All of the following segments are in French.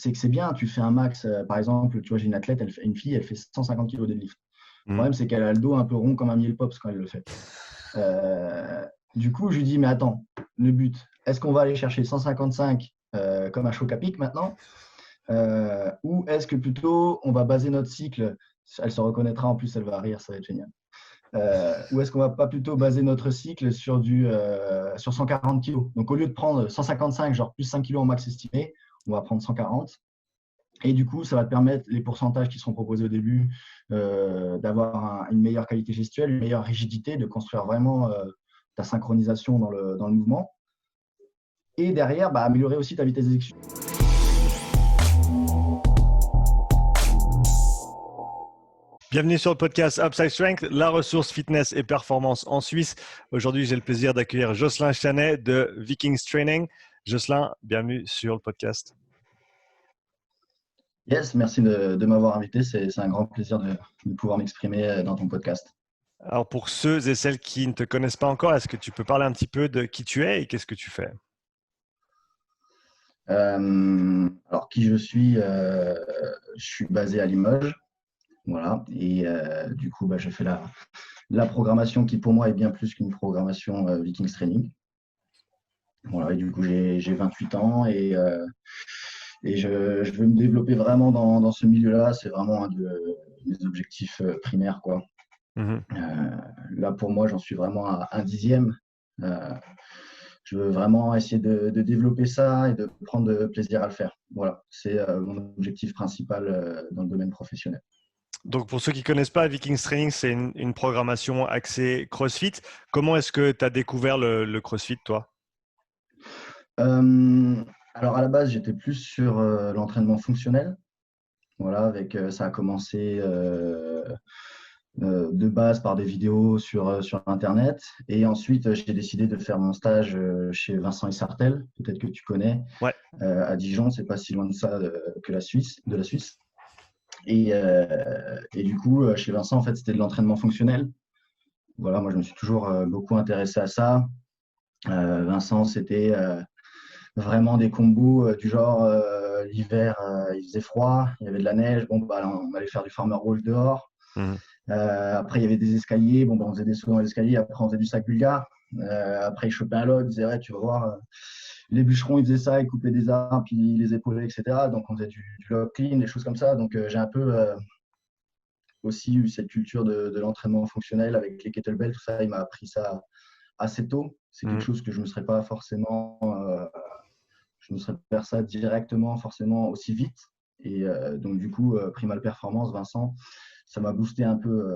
c'est que c'est bien. Tu fais un max, par exemple, tu vois, j'ai une athlète, une fille, elle fait 150 kg deadlift. Le problème, c'est qu'elle a le dos un peu rond comme un miel pops quand elle le fait. Du coup, je lui dis, mais attends, le but, est-ce qu'on va aller chercher 155 comme un choc à pic maintenant ou est-ce que plutôt on va baser notre cycle, elle se reconnaîtra en plus, elle va rire, ça va être génial. Ou est-ce qu'on va pas plutôt baser notre cycle sur, sur 140 kg. Donc au lieu de prendre 155, genre plus 5 kg en max estimé, on va prendre 140. Et du coup, ça va te permettre, les pourcentages qui seront proposés au début, d'avoir une meilleure qualité gestuelle, une meilleure rigidité, de construire vraiment ta synchronisation dans le mouvement. Et derrière, améliorer aussi ta vitesse d'exécution. Bienvenue sur le podcast Upside Strength, la ressource fitness et performance en Suisse. Aujourd'hui, j'ai le plaisir d'accueillir Jocelyn Chanet de Vikings Training. Jocelyn, bienvenue sur le podcast. Yes, merci de m'avoir invité. C'est un grand plaisir de pouvoir m'exprimer dans ton podcast. Alors, pour ceux et celles qui ne te connaissent pas encore, est-ce que tu peux parler un petit peu de qui tu es et qu'est-ce que tu fais? Alors, qui je suis basé à Limoges. Voilà. Et du coup, j'ai fait la programmation qui, pour moi, est bien plus qu'une programmation Vikings Training. Voilà. Et du coup, j'ai 28 ans et je veux me développer vraiment dans ce milieu-là. C'est vraiment un de mes objectifs primaires, quoi. Là, pour moi, j'en suis vraiment à un dixième. Je veux vraiment essayer de développer ça et de prendre plaisir à le faire. Voilà, c'est mon objectif principal dans le domaine professionnel. Donc, pour ceux qui ne connaissent pas, Vikings Training, c'est une programmation axée CrossFit. Comment est-ce que tu as découvert le CrossFit, toi? Alors, à la base, j'étais plus sur l'entraînement fonctionnel. Voilà, ça a commencé de base par des vidéos sur Internet. Et ensuite, j'ai décidé de faire mon stage chez Vincent Issartel, peut-être que tu connais, Ouais. à Dijon. C'est pas si loin de ça de la Suisse. Et du coup, chez Vincent, en fait, c'était de l'entraînement fonctionnel. Voilà, moi, je me suis toujours beaucoup intéressé à ça. Vincent, c'était vraiment des combos du genre l'hiver, il faisait froid, il y avait de la neige. Bon, on allait faire du farmer roll dehors. Après, il y avait des escaliers. Bon, on faisait des sauts dans les escaliers. Après, on faisait du sac bulgare. Après, il chopait un log. Il disait, ouais, tu vas voir, les bûcherons, ils faisaient ça, ils coupaient des arbres, puis ils les épaulaient, etc. Donc, on faisait du log clean, des choses comme ça. Donc, j'ai un peu aussi eu cette culture de l'entraînement fonctionnel avec les kettlebells, tout ça. Il m'a appris ça assez tôt. C'est quelque chose que je ne me serais pas forcément, je ne serais pas faire ça directement, forcément aussi vite. Et donc, du coup, Primal Performance, Vincent, ça m'a boosté un peu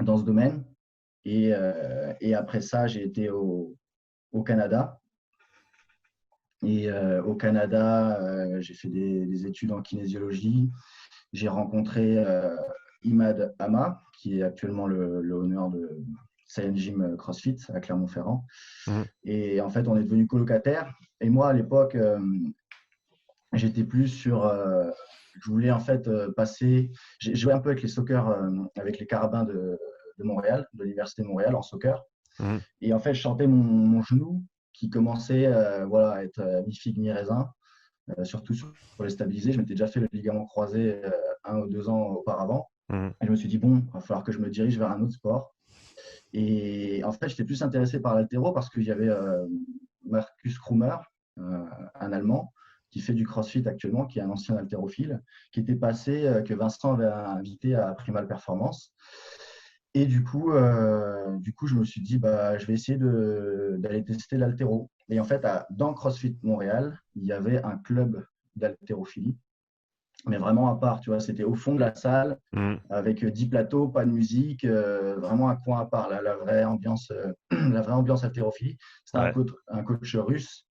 dans ce domaine. Et après ça, j'ai été au Canada. Et au Canada, j'ai fait des études en kinésiologie. J'ai rencontré Imad Hama, qui est actuellement le honneur de Science Gym CrossFit à Clermont-Ferrand. Et en fait, on est devenus colocataires. Et moi, à l'époque, j'étais plus sur… je voulais en fait passer… J'ai joué un peu avec les soccer, avec les carabins de Montréal, de l'Université de Montréal en soccer. Et en fait, je sentais mon genou qui commençait à être mi-figue, mi-raisin, surtout sur les stabiliser. Je m'étais déjà fait le ligament croisé 1 ou 2 ans auparavant. Et je me suis dit, bon, il va falloir que je me dirige vers un autre sport. Et en fait, j'étais plus intéressé par l'haltéro parce qu'il y avait Markus Krummer, un Allemand, qui fait du CrossFit actuellement, qui est un ancien haltérophile, qui était passé, que Vincent avait invité à Primal Performance. Et du coup, je me suis dit, je vais essayer d'aller tester l'haltéro. Et en fait, dans CrossFit Montréal, il y avait un club d'haltérophilie, mais vraiment à part, tu vois, c'était au fond de la salle, avec 10 plateaux, pas de musique, vraiment un coin à part, la vraie ambiance, la vraie ambiance haltérophilie. C'était un coach russe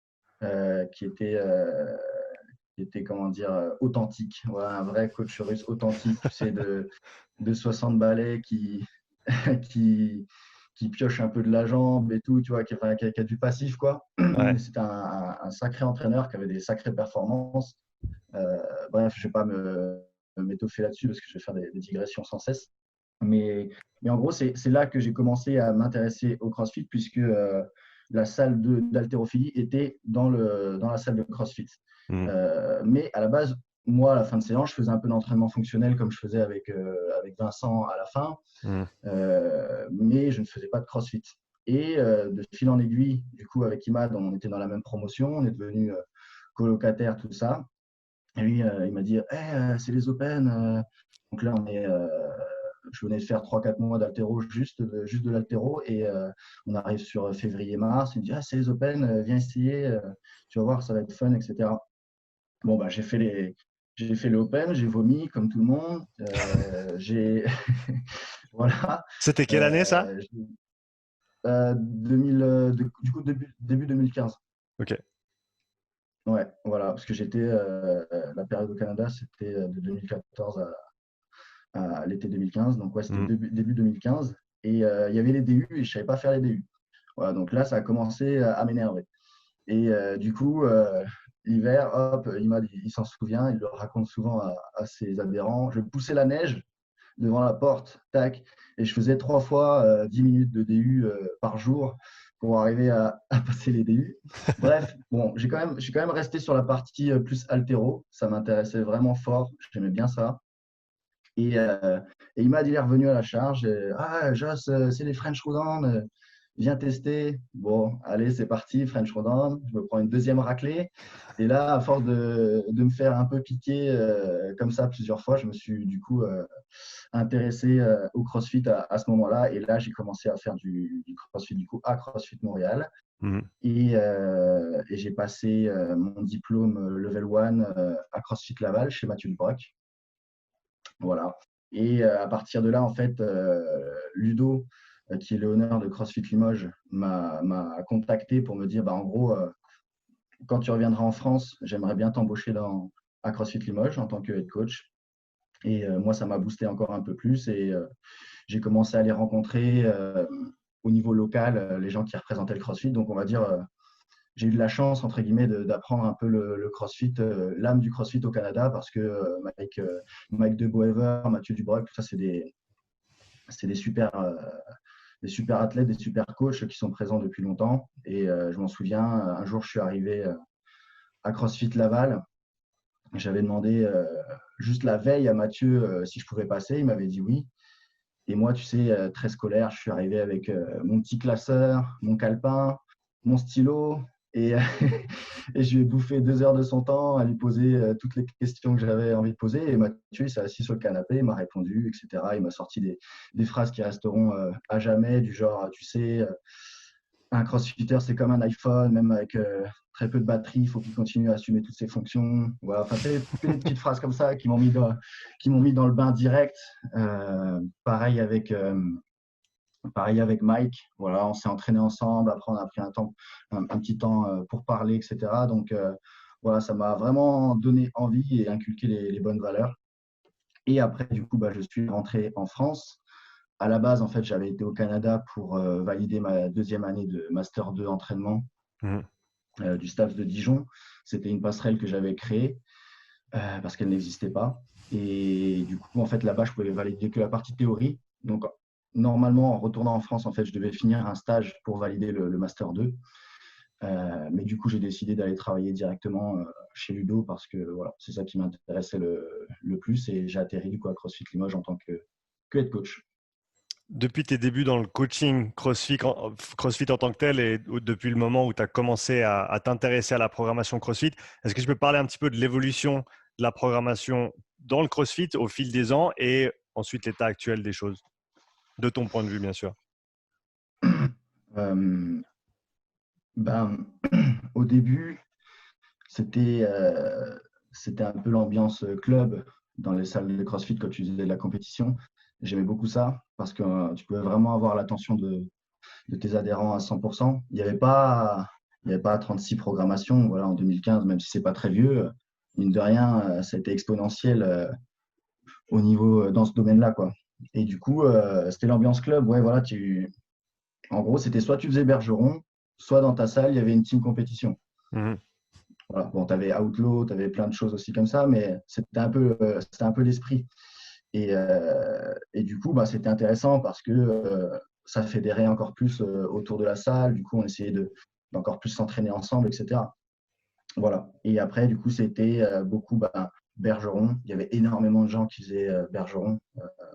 qui était, comment dire, authentique. Voilà, un vrai coach russe authentique, tu sais, de 60 balais qui pioche un peu de la jambe et tout, tu vois, qui a du passif, quoi. C'était un sacré entraîneur qui avait des sacrées performances. Bref, je ne vais pas m'étoffer là-dessus parce que je vais faire des digressions sans cesse. Mais en gros, c'est là que j'ai commencé à m'intéresser au CrossFit puisque la salle d'haltérophilie était dans la salle de CrossFit. Mhm. Mais à la base, moi, à la fin de séance, je faisais un peu d'entraînement fonctionnel comme je faisais avec Vincent à la fin, Mhm. mais je ne faisais pas de CrossFit. Et de fil en aiguille, du coup, avec Imad, on était dans la même promotion, on est devenus colocataires, tout ça. Et lui, il m'a dit, c'est les Open. Donc là, je venais de faire 3-4 mois d'altéro, juste de l'altéro, et on arrive sur février-mars. Il me dit, c'est les Open, viens essayer, tu vas voir, ça va être fun, etc. Bon, bah, j'ai fait l'Open, j'ai vomi comme tout le monde. Voilà. C'était quelle année ça? 2000, du coup, début 2015. Ok. Ouais, voilà, parce que la période au Canada, c'était de 2014 à l'été 2015. Donc, ouais, c'était Mhm. début 2015. Et il y avait les DU et je ne savais pas faire les DU. Voilà, donc là, ça a commencé à m'énerver. Et du coup, l'hiver, hop, il s'en souvient, il le raconte souvent à ses adhérents. Je poussais la neige devant la porte, tac, et je faisais 3 fois 10 minutes de DU par jour pour arriver à passer les DU. Bref, bon, je suis quand même resté sur la partie plus altéro. Ça m'intéressait vraiment fort. J'aimais bien ça. Et, euh, et il est revenu à la charge. Joss, c'est les French Rodan. Viens tester. Bon, allez, c'est parti, French Rodan. Je me prends une deuxième raclée. Et là, à force de me faire un peu piquer comme ça plusieurs fois, je me suis du coup intéressé au CrossFit à ce moment-là. Et là, j'ai commencé à faire du CrossFit du coup à CrossFit Montréal. Mhm. Et j'ai passé mon diplôme Level 1 à CrossFit Laval chez Mathieu Dubroc. Voilà. Et à partir de là, en fait, Ludo, qui est le honneur de CrossFit Limoges, m'a contacté pour me dire, bah, en gros, quand tu reviendras en France, j'aimerais bien t'embaucher à CrossFit Limoges en tant que head coach. Et moi, ça m'a boosté encore un peu plus. Et j'ai commencé à aller rencontrer au niveau local les gens qui représentaient le CrossFit. Donc, on va dire, j'ai eu de la chance, entre guillemets, d'apprendre un peu le CrossFit, l'âme du CrossFit au Canada, parce que Mike De Boever, Mathieu Dubroc, tout ça, c'est des super athlètes, des super coachs qui sont présents depuis longtemps. Et je m'en souviens, un jour, je suis arrivé à CrossFit Laval. J'avais demandé juste la veille à Mathieu si je pouvais passer. Il m'avait dit oui. Et moi, tu sais, très scolaire, je suis arrivé avec mon petit classeur, mon calepin, mon stylo. Et, et je lui ai bouffé 2 heures de son temps à lui poser toutes les questions que j'avais envie de poser. Et Mathieu, il s'est assis sur le canapé, il m'a répondu, etc. Il m'a sorti des phrases qui resteront à jamais, du genre, tu sais, un crossfitter, c'est comme un iPhone, même avec très peu de batterie, il faut qu'il continue à assumer toutes ses fonctions. Voilà, enfin, c'est que des petites phrases comme ça qui m'ont mis dans le bain direct. Pareil avec Mike. Voilà, on s'est entraîné ensemble. Après, on a pris un petit temps pour parler, etc. Donc, voilà, ça m'a vraiment donné envie et inculqué les bonnes valeurs. Et après, du coup, bah, je suis rentré en France. À la base, en fait, j'avais été au Canada pour valider ma deuxième année de Master 2 entraînement Mhm. du staff de Dijon. C'était une passerelle que j'avais créée parce qu'elle n'existait pas. Et du coup, en fait, là-bas, je pouvais valider que la partie théorie. Donc, normalement, en retournant en France, en fait, je devais finir un stage pour valider le Master 2. Mais du coup, j'ai décidé d'aller travailler directement chez Ludo parce que voilà, c'est ça qui m'intéressait le plus. Et j'ai atterri du coup à CrossFit Limoges en tant que head coach. Depuis tes débuts dans le coaching CrossFit en tant que tel et depuis le moment où tu as commencé à t'intéresser à la programmation CrossFit, est-ce que je peux parler un petit peu de l'évolution de la programmation dans le CrossFit au fil des ans et ensuite l'état actuel des choses, de ton point de vue, bien sûr? Euh, ben, au début, c'était c'était un peu l'ambiance club dans les salles de CrossFit quand tu faisais de la compétition. J'aimais beaucoup ça parce que tu pouvais vraiment avoir l'attention de tes adhérents à 100%. Il y avait pas 36 programmations voilà, en 2015, même si c'est pas très vieux. Mine de rien, ça a été exponentiel au niveau dans ce domaine-là, quoi. Et du coup, c'était l'ambiance club. Ouais, voilà, en gros, c'était soit tu faisais bergeron, soit dans ta salle, il y avait une team compétition. Mhm. Voilà. Bon, tu avais Outlaw, tu avais plein de choses aussi comme ça, mais c'était un peu l'esprit. Et du coup, bah, c'était intéressant parce que ça fédérait encore plus autour de la salle. Du coup, on essayait d'encore plus s'entraîner ensemble, etc. Voilà. Et après, du coup, c'était beaucoup bergeron. Il y avait énormément de gens qui faisaient bergeron.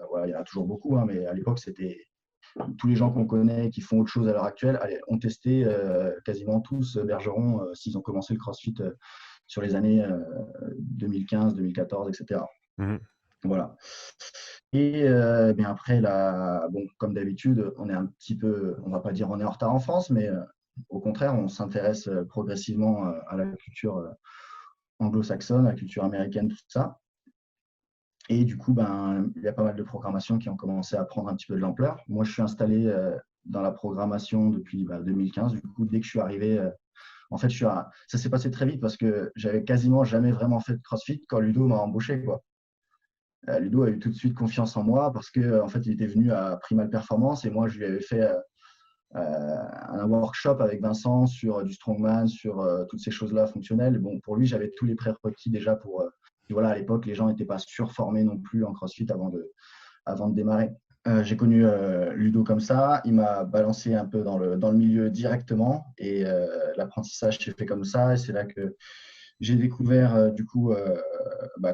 Voilà, il y en a toujours beaucoup, hein, mais à l'époque, c'était tous les gens qu'on connaît qui font autre chose à l'heure actuelle ont testé quasiment tous bergeron s'ils ont commencé le CrossFit sur les années 2015, 2014, etc. Mhm. Voilà. Et bien après, là, bon, comme d'habitude, on est un petit peu, on va pas dire on est en retard en France, mais au contraire, on s'intéresse progressivement à la culture anglo-saxonne, à la culture américaine, tout ça. Et du coup, ben, il y a pas mal de programmations qui ont commencé à prendre un petit peu de l'ampleur. Moi, je suis installé dans la programmation depuis 2015. Du coup, dès que je suis arrivé, en fait, ça s'est passé très vite parce que j'avais quasiment jamais vraiment fait de CrossFit quand Ludo m'a embauché, quoi. Ludo a eu tout de suite confiance en moi parce que en fait, il était venu à Primal Performance et moi, je lui avais fait un workshop avec Vincent sur du strongman, sur toutes ces choses-là fonctionnelles. Bon, pour lui, j'avais tous les prérequis déjà pour. Voilà, à l'époque, les gens n'étaient pas surformés non plus en CrossFit avant de démarrer. J'ai connu Ludo comme ça. Il m'a balancé un peu dans le milieu directement et l'apprentissage s'est fait comme ça. Et c'est là que j'ai découvert du coup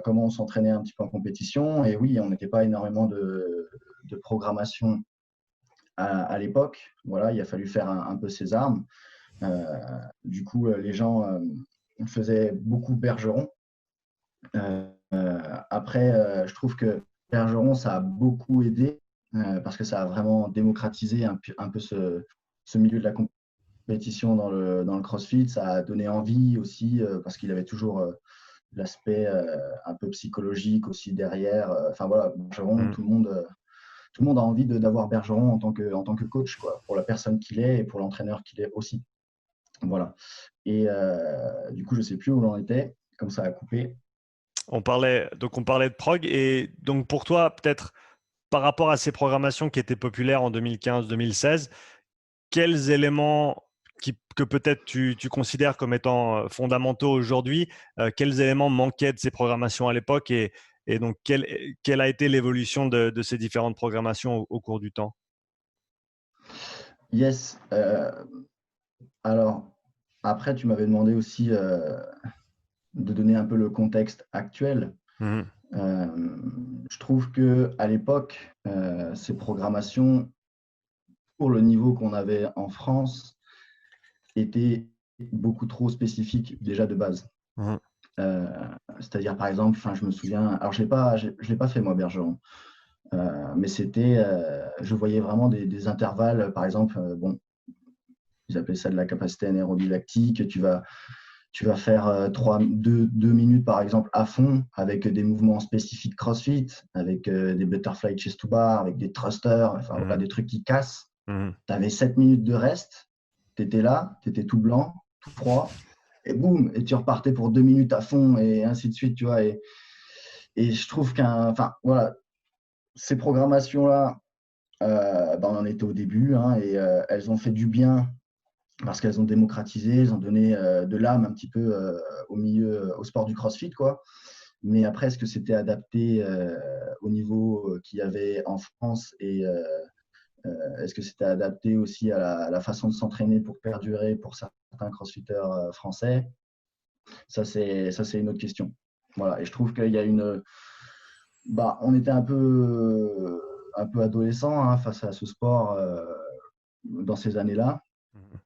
comment on s'entraînait un petit peu en compétition. Et oui, on n'était pas énormément de programmation à l'époque. Voilà, il a fallu faire un peu ses armes. Du coup, les gens faisaient beaucoup bergeron. Après, je trouve que bergeron, ça a beaucoup aidé parce que ça a vraiment démocratisé un peu ce milieu de la compétition dans le CrossFit. Ça a donné envie aussi parce qu'il avait toujours l'aspect un peu psychologique aussi derrière. Enfin voilà, Bergeron, Mhm. tout le monde a envie d'avoir Bergeron en tant que coach, quoi, pour la personne qu'il est et pour l'entraîneur qu'il est aussi. Voilà. Et du coup, je ne sais plus où l'on était, comme ça a coupé. On parlait de prog et donc pour toi, peut-être par rapport à ces programmations qui étaient populaires en 2015-2016, quels éléments que peut-être tu considères comme étant fondamentaux aujourd'hui, quels éléments manquaient de ces programmations à l'époque et donc quelle a été l'évolution de ces différentes programmations au cours du temps? Yes. Alors, après, tu m'avais demandé aussi de donner un peu le contexte actuel. Mhm. Je trouve que à l'époque, ces programmations, pour le niveau qu'on avait en France, étaient beaucoup trop spécifiques déjà de base. Mhm. Euh, C'est-à-dire, par exemple, je me souviens, alors je l'ai pas fait moi, Bergeron, mais c'était, je voyais vraiment des intervalles, par exemple, bon, ils appelaient ça de la capacité anaérobie lactique. Tu vas faire 2 minutes, par exemple, à fond, avec des mouvements spécifiques CrossFit, avec des butterfly chest to bar, avec des thrusters, enfin, voilà, Mhm. des trucs qui cassent. Mhm. Tu avais 7 minutes de reste, tu étais là, tu étais tout blanc, tout froid, et boum, et tu repartais pour 2 minutes à fond, et ainsi de suite, tu vois. Et je trouve enfin, voilà, ces programmations-là, on en était au début, hein, et elles ont fait du bien parce qu'elles ont démocratisé, elles ont donné de l'âme un petit peu au sport du CrossFit, quoi. Mais après, est-ce que c'était adapté au niveau qu'il y avait en France et est-ce que c'était adapté aussi à la façon de s'entraîner pour perdurer pour certains crossfitters français? Ça, c'est une autre question. Voilà. Et je trouve qu'il y a on était un peu adolescent hein, face à ce sport dans ces années-là. Mhm.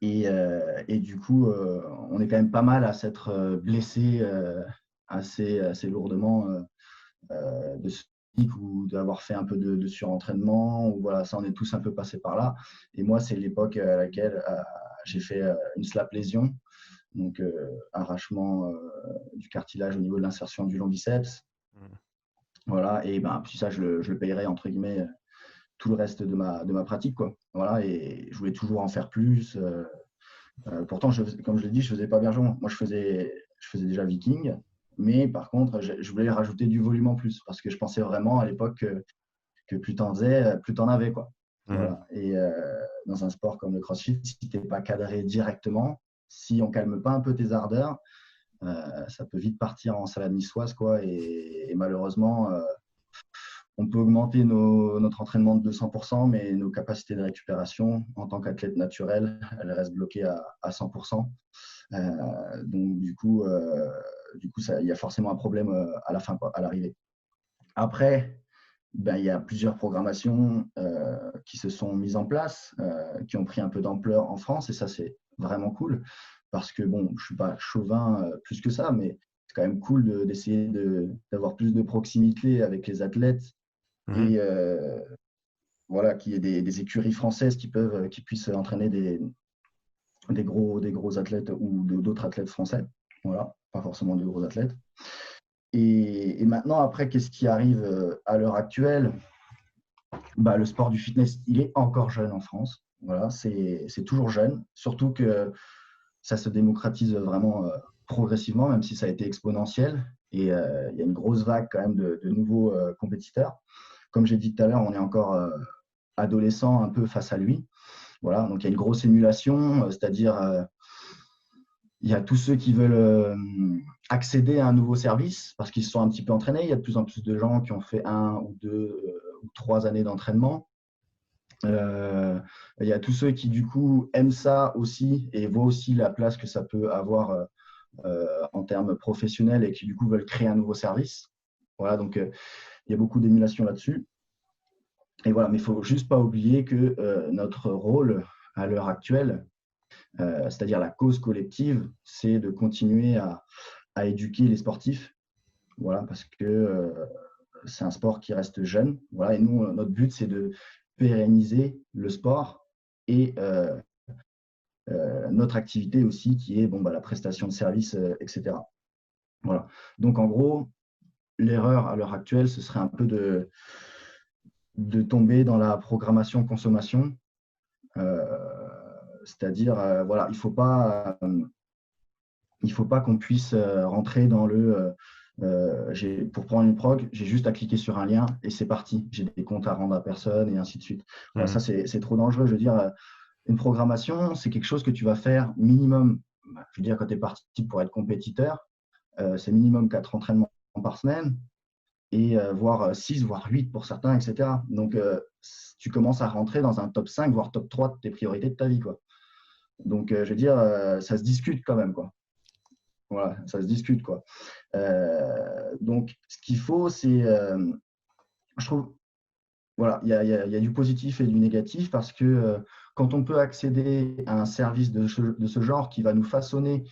Et du coup, on est quand même pas mal à s'être blessé assez lourdement de ce type ou d'avoir fait un peu de surentraînement. Ou voilà, ça, on est tous un peu passés par là. Et moi, c'est l'époque à laquelle j'ai fait une slap lésion, donc arrachement du cartilage au niveau de l'insertion du long biceps. Mhm. Voilà, et puis ça, je le payerai entre guillemets tout le reste de ma pratique, quoi. Voilà, et je voulais toujours en faire plus. Pourtant, comme je l'ai dit, je faisais pas Bergeron. Moi, je faisais déjà Viking, mais par contre, je voulais rajouter du volume en plus parce que je pensais vraiment à l'époque que plus t'en faisais, plus t'en avais, quoi. Mhm. Voilà. Et dans un sport comme le CrossFit, si t'es pas cadré directement, si on calme pas un peu tes ardeurs, ça peut vite partir en salade niçoise, quoi. Et malheureusement, on peut augmenter notre entraînement de 200%, mais nos capacités de récupération en tant qu'athlète naturel, elles restent bloquées à 100%. Donc, du coup, il y a forcément un problème à la fin, quoi, à l'arrivée. Après, ben, il y a plusieurs programmations qui se sont mises en place, qui ont pris un peu d'ampleur en France, et ça, c'est vraiment cool, parce que, bon, je ne suis pas chauvin plus que ça, mais c'est quand même cool d'essayer d'avoir plus de proximité avec les athlètes et voilà, qu'il y ait des écuries françaises qui puissent entraîner des gros athlètes ou d'autres athlètes français. Voilà, pas forcément de gros athlètes. Et maintenant, après, qu'est-ce qui arrive à l'heure actuelle? Bah, le sport du fitness, il est encore jeune en France. Voilà, c'est toujours jeune, surtout que ça se démocratise vraiment progressivement, même si ça a été exponentiel. Et il y a une grosse vague quand même de nouveaux compétiteurs. Comme j'ai dit tout à l'heure, on est encore adolescent un peu face à lui. Voilà, donc il y a une grosse émulation, c'est-à-dire il y a tous ceux qui veulent accéder à un nouveau service parce qu'ils se sont un petit peu entraînés. Il y a de plus en plus de gens qui ont fait 1 ou 2 ou 3 années d'entraînement. Il y a tous ceux qui, du coup, aiment ça aussi et voient aussi la place que ça peut avoir en termes professionnels et qui, du coup, veulent créer un nouveau service. Voilà, donc il y a beaucoup d'émulation là-dessus. Et voilà, mais il ne faut juste pas oublier que notre rôle à l'heure actuelle, c'est-à-dire la cause collective, c'est de continuer à éduquer les sportifs. Voilà, parce que c'est un sport qui reste jeune. Voilà, et nous, notre but, c'est de pérenniser le sport et notre activité aussi, qui est la prestation de services, etc. Voilà. Donc, en gros, l'erreur à l'heure actuelle, ce serait un peu de tomber dans la programmation consommation. C'est-à-dire, voilà, il ne faut pas qu'on puisse rentrer dans pour prendre une prog, j'ai juste à cliquer sur un lien et c'est parti. J'ai des comptes à rendre à personne et ainsi de suite. Voilà, ça, c'est trop dangereux. Je veux dire, une programmation, c'est quelque chose que tu vas faire minimum. Je veux dire, quand tu es parti pour être compétiteur, c'est minimum 4 entraînements par semaine et voire 6, voire 8 pour certains, etc. Donc, tu commences à rentrer dans un top 5, voire top 3 de tes priorités de ta vie, quoi. Donc, je veux dire, ça se discute quand même, quoi. Voilà, ça se discute, quoi. Donc, ce qu'il faut, c'est, je trouve, voilà, il y a du positif et du négatif parce que quand on peut accéder à un service de ce genre qui va nous façonner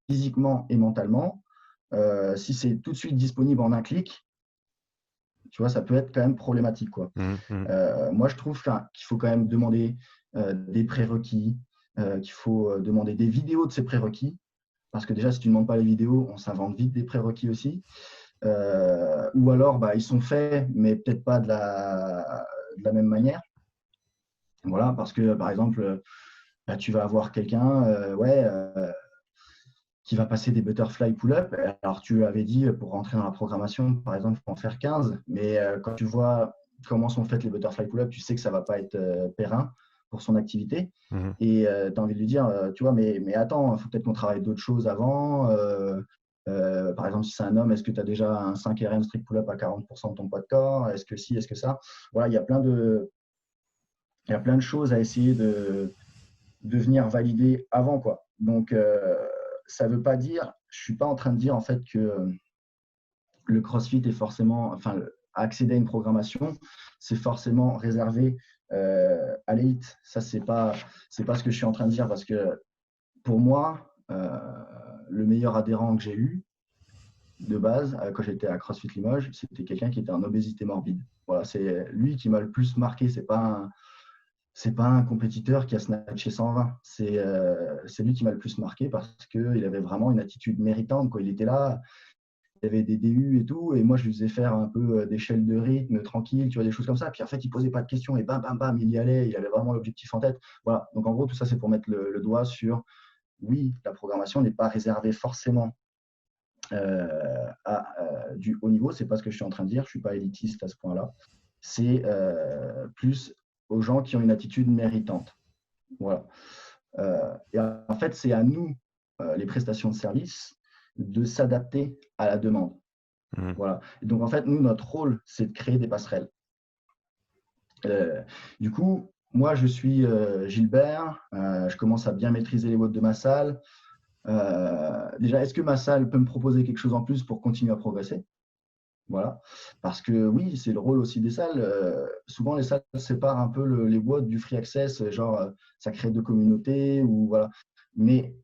physiquement et mentalement, si c'est tout de suite disponible en un clic, tu vois, ça peut être quand même problématique, quoi. Moi, je trouve qu'il faut quand même demander des prérequis, qu'il faut demander des vidéos de ces prérequis. Parce que déjà, si tu ne demandes pas les vidéos, on s'invente vite des prérequis aussi. Ou alors, ils sont faits, mais peut-être pas de la même manière. Voilà, parce que, par exemple, tu vas avoir quelqu'un qui va passer des butterfly pull-up. Alors, tu avais dit, pour rentrer dans la programmation, par exemple, il faut en faire 15. Mais quand tu vois comment sont faites les butterfly pull-up, tu sais que ça ne va pas être périn pour son activité. Et tu as envie de lui dire, tu vois, mais attends, il faut peut-être qu'on travaille d'autres choses avant. Par exemple, si c'est un homme, est-ce que tu as déjà un 5 RM strict pull-up à 40% de ton poids de corps? Est-ce que si, est-ce que ça? Voilà, il y a plein de choses à essayer de venir valider avant, quoi. Donc, ça ne veut pas dire, je ne suis pas en train de dire en fait que le CrossFit est forcément, enfin, accéder à une programmation, c'est forcément réservé à l'élite. Ça, c'est pas ce que je suis en train de dire parce que pour moi, le meilleur adhérent que j'ai eu de base, quand j'étais à CrossFit Limoges, c'était quelqu'un qui était en obésité morbide. Voilà, c'est lui qui m'a le plus marqué. C'est pas un compétiteur qui a snatché 120. C'est lui qui m'a le plus marqué parce qu'il avait vraiment une attitude méritante. Quoi. Il était là, il y avait des DU et tout, et moi je lui faisais faire un peu d'échelle de rythme tranquille, tu vois, des choses comme ça. Puis en fait, il posait pas de questions et bam, bam, bam, il y allait, il avait vraiment l'objectif en tête. Voilà. Donc en gros, tout ça, c'est pour mettre le doigt sur, oui, la programmation n'est pas réservée forcément à du haut niveau. C'est pas ce que je suis en train de dire. Je suis pas élitiste à ce point-là. C'est plus aux gens qui ont une attitude méritante. Voilà. Et en fait, c'est à nous, les prestations de service, de s'adapter à la demande. Voilà. Et donc, en fait, nous, notre rôle, c'est de créer des passerelles. Du coup, moi, je suis Gilbert, je commence à bien maîtriser les watts de ma salle. Déjà, est-ce que ma salle peut me proposer quelque chose en plus pour continuer à progresser? Voilà. Parce que oui, c'est le rôle aussi des salles. Souvent, les salles séparent un peu les boîtes du free access, genre ça crée deux communautés ou voilà. Mais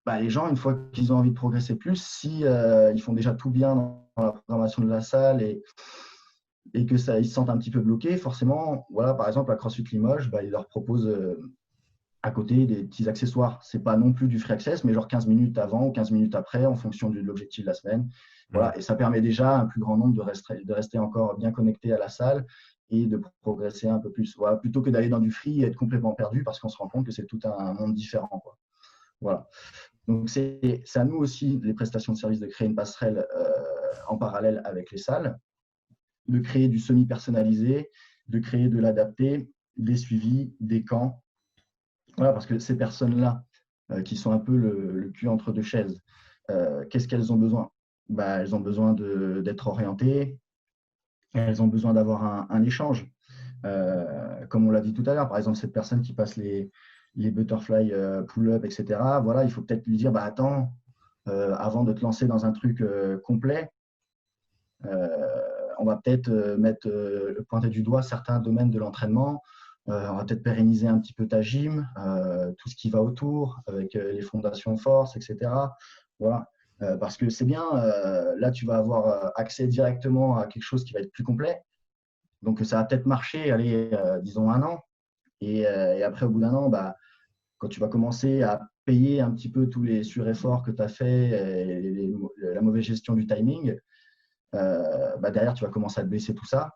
bah, les gens, une fois qu'ils ont envie de progresser plus, si ils font déjà tout bien dans la programmation de la salle et que ça, ils se sentent un petit peu bloqués, forcément, voilà, par exemple, à CrossFit Limoges, bah, ils leur proposent à côté des petits accessoires. C'est pas non plus du free access, mais genre 15 minutes avant ou 15 minutes après, en fonction de l'objectif de la semaine. Voilà, et ça permet déjà à un plus grand nombre de rester encore bien connecté à la salle et de progresser un peu plus. Voilà, plutôt que d'aller dans du free et être complètement perdu parce qu'on se rend compte que c'est tout un monde différent, quoi. Voilà. Donc, c'est à nous aussi, les prestations de services, de créer une passerelle en parallèle avec les salles, de créer du semi-personnalisé, de créer de l'adapté, des suivis, des camps. Voilà, parce que ces personnes-là, qui sont un peu le cul entre deux chaises, qu'est-ce qu'elles ont besoin? Bah, elles ont besoin d'être orientées, elles ont besoin d'avoir un échange. Comme on l'a dit tout à l'heure, par exemple, cette personne qui passe les butterfly pull-up, etc., voilà, il faut peut-être lui dire, bah, attends, avant de te lancer dans un truc complet, on va peut-être pointer du doigt certains domaines de l'entraînement. On va peut-être pérenniser un petit peu ta gym, tout ce qui va autour, avec les fondations force, etc. Voilà. Parce que c'est bien, là, tu vas avoir accès directement à quelque chose qui va être plus complet. Donc, ça va peut-être marcher, allez, disons 1 an. Et après, au bout d'1 an, bah, quand tu vas commencer à payer un petit peu tous les sur-efforts que tu as fait, et la mauvaise gestion du timing, bah derrière, tu vas commencer à te blesser tout ça.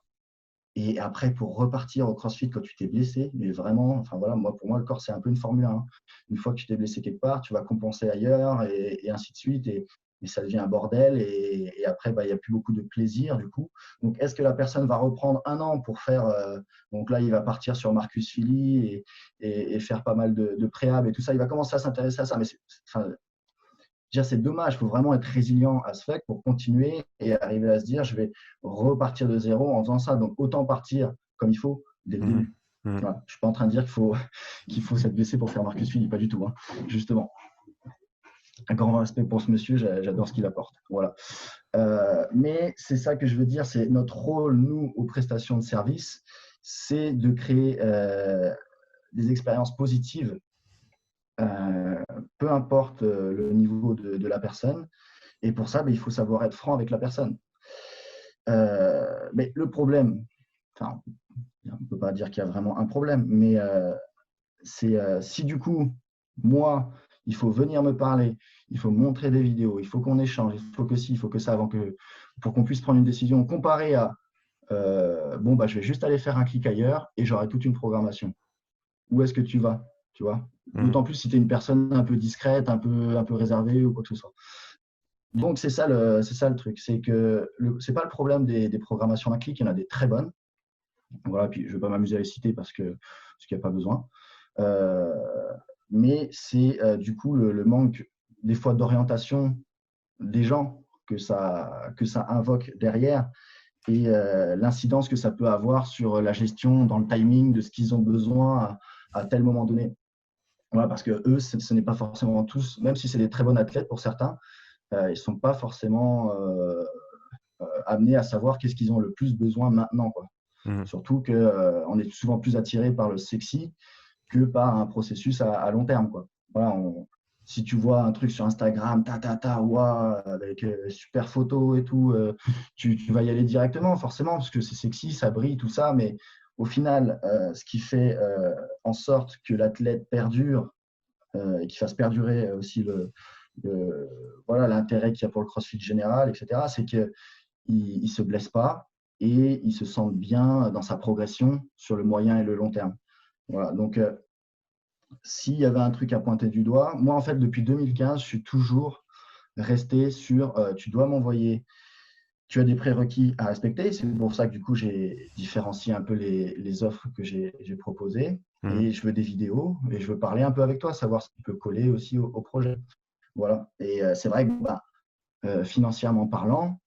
Et après, pour repartir au CrossFit quand tu t'es blessé, mais vraiment, enfin voilà, pour moi, le corps, c'est un peu une Formule 1. Une fois que tu t'es blessé quelque part, tu vas compenser ailleurs et ainsi de suite. Et ça devient un bordel. Et après, bah, il n'y a plus beaucoup de plaisir du coup. Donc, est-ce que la personne va reprendre 1 an pour faire. Donc là, il va partir sur Marcus Philly et faire pas mal de préhab et tout ça. Il va commencer à s'intéresser à ça. Mais enfin, c'est dommage, il faut vraiment être résilient à ce fait pour continuer et arriver à se dire, je vais repartir de zéro en faisant ça. Donc, autant partir comme il faut dès le début. Voilà. Je ne suis pas en train de dire qu'il faut s'être blessé pour faire Marcus Philly, pas du tout, hein. Justement. Un grand respect pour ce monsieur, j'adore ce qu'il apporte. Voilà. Mais c'est ça que je veux dire, c'est notre rôle, nous, aux prestations de service, c'est de créer des expériences positives, peu importe le niveau de la personne. Et pour ça, il faut savoir être franc avec la personne. Mais le problème, enfin, on ne peut pas dire qu'il y a vraiment un problème, mais c'est si du coup, moi, il faut venir me parler, il faut me montrer des vidéos, il faut qu'on échange, il faut que ci, il faut que ça, pour qu'on puisse prendre une décision comparée à bon, bah, je vais juste aller faire un clic ailleurs et j'aurai toute une programmation. Où est-ce que tu vas? Tu vois? D'autant plus si tu es une personne un peu discrète, un peu réservée ou quoi que ce soit. Donc, c'est ça le truc. C'est que c'est pas le problème des programmations à clic, il y en a des très bonnes. Voilà, puis je ne vais pas m'amuser à les citer parce qu'il n'y a pas besoin. Mais c'est du coup le manque des fois d'orientation des gens que ça invoque derrière et l'incidence que ça peut avoir sur la gestion dans le timing de ce qu'ils ont besoin à tel moment donné. Voilà, parce que eux, ce n'est pas forcément tous, même si c'est des très bons athlètes pour certains, ils ne sont pas forcément amenés à savoir qu'est-ce qu'ils ont le plus besoin maintenant, quoi. Surtout qu'on est souvent plus attiré par le sexy que par un processus à long terme, quoi. Voilà, si tu vois un truc sur Instagram, avec super photo et tout, tu vas y aller directement, forcément, parce que c'est sexy, ça brille, tout ça, mais au final, ce qui fait en sorte que l'athlète perdure et qu'il fasse perdurer aussi voilà, l'intérêt qu'il y a pour le CrossFit général, etc., c'est qu'il ne se blesse pas et il se sente bien dans sa progression sur le moyen et le long terme. Voilà, donc s'il y avait un truc à pointer du doigt, moi en fait depuis 2015, je suis toujours resté sur tu dois m'envoyer, tu as des prérequis à respecter. C'est pour ça que du coup j'ai différencié un peu les offres que j'ai proposées et je veux des vidéos et je veux parler un peu avec toi, savoir ce qui peut coller aussi au projet. Voilà. Et c'est vrai que financièrement parlant,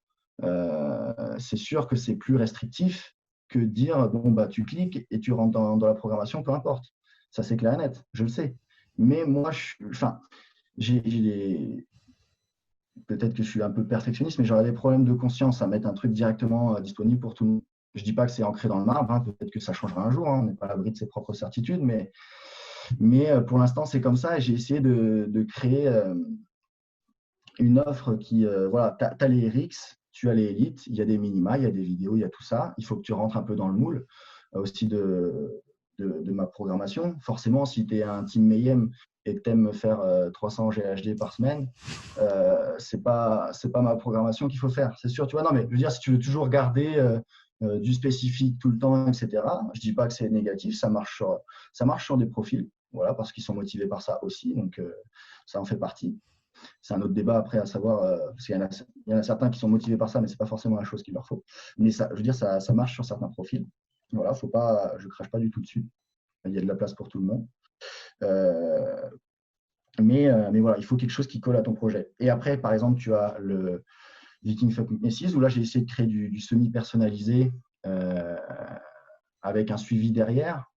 c'est sûr que c'est plus restrictif que de dire bon, bah, tu cliques et tu rentres dans la programmation, peu importe. Ça, c'est clair et net, je le sais. Mais moi, peut-être que je suis un peu perfectionniste, mais j'aurais des problèmes de conscience à mettre un truc directement disponible pour tout le monde. Je ne dis pas que c'est ancré dans le marbre, hein, peut-être que ça changera un jour, hein, on n'est pas à l'abri de ses propres certitudes, mais pour l'instant, c'est comme ça et j'ai essayé de créer une offre qui, voilà, tu as les RX, tu as les élites, il y a des minima, il y a des vidéos, il y a tout ça. Il faut que tu rentres un peu dans le moule aussi de ma programmation. Forcément, si tu es un team Mayhem et que tu aimes me faire 300 GHD par semaine, c'est pas ma programmation qu'il faut faire, c'est sûr. Tu vois, non, mais je veux dire, si tu veux toujours garder du spécifique tout le temps, etc., je dis pas que c'est négatif, ça marche sur des profils, voilà, parce qu'ils sont motivés par ça aussi, donc ça en fait partie. C'est un autre débat après à savoir, parce qu'il y en a certains qui sont motivés par ça, mais ce n'est pas forcément la chose qu'il leur faut. Mais ça, je veux dire, ça marche sur certains profils. Voilà, faut pas, je ne crache pas du tout dessus. Il y a de la place pour tout le monde. Mais voilà, il faut quelque chose qui colle à ton projet. Et après, par exemple, tu as le Viking Fuck Weaknesses, où là, j'ai essayé de créer du semi-personnalisé avec un suivi derrière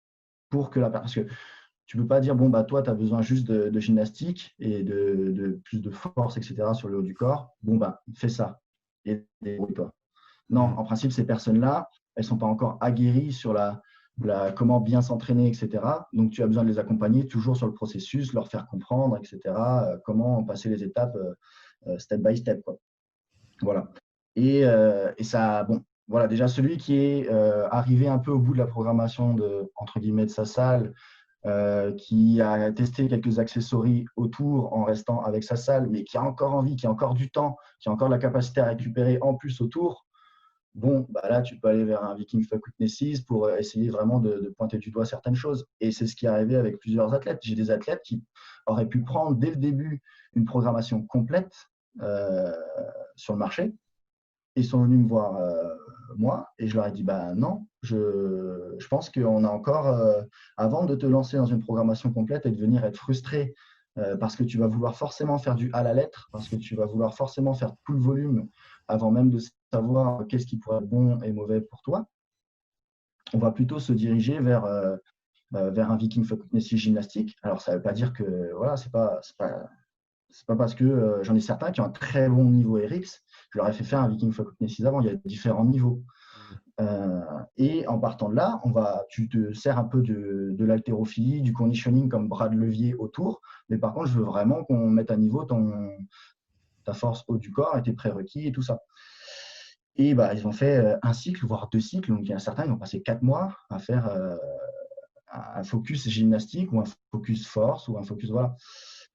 pour que parce que tu ne peux pas dire, bon, bah, toi, tu as besoin juste de gymnastique et de plus de force, etc., sur le haut du corps. Bon, bah, fais ça et débrouille-toi. Non, en principe, ces personnes-là, elles ne sont pas encore aguerries sur comment bien s'entraîner, etc. Donc, tu as besoin de les accompagner toujours sur le processus, leur faire comprendre, etc., comment passer les étapes step by step, quoi. Voilà. Et ça, bon, voilà, déjà, celui qui est arrivé un peu au bout de la programmation entre guillemets, de sa salle, qui a testé quelques accessoires autour en restant avec sa salle, mais qui a encore envie, qui a encore du temps, qui a encore la capacité à récupérer en plus autour, bon, bah là, tu peux aller vers un Viking Fuck Weaknesses pour essayer vraiment de pointer du doigt certaines choses. Et c'est ce qui est arrivé avec plusieurs athlètes. J'ai des athlètes qui auraient pu prendre dès le début une programmation complète sur le marché. Ils sont venus me voir moi et je leur ai dit bah non, je pense qu'on a encore, avant de te lancer dans une programmation complète et de venir être frustré parce que tu vas vouloir forcément faire du à la lettre, parce que tu vas vouloir forcément faire tout le volume avant même de savoir qu'est-ce qui pourrait être bon et mauvais pour toi, on va plutôt se diriger vers un Viking Fuck Weaknesses gymnastique. Alors ça ne veut pas dire que voilà, c'est pas parce que j'en ai certains qui ont un très bon niveau RX, je leur ai fait faire un Viking Fuck Weaknesses avant, il y a différents niveaux. Et en partant de là, tu te sers un peu de l'haltérophilie, du conditioning comme bras de levier autour, mais par contre, je veux vraiment qu'on mette à niveau ta force haut du corps et tes prérequis et tout ça. Et bah, ils ont fait un cycle, voire 2 cycles, donc il y en a certains qui ont passé 4 mois à faire un focus gymnastique ou un focus force ou un focus, voilà,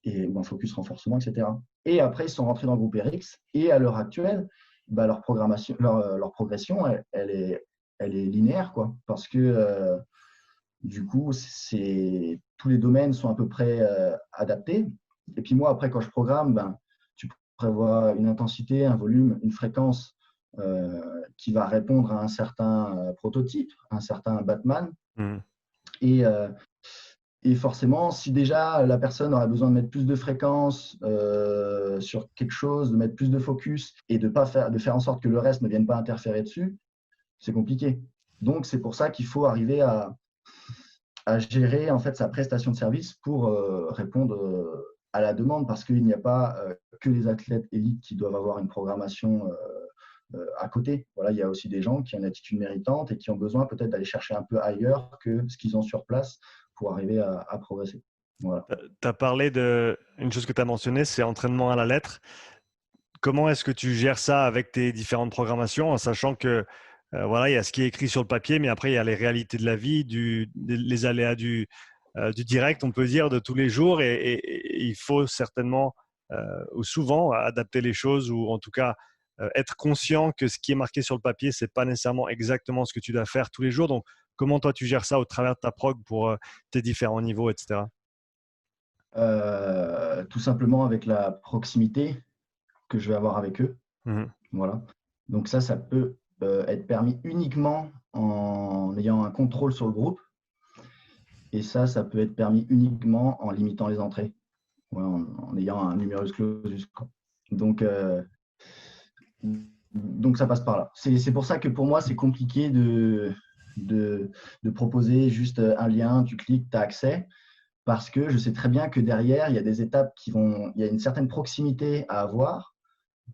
ou un focus renforcement, etc. Et après, ils sont rentrés dans le groupe RX et à l'heure actuelle, bah, leur progression, elle est linéaire, quoi, parce que du coup, tous les domaines sont à peu près adaptés. Et puis moi, après, quand je programme, ben, tu prévois une intensité, un volume, une fréquence qui va répondre à un certain prototype, un certain Batman. Et, et forcément, si déjà la personne aurait besoin de mettre plus de fréquence sur quelque chose, de mettre plus de focus et de faire en sorte que le reste ne vienne pas interférer dessus, c'est compliqué. Donc, c'est pour ça qu'il faut arriver à gérer en fait sa prestation de service pour répondre à la demande, parce qu'il n'y a pas que les athlètes élites qui doivent avoir une programmation à côté. Voilà, il y a aussi des gens qui ont une attitude méritante et qui ont besoin peut-être d'aller chercher un peu ailleurs que ce qu'ils ont sur place pour arriver à progresser. Voilà. Tu as parlé une chose que tu as mentionnée, c'est entraînement à la lettre. Comment est-ce que tu gères ça avec tes différentes programmations, en sachant que voilà, il y a ce qui est écrit sur le papier, mais après, il y a les réalités de la vie, les aléas du direct, on peut dire, de tous les jours, et il faut certainement ou souvent adapter les choses, ou en tout cas être conscient que ce qui est marqué sur le papier, c'est pas nécessairement exactement ce que tu dois faire tous les jours. Donc, comment toi, tu gères ça au travers de ta prog pour tes différents niveaux, etc. Tout simplement avec la proximité que je vais avoir avec eux. Voilà. Donc ça peut être permis uniquement en ayant un contrôle sur le groupe. Et ça peut être permis uniquement en limitant les entrées, en ayant un numerus clausus. Donc ça passe par là. C'est pour ça que pour moi, c'est compliqué de proposer juste un lien, tu cliques, tu as accès. parce que je sais très bien que derrière, il y a des étapes il y a une certaine proximité à avoir.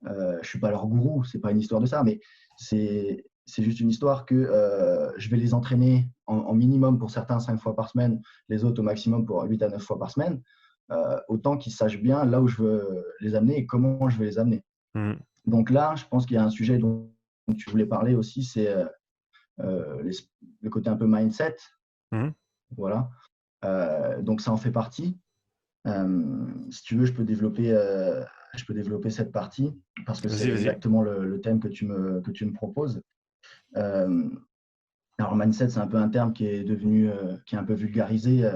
Je ne suis pas leur gourou, ce n'est pas une histoire de ça, mais c'est juste une histoire que je vais les entraîner en minimum pour certains 5 fois par semaine, les autres au maximum pour 8 à 9 fois par semaine, autant qu'ils sachent bien là où je veux les amener et comment je vais les amener. Donc là, je pense qu'il y a un sujet dont tu voulais parler aussi, c'est le côté un peu mindset. Voilà. Donc ça en fait partie. Si tu veux, je peux développer cette partie parce que c'est exactement le thème que tu me proposes. Alors, mindset, c'est un peu un terme qui est devenu, qui est un peu vulgarisé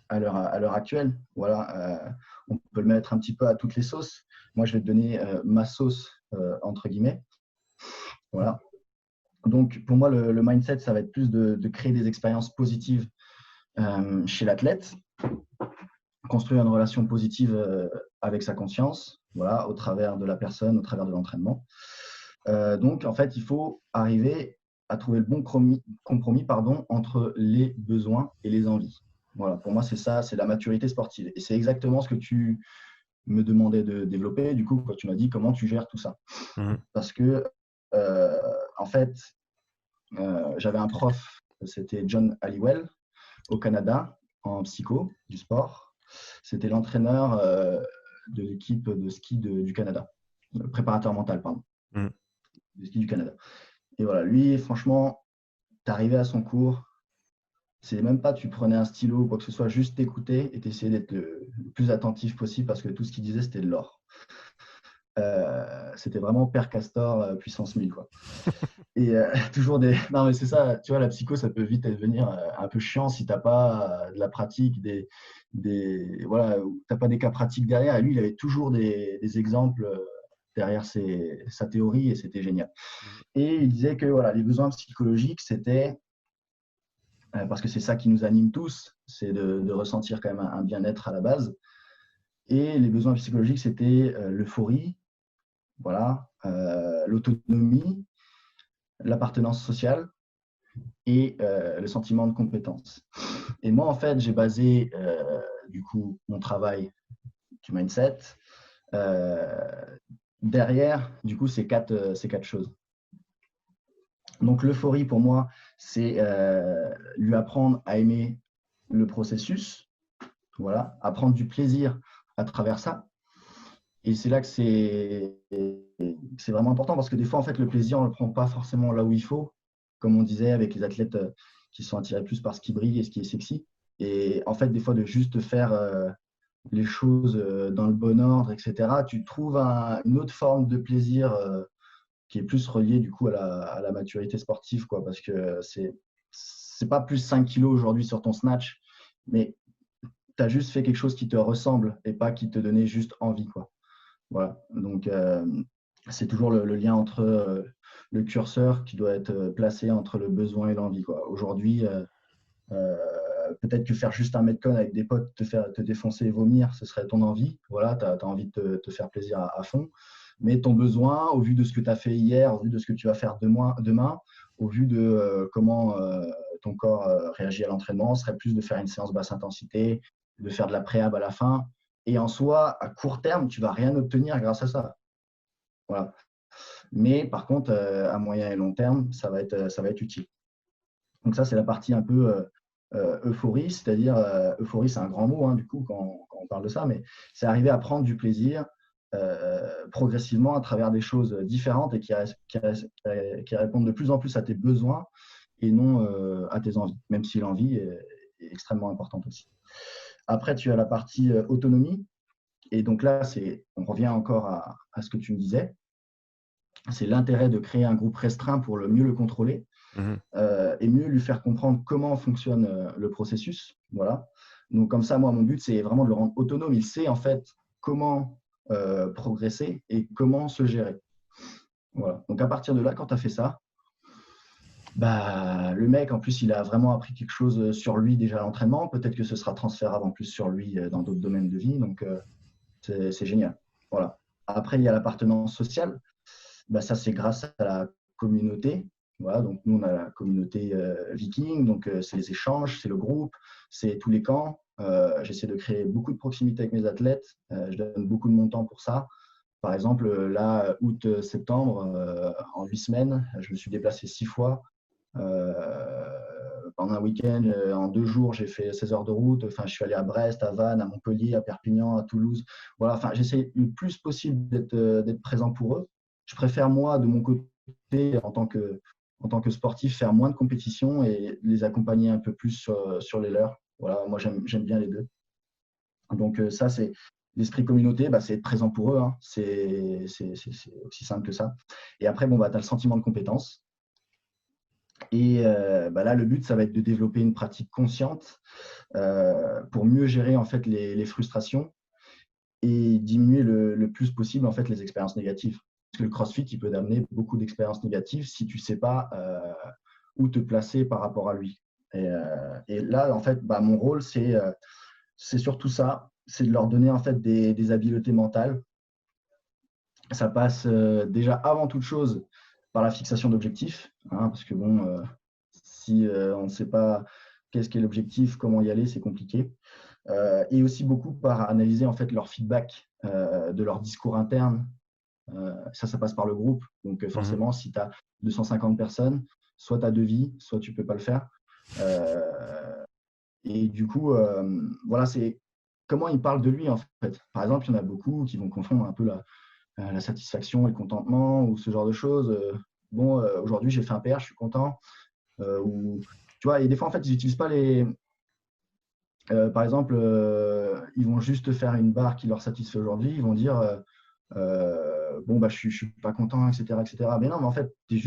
à l'heure actuelle. Voilà, on peut le mettre un petit peu à toutes les sauces. Moi, je vais te donner ma sauce, entre guillemets. Voilà. Donc, pour moi, le mindset, ça va être plus de créer des expériences positives chez l'athlète, construire une relation positive avec sa conscience, voilà, au travers de la personne, au travers de l'entraînement. Donc, en fait, il faut arriver à trouver le bon compromis entre les besoins et les envies. Voilà, pour moi, c'est ça, c'est la maturité sportive. Et c'est exactement ce que tu me demandais de développer. Du coup, quand tu m'as dit comment tu gères tout ça. Parce que, en fait, j'avais un prof, c'était John Halliwell, au Canada, en psycho du sport. C'était l'entraîneur de l'équipe de ski du Canada, le préparateur mental, pardon, du ski du Canada. Et voilà, lui, franchement, tu arrivais à son cours, c'est même pas tu prenais un stylo ou quoi que ce soit, juste t'écouter et t'essayais d'être le plus attentif possible parce que tout ce qu'il disait, c'était de l'or. C'était vraiment Père Castor puissance 1000, quoi. Et toujours des… Non, mais c'est ça, tu vois, la psycho, ça peut vite devenir un peu chiant si tu n'as pas de la pratique, voilà, t'as pas des cas pratiques derrière. Et lui, il avait toujours des exemples derrière sa théorie et c'était génial. Et il disait que voilà, les besoins psychologiques, c'était, parce que c'est ça qui nous anime tous, c'est de ressentir quand même un bien-être à la base. Et les besoins psychologiques, c'était l'euphorie, voilà, l'autonomie, l'appartenance sociale et le sentiment de compétence. Et moi, en fait, j'ai basé du coup mon travail du mindset derrière du coup ces quatre choses. Donc l'euphorie pour moi, c'est lui apprendre à aimer le processus, voilà, à prendre du plaisir à travers ça. Et c'est là que c'est vraiment important parce que des fois, en fait, le plaisir, on ne le prend pas forcément là où il faut, comme on disait avec les athlètes qui sont attirés plus par ce qui brille et ce qui est sexy. Et en fait, des fois, de juste faire les choses dans le bon ordre, etc., tu trouves une autre forme de plaisir qui est plus reliée du coup à la maturité sportive, quoi, parce que c'est pas plus 5 kilos aujourd'hui sur ton snatch, mais tu as juste fait quelque chose qui te ressemble et pas qui te donnait juste envie, quoi. Voilà, donc c'est toujours le lien entre le curseur qui doit être placé entre le besoin et l'envie, quoi. Aujourd'hui, peut-être que faire juste un metcon avec des potes, te défoncer et vomir, ce serait ton envie. Voilà, tu as envie de te faire plaisir à fond. Mais ton besoin, au vu de ce que tu as fait hier, au vu de ce que tu vas faire demain, au vu de comment ton corps réagit à l'entraînement, serait plus de faire une séance basse intensité, de faire de la préhab à la fin. Et en soi, à court terme, tu ne vas rien obtenir grâce à ça. Voilà. Mais par contre, à moyen et long terme, ça va être utile. Donc ça, c'est la partie un peu euphorie, c'est-à-dire, euphorie, c'est un grand mot, hein, du coup, quand on parle de ça, mais c'est arriver à prendre du plaisir progressivement à travers des choses différentes et qui répondent de plus en plus à tes besoins et non à tes envies, même si l'envie est extrêmement importante aussi. Après, tu as la partie autonomie. Et donc là, on revient encore à ce que tu me disais. C'est l'intérêt de créer un groupe restreint pour mieux le contrôler et mieux lui faire comprendre comment fonctionne le processus. Voilà. Donc comme ça, moi, mon but, c'est vraiment de le rendre autonome. Il sait en fait comment progresser et comment se gérer. Voilà. Donc à partir de là, quand tu as fait ça, le mec, en plus, il a vraiment appris quelque chose sur lui déjà à l'entraînement. Peut-être que ce sera transférable en plus sur lui dans d'autres domaines de vie. Donc, c'est génial. Voilà. Après, il y a l'appartenance sociale. Ça, c'est grâce à la communauté. Voilà, donc nous, on a la communauté viking. Donc, c'est les échanges, c'est le groupe, c'est tous les camps. J'essaie de créer beaucoup de proximité avec mes athlètes. Je donne beaucoup de mon temps pour ça. Par exemple, là, août-septembre, en 8 semaines, je me suis déplacé 6 fois. Pendant un week-end, en 2 jours, j'ai fait 16 heures de route. Enfin, je suis allé à Brest, à Vannes, à Montpellier, à Perpignan, à Toulouse. Voilà, enfin, j'essaie le plus possible d'être présent pour eux. Je préfère, moi, de mon côté, en tant que sportif, faire moins de compétitions et les accompagner un peu plus sur les leurs. Voilà, moi, j'aime bien les deux. Donc, ça, c'est l'esprit communauté, c'est être présent pour eux. Hein. C'est aussi simple que ça. Et après, bon, tu as le sentiment de compétence. Et là, le but, ça va être de développer une pratique consciente pour mieux gérer en fait les frustrations et diminuer le plus possible en fait les expériences négatives. Parce que le CrossFit, il peut amener beaucoup d'expériences négatives si tu ne sais pas où te placer par rapport à lui. Et là, en fait, mon rôle, c'est surtout ça, c'est de leur donner en fait des habiletés mentales. Ça passe déjà avant toute chose par la fixation d'objectifs, hein, parce que bon, si on ne sait pas qu'est-ce qu'est l'objectif, comment y aller, c'est compliqué. Et aussi beaucoup par analyser en fait leur feedback de leur discours interne. Ça passe par le groupe. Donc forcément, si tu as 250 personnes, soit tu as deux vies, soit tu ne peux pas le faire. Et du coup, voilà, c'est comment il parle de lui en fait. Par exemple, il y en a beaucoup qui vont confondre un peu la satisfaction et le contentement ou ce genre de choses. Aujourd'hui, j'ai fait un PR, je suis content. Ou, tu vois, et des fois, en fait, ils n'utilisent pas les. Par exemple, ils vont juste faire une barre qui leur satisfait aujourd'hui. Ils vont dire je ne suis pas content, etc., etc. Mais non, mais en fait, tu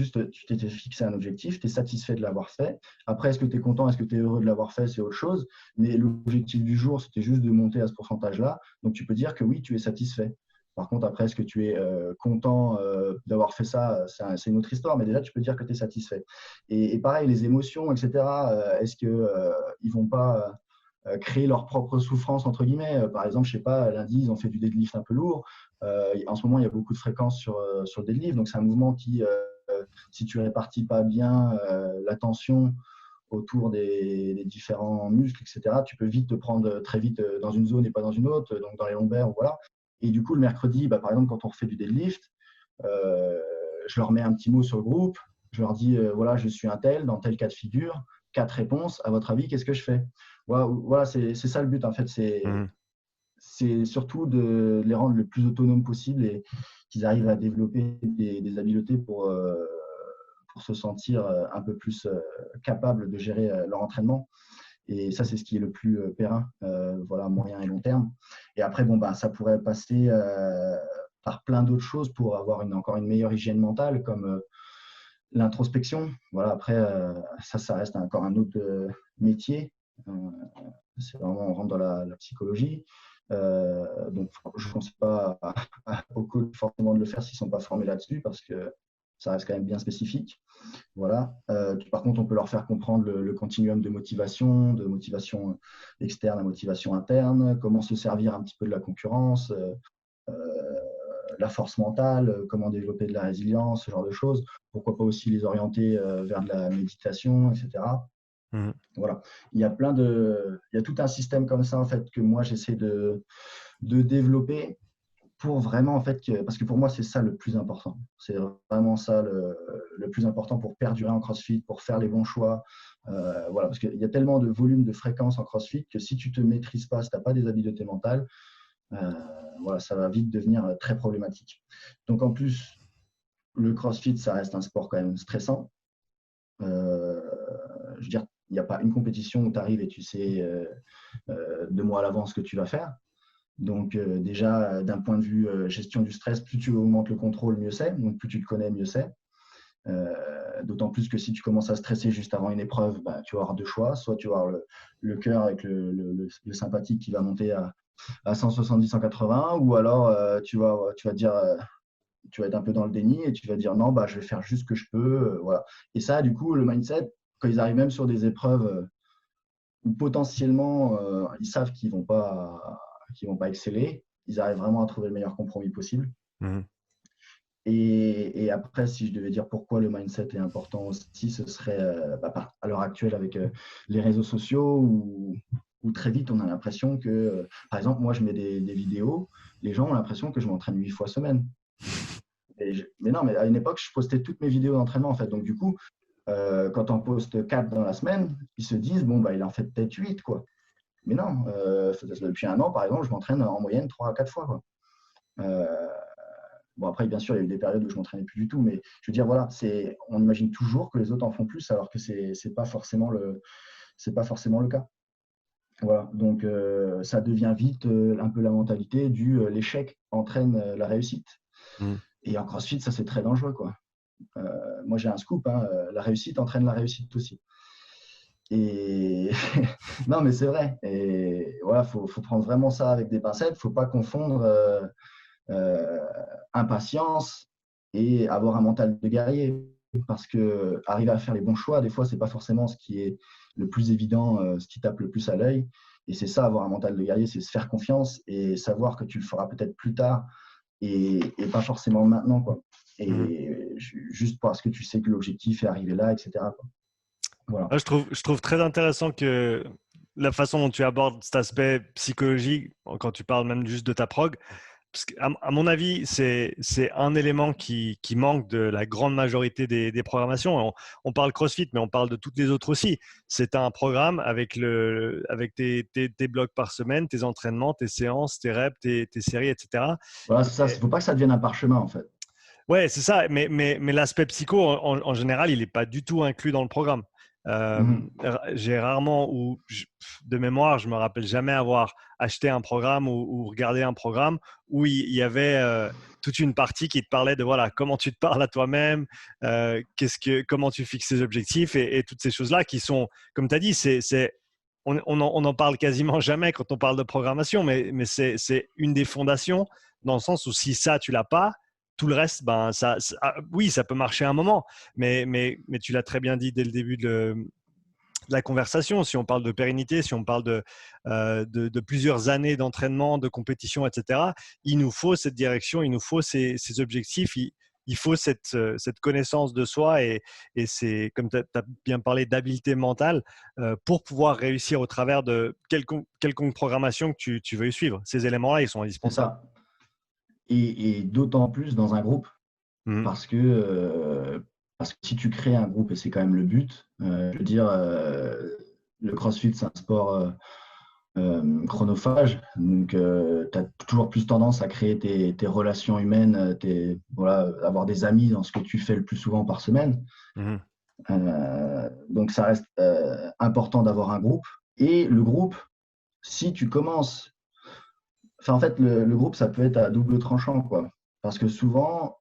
t'étais fixé un objectif, tu es satisfait de l'avoir fait. Après, est-ce que tu es content, est-ce que tu es heureux de l'avoir fait, c'est autre chose. Mais l'objectif du jour, c'était juste de monter à ce pourcentage-là. Donc, tu peux dire que oui, tu es satisfait. Par contre, après, est-ce que tu es content d'avoir fait ça, c'est une autre histoire. Mais déjà, tu peux dire que tu es satisfait. Et pareil, les émotions, etc., est-ce qu'ils ne vont pas créer leur propre souffrance, entre guillemets. Par exemple, je ne sais pas, lundi, ils ont fait du deadlift un peu lourd. En ce moment, il y a beaucoup de fréquences sur le deadlift. Donc, c'est un mouvement qui, si tu ne répartis pas bien la tension autour des différents muscles, etc., tu peux vite te prendre très vite dans une zone et pas dans une autre, donc dans les lombaires, voilà. Et du coup, le mercredi, par exemple, quand on refait du deadlift, je leur mets un petit mot sur le groupe. Je leur dis, voilà, je suis un tel, dans tel cas de figure, 4 réponses. À votre avis, qu'est-ce que je fais? Voilà, c'est ça le but, en fait. C'est surtout de les rendre le plus autonomes possible et qu'ils arrivent à développer des habiletés pour se sentir un peu plus capables de gérer leur entraînement. Et ça, c'est ce qui est le plus périn, voilà, moyen et long terme. Et après, ça pourrait passer par plein d'autres choses pour avoir encore une meilleure hygiène mentale, comme l'introspection. Voilà, après, ça reste encore un autre métier. C'est vraiment, on rentre dans la psychologie. Donc, je ne pense pas aux coachs forcément de le faire s'ils ne sont pas formés là-dessus, parce que ça reste quand même bien spécifique. Voilà. Par contre, on peut leur faire comprendre le continuum de motivation externe à motivation interne, comment se servir un petit peu de la concurrence, la force mentale, comment développer de la résilience, ce genre de choses. Pourquoi pas aussi les orienter vers de la méditation, etc. Voilà. Il y a tout un système comme ça en fait que moi j'essaie de développer pour vraiment en fait parce que pour moi c'est ça le plus important. C'est vraiment ça le plus important pour perdurer en CrossFit, pour faire les bons choix. Voilà, parce qu'il y a tellement de volume de fréquences en CrossFit que si tu te maîtrises pas, si tu n'as pas des habiletés mentales, voilà, ça va vite devenir très problématique. Donc en plus, le CrossFit, ça reste un sport quand même stressant. Je veux dire, il n'y a pas une compétition où tu arrives et tu sais 2 mois à l'avance ce que tu vas faire. Donc déjà, d'un point de vue gestion du stress, plus tu augmentes le contrôle, mieux c'est. Donc plus tu te connais, mieux c'est. D'autant plus que si tu commences à stresser juste avant une épreuve, tu vas avoir deux choix. Soit tu vas avoir le cœur avec le sympathique qui va monter à 170, 180, ou alors tu vas dire, tu vas être un peu dans le déni et tu vas dire non, je vais faire juste ce que je peux. Voilà. Et ça, du coup, le mindset, quand ils arrivent même sur des épreuves où potentiellement ils savent qu'ils ne vont pas exceller, ils arrivent vraiment à trouver le meilleur compromis possible. Et après, si je devais dire pourquoi le mindset est important aussi, ce serait à l'heure actuelle avec les réseaux sociaux où où très vite, on a l'impression que, par exemple, moi, je mets des vidéos, les gens ont l'impression que je m'entraîne 8 fois semaine. Mais non, mais à une époque, je postais toutes mes vidéos d'entraînement, en fait. Donc, du coup, quand on poste 4 dans la semaine, ils se disent, bon, bah, il en fait peut-être 8, quoi. Mais non, depuis un an, par exemple, je m'entraîne en moyenne 3 à 4 fois, quoi. Euh, bon, après, bien sûr, il y a eu des périodes où je m'entraînais plus du tout, mais je veux dire, voilà, on imagine toujours que les autres en font plus, alors que c'est pas forcément le cas. Voilà, donc ça devient vite un peu la mentalité du l'échec entraîne la réussite. Mm. Et en CrossFit, ça c'est très dangereux, quoi. Moi j'ai un scoop, hein, la réussite entraîne la réussite aussi. Et non, mais c'est vrai. Et voilà, faut prendre vraiment ça avec des pincettes. Faut pas confondre euh, impatience et avoir un mental de guerrier. Parce que arriver à faire les bons choix, des fois, c'est pas forcément ce qui est le plus évident, ce qui tape le plus à l'œil. Et c'est ça, avoir un mental de guerrier, c'est se faire confiance et savoir que tu le feras peut-être plus tard et pas forcément maintenant, quoi. Mm. Et juste parce que tu sais que l'objectif est arrivé là, etc., quoi. Voilà. Je trouve très intéressant que la façon dont tu abordes cet aspect psychologique, quand tu parles même juste de ta prog, parce qu'à à mon avis, c'est un élément qui manque de la grande majorité des programmations. On parle CrossFit, mais on parle de toutes les autres aussi. C'est un programme avec tes blocs par semaine, tes entraînements, tes séances, tes reps, tes séries, etc. Voilà, c'est ça. Il ne faut pas que ça devienne un parchemin, en fait. Ouais, c'est ça. Mais l'aspect psycho, en général, il n'est pas du tout inclus dans le programme. Mhm. J'ai rarement, de mémoire, je me rappelle jamais avoir acheté un programme ou regardé un programme où il y avait toute une partie qui te parlait de voilà comment tu te parles à toi-même, comment tu fixes tes objectifs et toutes ces choses-là qui sont, comme tu as dit, on en parle quasiment jamais quand on parle de programmation, mais c'est une des fondations dans le sens où si ça tu l'as pas, tout le reste, ben, oui, ça peut marcher un moment, mais tu l'as très bien dit dès le début de la conversation. Si on parle de pérennité, si on parle de plusieurs années d'entraînement, de compétition, etc., il nous faut cette direction, il nous faut ces objectifs, il faut cette connaissance de soi et c'est, comme tu as bien parlé, d'habileté mentale pour pouvoir réussir au travers de quelconque programmation que tu veuilles suivre. Ces éléments-là, ils sont C'est indispensables. ça. Et d'autant plus dans un groupe. Mmh. Parce que si tu crées un groupe, et c'est quand même le but, je veux dire, le CrossFit, c'est un sport chronophage, donc tu as toujours plus tendance à créer tes relations humaines, voilà, avoir des amis dans ce que tu fais le plus souvent par semaine. Mmh. Donc ça reste important d'avoir un groupe. Et le groupe, si tu commences, enfin en fait, le groupe, ça peut être à double tranchant, quoi. Parce que souvent,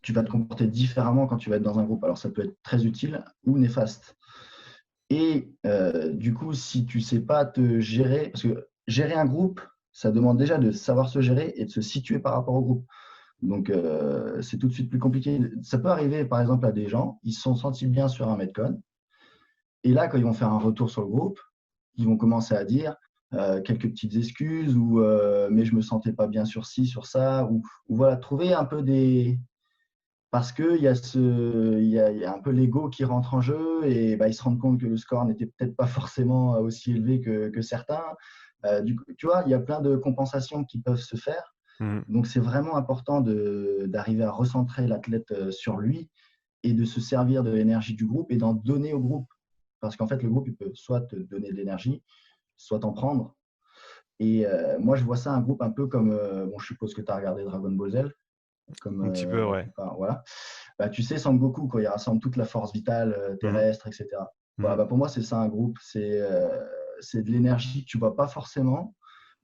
tu vas te comporter différemment quand tu vas être dans un groupe. Alors, ça peut être très utile ou néfaste. Et du coup, si tu ne sais pas te gérer, parce que gérer un groupe, ça demande déjà de savoir se gérer et de se situer par rapport au groupe. Donc, c'est tout de suite plus compliqué. Ça peut arriver, par exemple, à des gens, ils se sont sentis bien sur un Metcon. Et là, quand ils vont faire un retour sur le groupe, ils vont commencer à dire quelques petites excuses ou mais je ne me sentais pas bien sur ci, sur ça. Ou voilà, trouver un peu des, parce qu'il y a un peu l'ego qui rentre en jeu et bah, ils se rendent compte que le score n'était peut-être pas forcément aussi élevé que certains. Du coup, tu vois, il y a plein de compensations qui peuvent se faire. Mmh. Donc, c'est vraiment important d'arriver à recentrer l'athlète sur lui et de se servir de l'énergie du groupe et d'en donner au groupe. Parce qu'en fait, le groupe, il peut soit te donner de l'énergie, soit t'en prendre. Et moi, je vois ça un groupe un peu comme, bon, je suppose que tu as regardé Dragon Ball Z, comme Un petit peu, la ouais. plupart, voilà. Bah, tu sais, Sangoku, quand il rassemble toute la force vitale Mmh. terrestre, etc. Voilà, Mmh. bah, pour moi, c'est ça un groupe. C'est de l'énergie que tu ne vois pas forcément,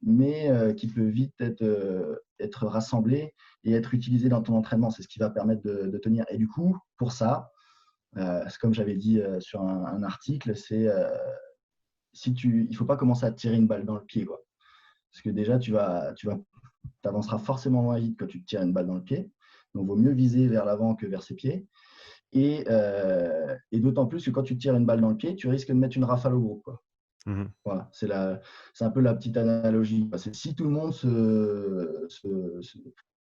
mais qui peut vite être rassemblée et être utilisée dans ton entraînement. C'est ce qui va permettre de tenir. Et du coup, pour ça, c'est comme j'avais dit sur un article, il ne faut pas commencer à te tirer une balle dans le pied, quoi. Parce que déjà, t'avanceras forcément moins vite quand tu te tires une balle dans le pied. Donc, il vaut mieux viser vers l'avant que vers ses pieds. Et d'autant plus que quand tu te tires une balle dans le pied, tu risques de mettre une rafale au groupe, quoi. Mmh. Voilà, c'est un peu la petite analogie. Parce que si tout le monde se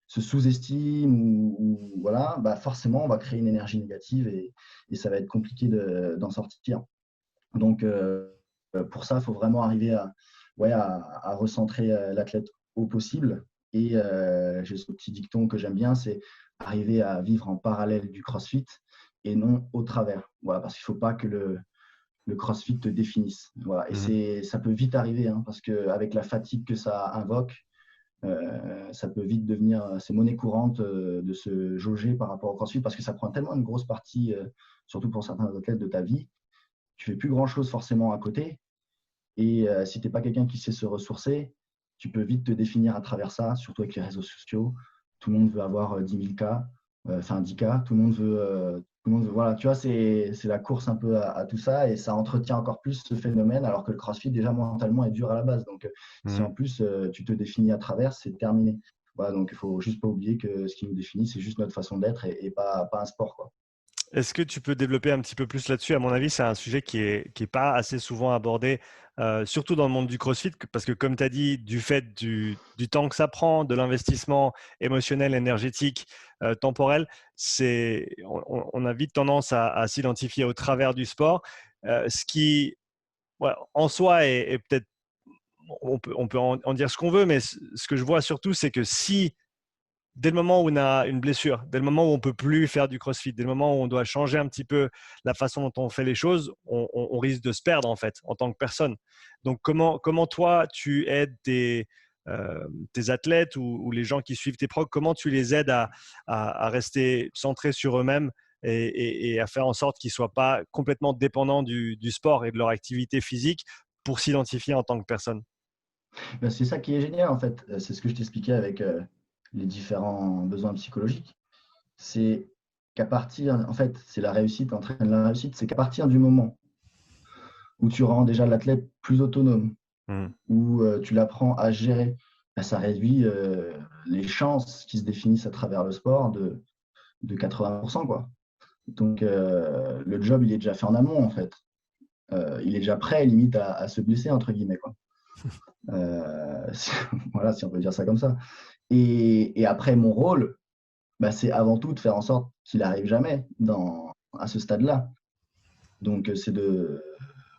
sous-estime ou voilà, bah forcément, on va créer une énergie négative et ça va être compliqué d'en sortir. Donc, pour ça, il faut vraiment arriver à recentrer l'athlète au possible. Et j'ai ce petit dicton que j'aime bien, c'est arriver à vivre en parallèle du CrossFit et non au travers. Voilà, parce qu'il ne faut pas que le CrossFit te définisse. Voilà. Et ça peut vite arriver, hein, parce qu'avec la fatigue que ça invoque, ça peut vite devenir, c'est monnaie courante de se jauger par rapport au CrossFit, parce que ça prend tellement une grosse partie, surtout pour certains athlètes, de ta vie. Tu fais plus grand-chose forcément à côté. Et si tu n'es pas quelqu'un qui sait se ressourcer, tu peux vite te définir à travers ça, surtout avec les réseaux sociaux. Tout le monde veut avoir 10 000 cas, enfin 10 cas. Tout le monde veut, voilà, tu vois, c'est la course un peu à tout ça, et ça entretient encore plus ce phénomène, alors que le CrossFit, déjà mentalement, est dur à la base. Donc, si en plus tu te définis à travers, c'est terminé. Voilà, donc il ne faut juste pas oublier que ce qui nous définit, c'est juste notre façon d'être et pas un sport, quoi. Est-ce que tu peux développer un petit peu plus là-dessus? À mon avis, c'est un sujet qui est pas assez souvent abordé, surtout dans le monde du CrossFit, parce que comme tu as dit, du fait du temps que ça prend, de l'investissement émotionnel, énergétique, temporel, on a vite tendance à s'identifier au travers du sport, ce qui, ouais, en soi, est peut-être, on peut en dire ce qu'on veut, mais ce que je vois surtout, c'est que si dès le moment où on a une blessure, dès le moment où on ne peut plus faire du CrossFit, dès le moment où on doit changer un petit peu la façon dont on fait les choses, on risque de se perdre en fait en tant que personne. Donc comment toi tu aides tes athlètes ou les gens qui suivent tes progs, comment tu les aides à rester centrés sur eux-mêmes et à faire en sorte qu'ils ne soient pas complètement dépendants du sport et de leur activité physique pour s'identifier en tant que personne? Ben, c'est ça qui est génial, en fait. C'est ce que je t'expliquais avec les différents besoins psychologiques. C'est qu'à partir, en fait, c'est la réussite, entraîne la réussite, c'est qu'à partir du moment où tu rends déjà l'athlète plus autonome, Mmh. où tu l'apprends à gérer, ben, ça réduit les chances qui se définissent à travers le sport de 80%, quoi. Donc, le job, il est déjà fait en amont, en fait. Il est déjà prêt, limite, à se blesser, entre guillemets, quoi. Voilà, si on peut dire ça comme ça. Et après, mon rôle, bah, c'est avant tout de faire en sorte qu'il n'arrive jamais à ce stade-là. Donc, c'est de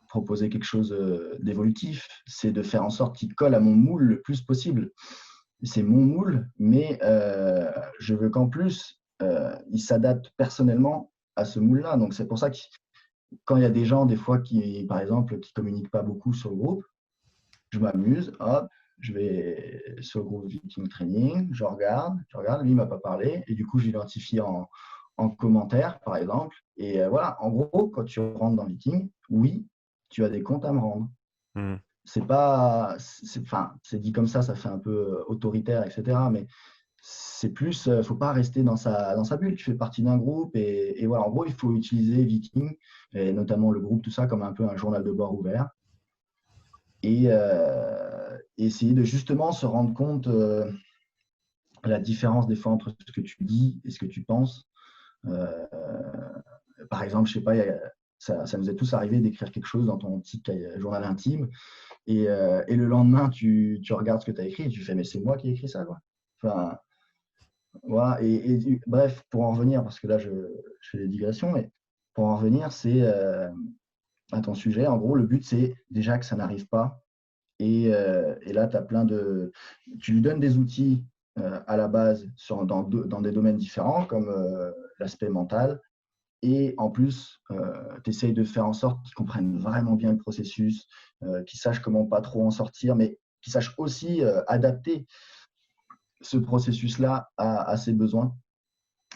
proposer quelque chose d'évolutif, c'est de faire en sorte qu'il colle à mon moule le plus possible. C'est mon moule, mais je veux qu'en plus, il s'adapte personnellement à ce moule-là. Donc, c'est pour ça que quand il y a des gens, des fois, qui, par exemple, qui communiquent pas beaucoup sur le groupe, je m'amuse, hop, je vais sur le groupe Viking Training, je regarde, lui, il m'a pas parlé, et du coup, j'identifie en commentaire, par exemple. Et voilà, en gros, quand tu rentres dans Viking, oui, tu as des comptes à me rendre. Mmh. C'est pas, enfin, c'est dit comme ça fait un peu autoritaire, etc. Mais c'est plus, faut pas rester dans sa bulle. Tu fais partie d'un groupe et voilà, en gros, il faut utiliser Viking, et notamment le groupe, tout ça, comme un peu un journal de bord ouvert. Et essayer de justement se rendre compte la différence des fois entre ce que tu dis et ce que tu penses. Euh, Par exemple, je sais pas, ça nous est tous arrivé d'écrire quelque chose dans ton petit journal intime et le lendemain, tu regardes ce que tu as écrit et tu fais, mais c'est moi qui ai écrit ça, quoi. Enfin, voilà. Et bref, pour en revenir, parce que là, je fais des digressions, mais pour en revenir, c'est à ton sujet. En gros, le but, c'est déjà que ça n'arrive pas. Et là, tu lui donnes des outils à la base dans des domaines différents, comme l'aspect mental. Et en plus, tu essayes de faire en sorte qu'ils comprennent vraiment bien le processus, qu'ils sachent comment pas trop en sortir, mais qu'ils sachent aussi adapter ce processus-là à ses besoins.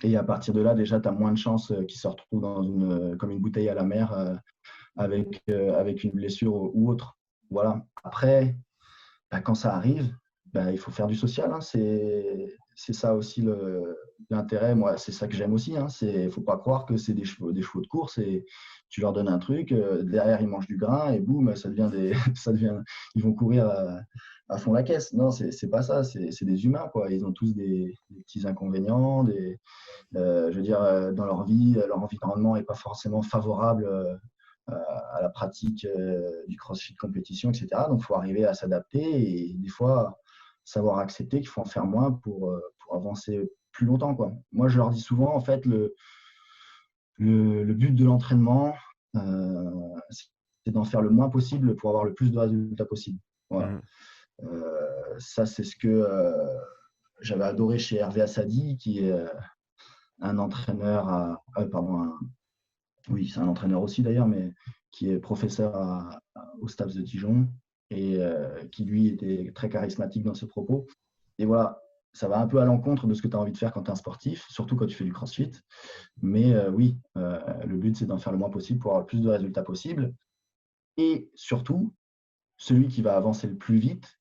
Et à partir de là, déjà, tu as moins de chances qu'ils se retrouvent comme une bouteille à la mer avec une blessure ou autre. Voilà. Après, bah, quand ça arrive, bah, il faut faire du social, hein. C'est ça aussi l'intérêt. Moi, c'est ça que j'aime aussi, hein. Il ne faut pas croire que c'est des chevaux de course et tu leur donnes un truc, derrière ils mangent du grain et boum, ça devient ils vont courir à fond la caisse. Non, c'est pas ça. C'est des humains, quoi. Ils ont tous des petits inconvénients. Je veux dire, dans leur vie, leur environnement n'est pas forcément favorable à la pratique du CrossFit compétition, etc. Donc, il faut arriver à s'adapter et des fois, savoir accepter qu'il faut en faire moins pour avancer plus longtemps, quoi. Moi, je leur dis souvent, en fait, le but de l'entraînement, c'est d'en faire le moins possible pour avoir le plus de résultats possible. Voilà. Mhm. Ça, c'est ce que j'avais adoré chez Hervé Assadi, qui est un entraîneur oui, c'est un entraîneur aussi d'ailleurs, mais qui est professeur au Staps de Dijon et qui lui était très charismatique dans ses propos. Et voilà, ça va un peu à l'encontre de ce que tu as envie de faire quand tu es un sportif, surtout quand tu fais du CrossFit. Mais oui, le but, c'est d'en faire le moins possible pour avoir le plus de résultats possible. Et surtout, celui qui va avancer le plus vite,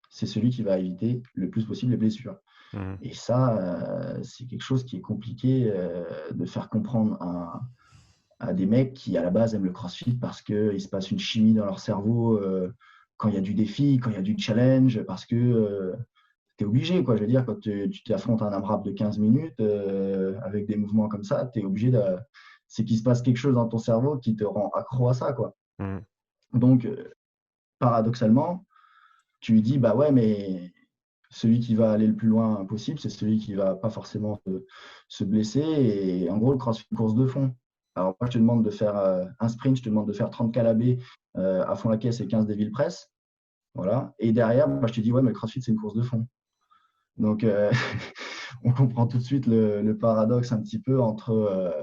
c'est celui qui va éviter le plus possible les blessures. Mhm. Et ça, c'est quelque chose qui est compliqué de faire comprendre à des mecs qui, à la base, aiment le CrossFit parce qu'il se passe une chimie dans leur cerveau quand il y a du défi, quand il y a du challenge, parce que tu es obligé, quoi. Je veux dire, quand tu t'affrontes à un AMRAP de 15 minutes avec des mouvements comme ça, tu es obligé de. C'est qu'il se passe quelque chose dans ton cerveau qui te rend accro à ça, quoi. Mhm. Donc, paradoxalement, tu lui dis, bah ouais, mais celui qui va aller le plus loin possible, c'est celui qui va pas forcément se blesser. Et en gros, le CrossFit, course de fond. Alors, moi, je te demande de faire un sprint, je te demande de faire 30 calabés à fond la caisse et 15 dévil press. Voilà. Et derrière, moi, je te dis, ouais, mais le CrossFit, c'est une course de fond. Donc, on comprend tout de suite le paradoxe un petit peu entre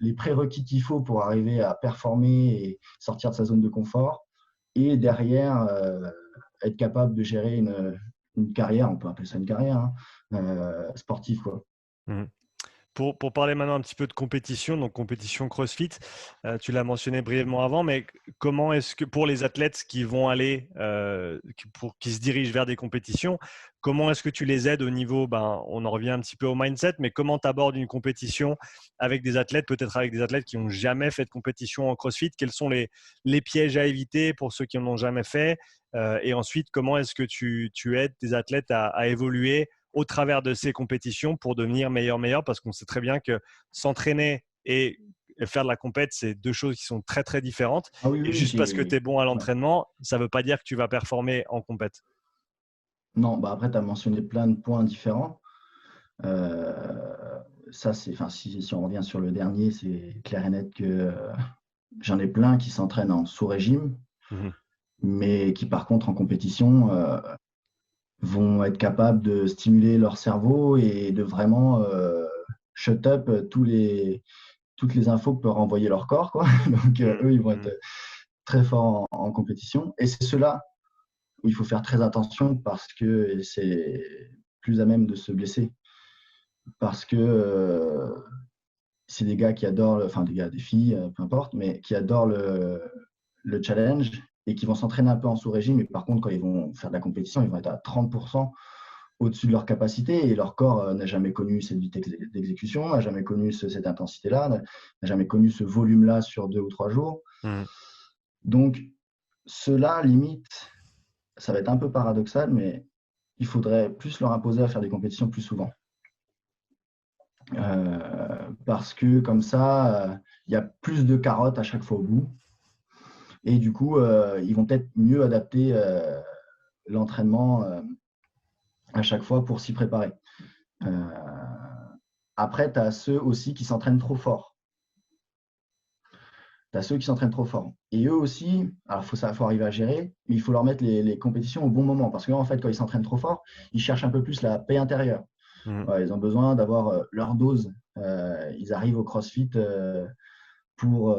les prérequis qu'il faut pour arriver à performer et sortir de sa zone de confort et derrière être capable de gérer une carrière, on peut appeler ça une carrière, sportive, quoi. Mhm. Pour parler maintenant un petit peu de compétition, donc compétition CrossFit, tu l'as mentionné brièvement avant, mais comment est-ce que pour les athlètes qui vont aller, qui se dirigent vers des compétitions, comment est-ce que tu les aides au niveau, on en revient un petit peu au mindset, mais comment tu abordes une compétition avec des athlètes, peut-être avec des athlètes qui n'ont jamais fait de compétition en CrossFit, quels sont les pièges à éviter pour ceux qui n'en ont jamais fait, et ensuite, comment est-ce que tu aides tes athlètes à évoluer au travers de ces compétitions pour devenir meilleur, parce qu'on sait très bien que s'entraîner et faire de la compète, c'est deux choses qui sont très, très différentes. Ah oui, Et oui, juste parce que tu es bon à ouais. l'entraînement, ça ne veut pas dire que tu vas performer en compète. Non, bah après, tu as mentionné plein de points différents. Euh, Ça, si on revient sur le dernier, c'est clair et net que j'en ai plein qui s'entraînent en sous-régime, Mhm. mais qui, par contre, en compétition, vont être capables de stimuler leur cerveau et de vraiment shut up toutes les infos que peut renvoyer leur corps, quoi. Donc, eux, ils vont Mhm. être très forts en compétition. Et c'est ceux-là où il faut faire très attention parce que c'est plus à même de se blesser. Parce que c'est des gars qui adorent, enfin des gars, des filles, peu importe, mais qui adorent le challenge et qui vont s'entraîner un peu en sous-régime. Et par contre, quand ils vont faire de la compétition, ils vont être à 30% au-dessus de leur capacité et leur corps n'a jamais connu cette vitesse d'exécution, n'a jamais connu cette intensité-là, n'a jamais connu ce volume-là sur 2 ou 3 jours. Mhm. Donc, cela limite, ça va être un peu paradoxal, mais il faudrait plus leur imposer à faire des compétitions plus souvent. Parce que comme ça, il y a plus de carottes à chaque fois au bout. Et du coup, ils vont peut-être mieux adapter l'entraînement à chaque fois pour s'y préparer. Euh, Après, tu as ceux aussi qui s'entraînent trop fort. Tu as ceux qui s'entraînent trop fort. Et eux aussi, alors faut arriver à gérer, mais il faut leur mettre les compétitions au bon moment. Parce qu'en fait, quand ils s'entraînent trop fort, ils cherchent un peu plus la paix intérieure. Mhm. Ouais, ils ont besoin d'avoir leur dose. Ils arrivent au CrossFit pour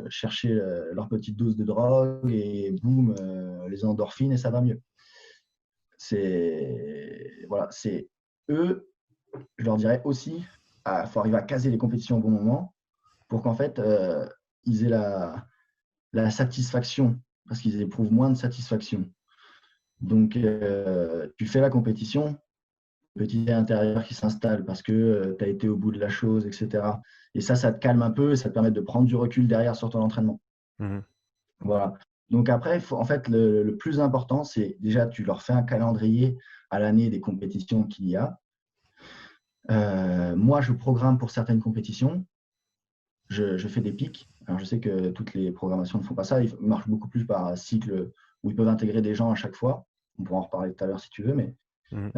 chercher leur petite dose de drogue et boum, les endorphines et ça va mieux. Voilà, c'est eux, je leur dirais aussi, il faut arriver à caser les compétitions au bon moment pour qu'en fait, ils aient la satisfaction, parce qu'ils éprouvent moins de satisfaction. Donc, tu fais la compétition, petit intérieur qui s'installe parce que tu as été au bout de la chose, etc. Et ça te calme un peu et ça te permet de prendre du recul derrière sur ton entraînement. Mhm. Voilà. Donc après, en fait, le plus important, c'est déjà, tu leur fais un calendrier à l'année des compétitions qu'il y a. Moi, je programme pour certaines compétitions. Je fais des pics. Alors, je sais que toutes les programmations ne font pas ça. Ils marchent beaucoup plus par cycle où ils peuvent intégrer des gens à chaque fois. On pourra en reparler tout à l'heure si tu veux, mais Mhm.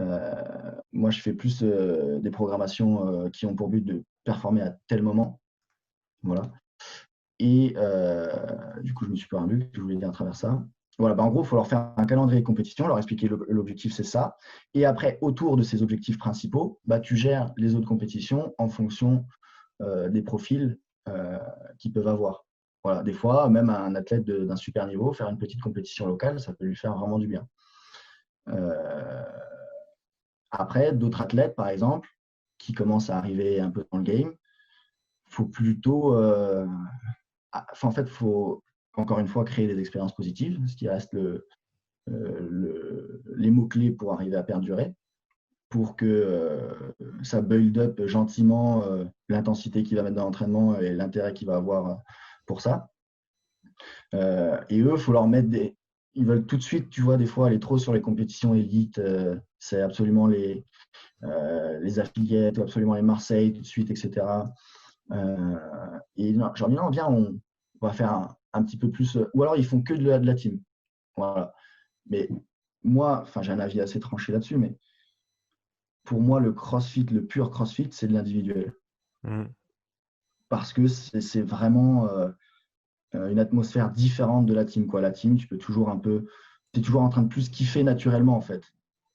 moi, je fais plus des programmations qui ont pour but de performer à tel moment. Voilà. Et du coup, je me suis perdu, que je voulais dire à travers ça. Voilà, en gros, il faut leur faire un calendrier de compétition, leur expliquer l'objectif, c'est ça. Et après, autour de ces objectifs principaux, tu gères les autres compétitions en fonction des profils qu'ils peuvent avoir. Voilà, des fois, même un athlète d'un super niveau, faire une petite compétition locale, ça peut lui faire vraiment du bien. Après, d'autres athlètes, par exemple, qui commencent à arriver un peu dans le game, faut plutôt en fait, il faut encore une fois créer des expériences positives, ce qui reste les mots-clés pour arriver à perdurer, pour que ça build up gentiment l'intensité qu'il va mettre dans l'entraînement et l'intérêt qu'il va avoir pour ça. Et eux, il faut leur mettre des. Ils veulent tout de suite, tu vois, des fois aller trop sur les compétitions élites, c'est absolument les affiliates, absolument les Marseille tout de suite, etc. Et non, genre, non, viens, on va faire un petit peu plus. Ou alors, ils font que de la team. Voilà. Mais moi, j'ai un avis assez tranché là-dessus, mais pour moi, le CrossFit, le pur CrossFit, c'est de l'individuel. Parce que c'est vraiment une atmosphère différente de la team, quoi. La team, tu es toujours en train de plus kiffer naturellement, en fait.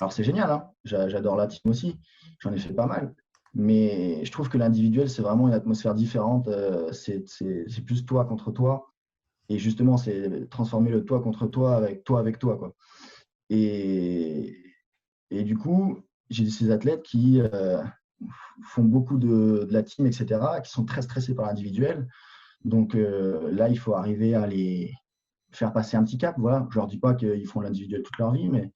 Alors, c'est génial, hein. J'adore la team aussi. J'en ai fait pas mal. Mais je trouve que l'individuel, c'est vraiment une atmosphère différente. C'est plus toi contre toi. Et justement, c'est transformer le toi contre toi, quoi. Et du coup, j'ai ces athlètes qui font beaucoup de la team, etc., qui sont très stressés par l'individuel. Donc là, il faut arriver à les faire passer un petit cap. Voilà. Je ne leur dis pas qu'ils font l'individuel toute leur vie, mais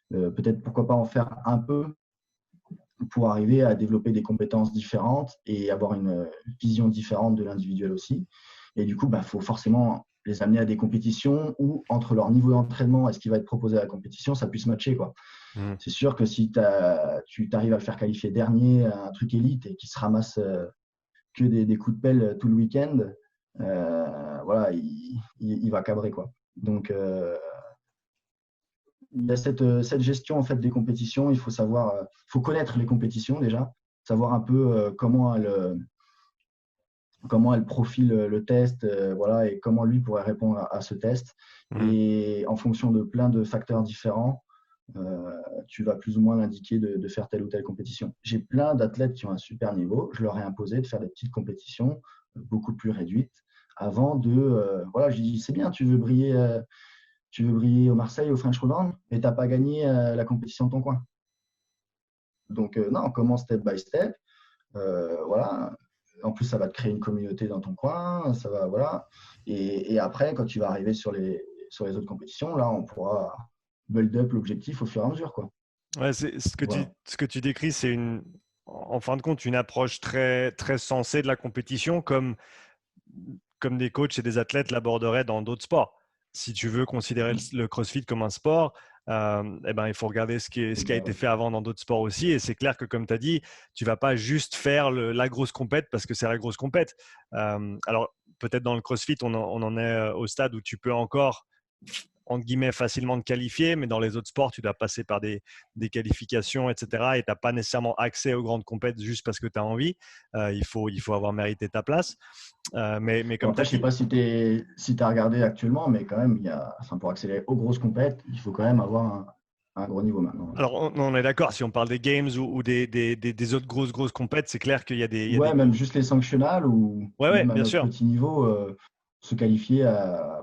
peut-être pourquoi pas en faire un peu pour arriver à développer des compétences différentes et avoir une vision différente de l'individuel aussi. Et du coup, il faut forcément les amener à des compétitions où, entre leur niveau d'entraînement et ce qui va être proposé à la compétition, ça puisse matcher, quoi. C'est sûr que si tu arrives à le faire qualifier dernier à un truc élite et qu'il se ramasse que des coups de pelle tout le week-end, voilà, il va cabrer, quoi. Donc, il y a cette gestion en fait des compétitions. Il faut savoir, faut connaître les compétitions déjà, savoir un peu comment elle profile le test, voilà, et comment lui pourrait répondre à ce test. Et en fonction de plein de facteurs différents, tu vas plus ou moins l'indiquer de faire telle ou telle compétition. J'ai plein d'athlètes qui ont un super niveau. Je leur ai imposé de faire des petites compétitions beaucoup plus réduites avant de. Voilà, je dis c'est bien, tu veux briller au Marseille, au French Roland, mais tu n'as pas gagné la compétition de ton coin. Donc, non, on commence step by step. Voilà. En plus, ça va te créer une communauté dans ton coin. Ça va, voilà. Et après, quand tu vas arriver sur les autres compétitions, là, on pourra build up l'objectif au fur et à mesure, quoi. Ouais, ce que tu décris, c'est en fin de compte une approche très, très sensée de la compétition, comme des coachs et des athlètes l'aborderaient dans d'autres sports. Si tu veux considérer le CrossFit comme un sport, il faut regarder ce qui a été fait avant dans d'autres sports aussi. Et c'est clair que, comme tu as dit, tu ne vas pas juste faire la grosse compète parce que c'est la grosse compète. Alors, peut-être dans le CrossFit, on en est au stade où tu peux encore entre guillemets facilement te qualifier, mais dans les autres sports, tu dois passer par des qualifications, etc. Et tu n'as pas nécessairement accès aux grandes compétitions juste parce que tu as envie. Il faut avoir mérité ta place. Mais comme après, je ne sais pas si tu as regardé actuellement, mais quand même, pour accélérer aux grosses compètes, il faut quand même avoir un gros niveau maintenant. Alors, on est d'accord, si on parle des games ou des autres grosses compètes, c'est clair qu'il y a des. Même juste les sanctionnales ou même à bien notre sûr. petit niveau, se qualifier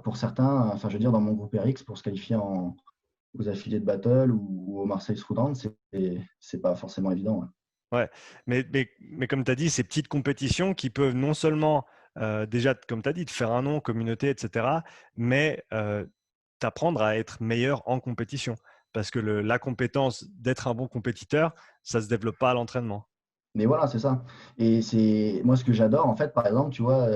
pour certains, je veux dire, dans mon groupe RX, pour se qualifier aux affiliés de Battle ou au Marseille Round, c'est pas forcément évident. Ouais, mais comme tu as dit, ces petites compétitions qui peuvent non seulement, déjà, comme tu as dit, te faire un nom, communauté, etc., mais t'apprendre à être meilleur en compétition. Parce que la compétence d'être un bon compétiteur, ça ne se développe pas à l'entraînement. Mais voilà, c'est ça. Et c'est moi ce que j'adore, en fait, par exemple, tu vois,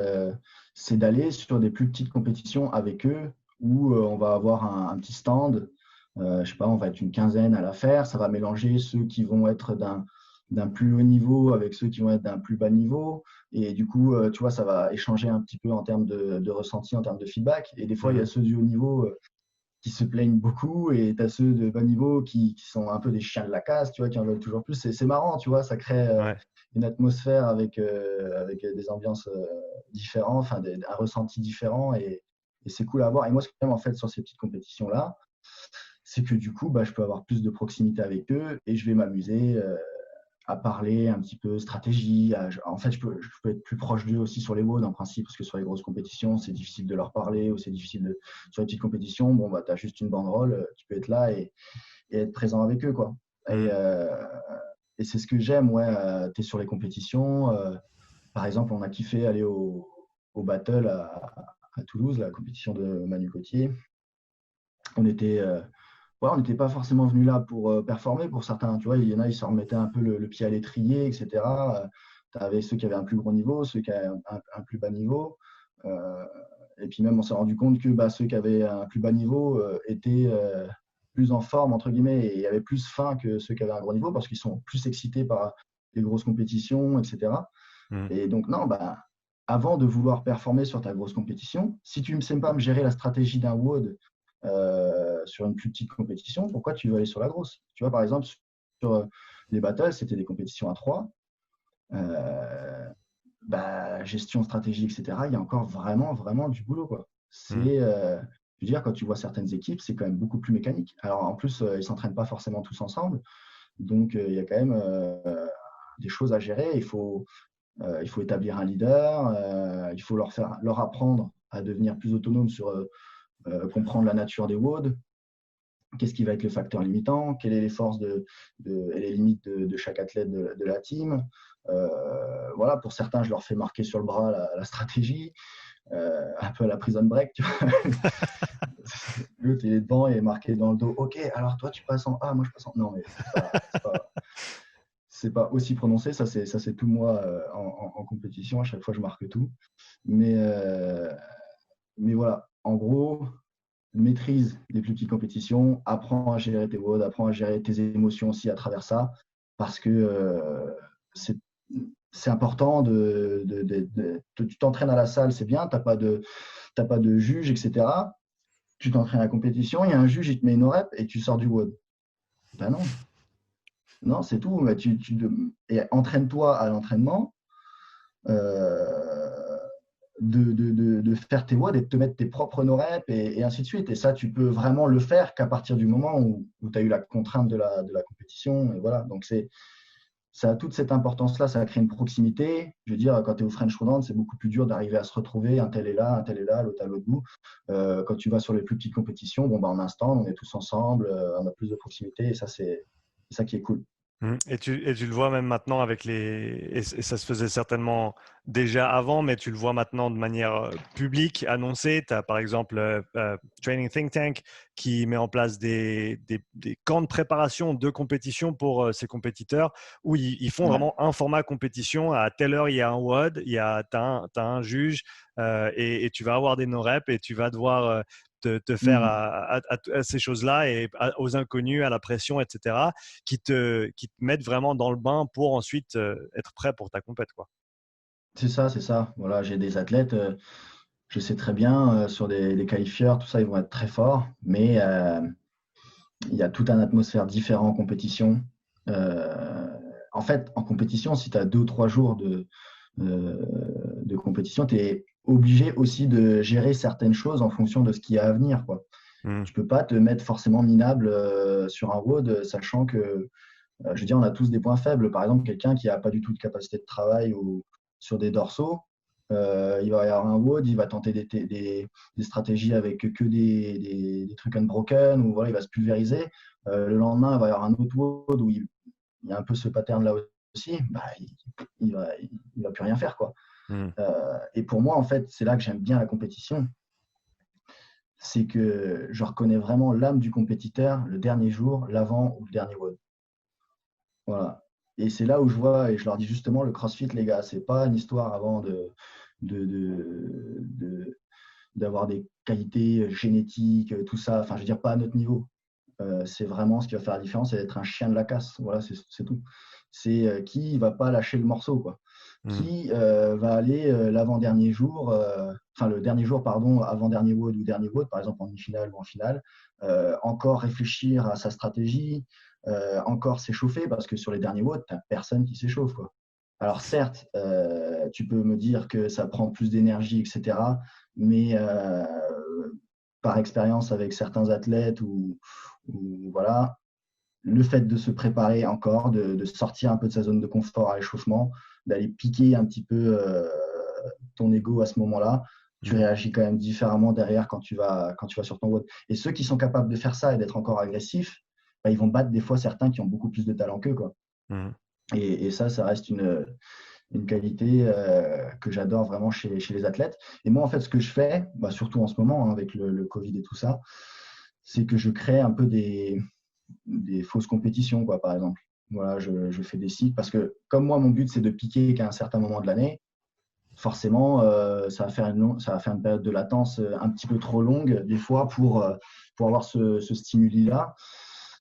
c'est d'aller sur des plus petites compétitions avec eux où on va avoir un petit stand. Je sais pas, on va être une quinzaine à la faire. Ça va mélanger ceux qui vont être d'un plus haut niveau avec ceux qui vont être d'un plus bas niveau. Et du coup, tu vois, ça va échanger un petit peu en termes de ressenti, en termes de feedback. Et des fois, il y a ceux du haut niveau qui se plaignent beaucoup et tu as ceux de bas niveau qui sont un peu des chiens de la casse, tu vois, qui en veulent toujours plus. C'est marrant, tu vois, ça crée. Ouais. une atmosphère avec des ambiances différentes, enfin un ressenti différent et c'est cool à voir. Et moi, ce que j'aime en fait sur ces petites compétitions-là, c'est que du coup, je peux avoir plus de proximité avec eux et je vais m'amuser à parler un petit peu stratégie. En fait, je peux être plus proche d'eux aussi sur les WOD en principe, parce que sur les grosses compétitions, c'est difficile de leur parler ou c'est difficile sur les petites compétitions. Bon, tu as juste une banderole, tu peux être là et être présent avec eux, quoi. Et c'est ce que j'aime, ouais. Tu es sur les compétitions. Par exemple, on a kiffé aller au battle à Toulouse, la compétition de Manu Cotier. On était. On n'était pas forcément venu là pour performer pour certains. Tu vois, il y en a, ils se remettaient un peu le pied à l'étrier, etc. Tu avais ceux qui avaient un plus gros niveau, ceux qui avaient un plus bas niveau. Et puis même, on s'est rendu compte que ceux qui avaient un plus bas niveau étaient plus en forme, entre guillemets, et avaient plus faim que ceux qui avaient un gros niveau parce qu'ils sont plus excités par les grosses compétitions, etc. Et donc, non, avant de vouloir performer sur ta grosse compétition, si tu ne sais pas me gérer la stratégie d'un WOD sur une plus petite compétition, pourquoi tu veux aller sur la grosse? Tu vois, par exemple, sur les battles, c'était des compétitions à 3. Gestion stratégique, etc. Il y a encore vraiment du boulot, quoi. C'est, je veux dire, quand tu vois certaines équipes, c'est quand même beaucoup plus mécanique. Alors, en plus, ils ne s'entraînent pas forcément tous ensemble. Donc, il y a quand même des choses à gérer. Il faut établir un leader. Il faut leur apprendre à devenir plus autonomes sur comprendre la nature des WOD, qu'est-ce qui va être le facteur limitant, quelles sont les forces et les limites de chaque athlète de la team. Voilà, pour certains, je leur fais marquer sur le bras la stratégie, un peu à la prison break. Tu vois. L'autre, il est devant et est marqué dans le dos. Ok, alors toi, tu passes en A, moi, je passe en. Non, mais c'est pas aussi prononcé. Ça, c'est tout moi en compétition. À chaque fois, je marque tout. Mais voilà, en gros, maîtrise des plus petites compétitions, apprends à gérer tes WOD, apprends à gérer tes émotions aussi à travers ça, parce que c'est important tu t'entraînes à la salle, c'est bien, tu n'as pas de juge, etc. Tu t'entraînes à la compétition, il y a un juge, il te met une rep et tu sors du WOD. Ben non. Non, c'est tout. Mais et entraîne-toi à l'entraînement. De faire tes WOD et de te mettre tes propres no-reps et ainsi de suite. Et ça, tu peux vraiment le faire qu'à partir du moment où tu as eu la contrainte de la compétition. Et voilà. Donc, ça a toute cette importance-là. Ça a créé une proximité. Je veux dire, quand tu es au French Rodent, c'est beaucoup plus dur d'arriver à se retrouver. Un tel est là, l'autre à l'autre bout. Quand tu vas sur les plus petites compétitions, en instant, on est tous ensemble, on a plus de proximité. Et ça, c'est ça qui est cool. Et tu le vois même maintenant avec et ça se faisait certainement déjà avant, mais tu le vois maintenant de manière publique, annoncée. Tu as par exemple Training Think Tank qui met en place des camps de préparation de compétition pour ses compétiteurs où ils font vraiment un format compétition. À telle heure, il y a un WOD, tu as un juge et tu vas avoir des no-reps et tu vas devoir te faire à ces choses-là et aux inconnus, à la pression, etc., qui te mettent vraiment dans le bain pour ensuite être prêt pour ta compète, quoi. C'est ça. Voilà, j'ai des athlètes, je sais très bien, sur des qualifieurs, tout ça, ils vont être très forts, mais il y a toute une atmosphère différente en compétition. En fait, en compétition, si tu as 2 ou 3 jours de compétition, tu es obligé aussi de gérer certaines choses en fonction de ce qu'il y a à venir, quoi. Tu ne peux pas te mettre forcément minable sur un WOD, sachant que, je veux dire, on a tous des points faibles. Par exemple, quelqu'un qui n'a pas du tout de capacité de travail ou sur des dorsaux, il va y avoir un WOD, il va tenter des stratégies avec que des trucs unbroken, ou voilà, il va se pulvériser. Le lendemain, il va y avoir un autre WOD où il y a un peu ce pattern-là aussi, il va plus rien faire, quoi. Et pour moi, en fait, c'est là que j'aime bien la compétition. C'est que je reconnais vraiment l'âme du compétiteur le dernier jour, l'avant ou le dernier WOD. Voilà. Et c'est là où je vois, et je leur dis justement, le CrossFit, les gars, c'est pas une histoire avant d'avoir des qualités génétiques, tout ça. Enfin, je veux dire, pas à notre niveau. C'est vraiment ce qui va faire la différence, c'est d'être un chien de la casse. Voilà, c'est tout. C'est qui va pas lâcher le morceau, quoi. Qui va aller l'avant-dernier jour, le dernier jour, pardon, avant-dernier WOD ou dernier WOD, par exemple en demi-finale ou en finale, encore réfléchir à sa stratégie, encore s'échauffer, parce que sur les derniers WOD, tu n'as personne qui s'échauffe, quoi. Alors certes, tu peux me dire que ça prend plus d'énergie, etc. Mais par expérience avec certains athlètes ou voilà, le fait de se préparer encore, de sortir un peu de sa zone de confort à l'échauffement, d'aller piquer un petit peu ton ego à ce moment-là, tu réagis quand même différemment derrière quand tu vas sur ton WOD. Et ceux qui sont capables de faire ça et d'être encore agressifs, bah, ils vont battre des fois certains qui ont beaucoup plus de talent qu'eux, quoi. Et ça reste une qualité que j'adore vraiment chez les athlètes. Et moi, en fait, ce que je fais, bah, surtout en ce moment, hein, avec le Covid et tout ça, c'est que je crée un peu des fausses compétitions, quoi, par exemple. Voilà, je fais des cycles parce que comme moi, mon but, c'est de piquer qu'à un certain moment de l'année, forcément, ça va faire une période de latence un petit peu trop longue, des fois, pour avoir ce stimuli-là.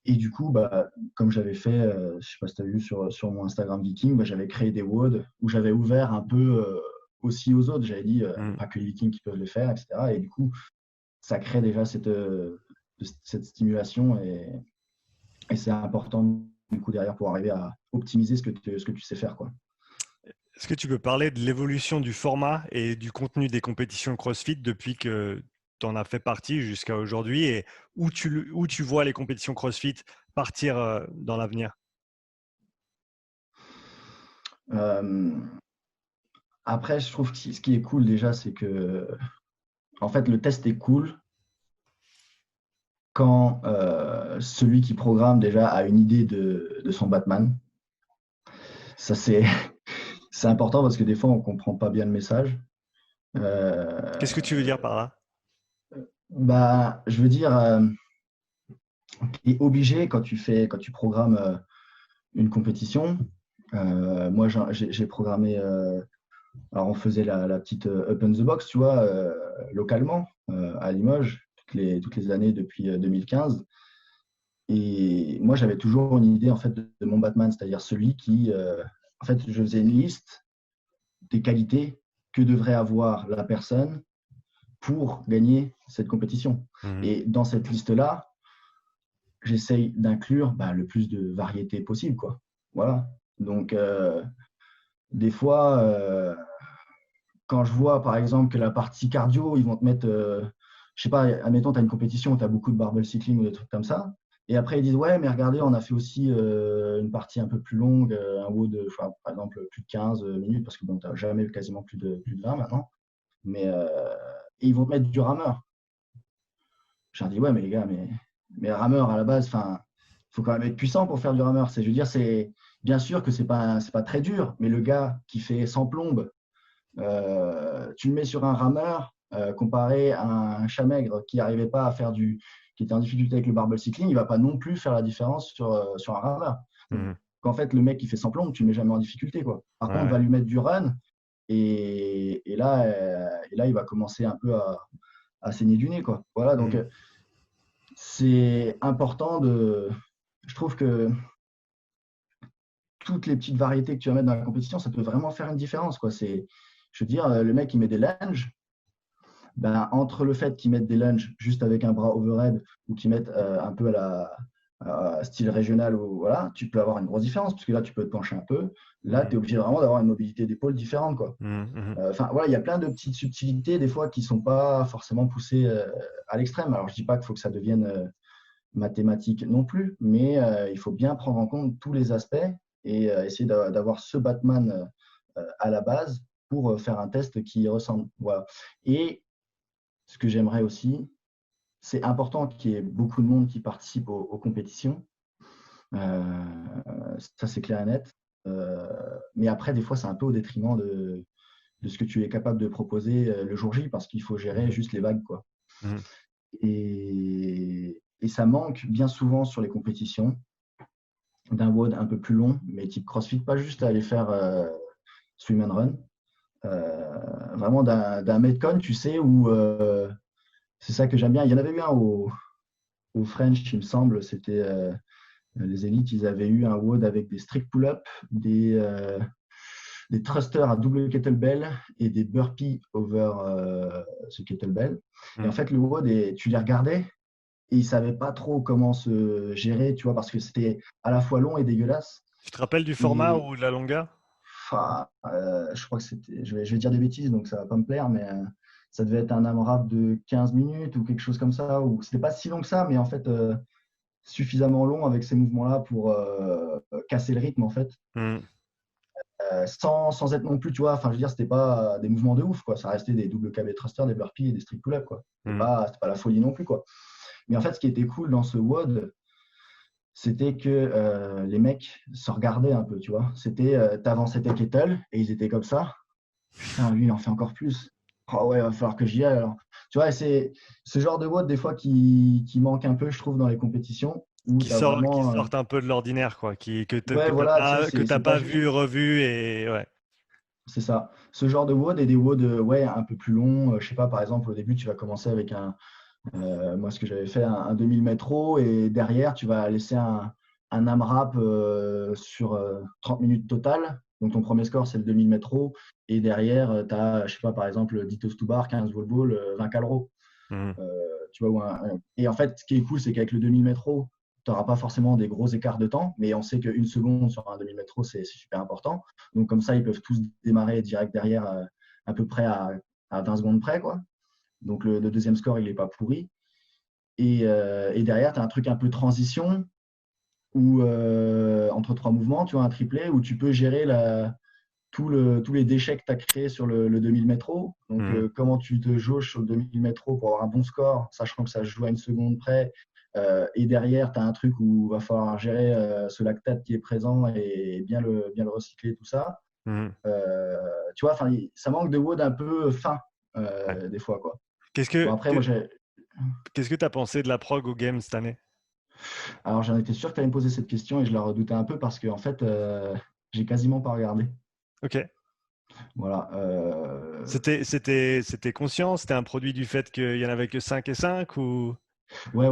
Et du coup, bah, comme j'avais fait, je ne sais pas si tu as vu sur mon Instagram Viking, bah, j'avais créé des WOD où j'avais ouvert un peu aussi aux autres. J'avais dit, pas que les Vikings qui peuvent le faire, etc. Et du coup, ça crée déjà cette stimulation et c'est important du coup derrière pour arriver à optimiser ce que tu sais faire, quoi. Est-ce que tu peux parler de l'évolution du format et du contenu des compétitions CrossFit depuis que tu en as fait partie jusqu'à aujourd'hui et où tu vois les compétitions CrossFit partir dans l'avenir? Après, je trouve que ce qui est cool déjà, c'est que en fait, le test est cool quand celui qui programme déjà a une idée de son Batman. Ça, c'est important parce que des fois, on ne comprend pas bien le message. Qu'est-ce que tu veux dire par là? Bah, je veux dire, tu es obligé quand tu programmes une compétition. Moi, j'ai programmé. Alors, on faisait la petite open the box, tu vois, localement, à Limoges, toutes les années depuis 2015. Et moi, j'avais toujours une idée en fait de mon Batman, c'est-à-dire celui qui, en fait, je faisais une liste des qualités que devrait avoir la personne pour gagner cette compétition. Et dans cette liste-là, j'essaye d'inclure le plus de variété possible, quoi. Voilà. Donc, des fois, quand je vois, par exemple, que la partie cardio, ils vont te mettre, je sais pas, admettons, tu as une compétition où tu as beaucoup de barbell cycling ou des trucs comme ça. Et après, ils disent, ouais, mais regardez, on a fait aussi une partie un peu plus longue, un WOD de, par exemple, plus de 15 minutes, parce que bon, tu n'as jamais quasiment plus de 20 maintenant. Mais et ils vont te mettre du rameur. Je leur dis, ouais, mais les gars, mais rameur à la base, il faut quand même être puissant pour faire du rameur. Je veux dire, c'est bien sûr que c'est pas très dur, mais le gars qui fait 100 plombes, tu le mets sur un rameur comparé à un chat maigre qui n'arrivait pas à faire qui était en difficulté avec le barbell cycling, il va pas non plus faire la différence sur un rameur. Donc, en fait, le mec qui fait 100 plombes, tu le mets jamais en difficulté, quoi. Par contre, va lui mettre du run et là, il va commencer un peu à saigner du nez, quoi. Voilà, donc c'est important je trouve que toutes les petites variétés que tu vas mettre dans la compétition, ça peut vraiment faire une différence, quoi. Je veux dire, le mec qui met des lunges, entre le fait qu'ils mettent des lunges juste avec un bras overhead ou qu'ils mettent un peu à style régional, ou voilà, tu peux avoir une grosse différence, parce que là, tu peux te pencher un peu. Là, tu es obligé vraiment d'avoir une mobilité d'épaule différente, quoi. Voilà, il y a plein de petites subtilités, des fois, qui ne sont pas forcément poussées à l'extrême. Alors, je ne dis pas qu'il faut que ça devienne mathématique non plus, mais il faut bien prendre en compte tous les aspects et essayer d'avoir ce Batman à la base pour faire un test qui ressemble. Voilà. Et ce que j'aimerais aussi, c'est important qu'il y ait beaucoup de monde qui participe aux compétitions. Ça, c'est clair et net. Mais après, des fois, c'est un peu au détriment de ce que tu es capable de proposer le jour J, parce qu'il faut gérer juste les vagues, quoi. Et ça manque bien souvent sur les compétitions d'un WOD un peu plus long, mais type CrossFit, pas juste aller faire swim and run. Vraiment d'un Metcon, tu sais, où c'est ça que j'aime bien. Il y en avait eu un au French, il me semble, c'était les élites, ils avaient eu un WOD avec des strict pull-up, des thrusters à double kettlebell et des burpees over ce kettlebell. Et en fait, le WOD, tu les regardais et ils ne savaient pas trop comment se gérer, tu vois, parce que c'était à la fois long et dégueulasse. Tu te rappelles du format ou de la longueur? Je crois que c'était, je vais dire des bêtises, donc ça va pas me plaire, mais ça devait être un AMRAP de 15 minutes ou quelque chose comme ça. Ou c'était pas si long que ça, mais en fait suffisamment long avec ces mouvements-là pour casser le rythme en fait. Mm. Sans être non plus, tu vois, enfin je veux dire, c'était pas des mouvements de ouf, quoi. Ça restait des double KB thrusters, des burpees et des strict pull-up, quoi. Mm. C'était pas la folie non plus, quoi. Mais en fait, ce qui était cool dans ce WOD, c'était que les mecs se regardaient un peu, tu vois. C'était, t'avançais tes kettle et ils étaient comme ça. Putain, lui, il en fait encore plus. Oh ouais, il va falloir que j'y aille alors. Tu vois, c'est ce genre de WOD des fois qui manque un peu, je trouve, dans les compétitions où tu as Qui vraiment. sortent un peu de l'ordinaire, quoi, Ouais, voilà, tu sais, que t'as c'est pas pas vu, revu et ouais. C'est ça. Ce genre de WOD et des WOD ouais, un peu plus longs. Je sais pas, par exemple, au début, tu vas commencer avec moi, ce que j'avais fait, un 2000 métro et derrière, tu vas laisser un AMRAP sur 30 minutes total. Donc, ton premier score, c'est le 2000 métro. Et derrière, tu as, je sais pas, par exemple, 10 toast to bar, 15 wall ball, 20 calro. Mm. Tu vois, et en fait, ce qui est cool, c'est qu'avec le 2000 métro, tu n'auras pas forcément des gros écarts de temps, mais on sait qu'une seconde sur un 2000 métro, c'est super important. Donc, comme ça, ils peuvent tous démarrer direct derrière, à peu près à 20 secondes près, quoi. Donc, le deuxième score, il n'est pas pourri. Et derrière, tu as un truc un peu transition, où entre trois mouvements, tu vois, un triplé, où tu peux gérer tous les déchets que tu as créés sur le 2000 métro. Donc, Mm. comment tu te jauges sur le 2000 métro pour avoir un bon score, sachant que ça se joue à une seconde près. Et derrière, tu as un truc où il va falloir gérer ce lactate qui est présent et bien le recycler, tout ça. Mm. Tu vois, ça manque de WOD un peu fin, Ouais. des fois, quoi. Qu'est-ce Bon, que après, moi, qu'est-ce que tu as pensé de la prog au game cette année? alors j'en étais sûr que tu allais me poser cette question et je la redoutais un peu parce que, en fait, j'ai quasiment pas regardé. Ok. Voilà. C'était conscient? C'était un produit du fait qu'il y en avait que 5 et 5 ou? Ouais,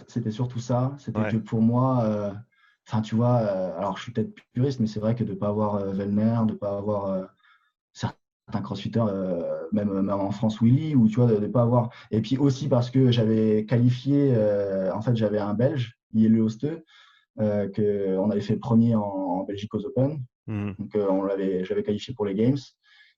c'était surtout ça. C'était que Ouais. pour moi, enfin, tu vois, alors je suis peut-être puriste, mais c'est vrai que de ne pas avoir Vellner, de ne pas avoir certains crossfitters, même en France, Willy, ou tu vois, de ne pas avoir. Et puis aussi parce que j'avais qualifié, en fait, j'avais un Belge, Yele Hosteux, qu'on avait fait premier en Belgique aux Open. Mm. Donc, j'avais qualifié pour les Games.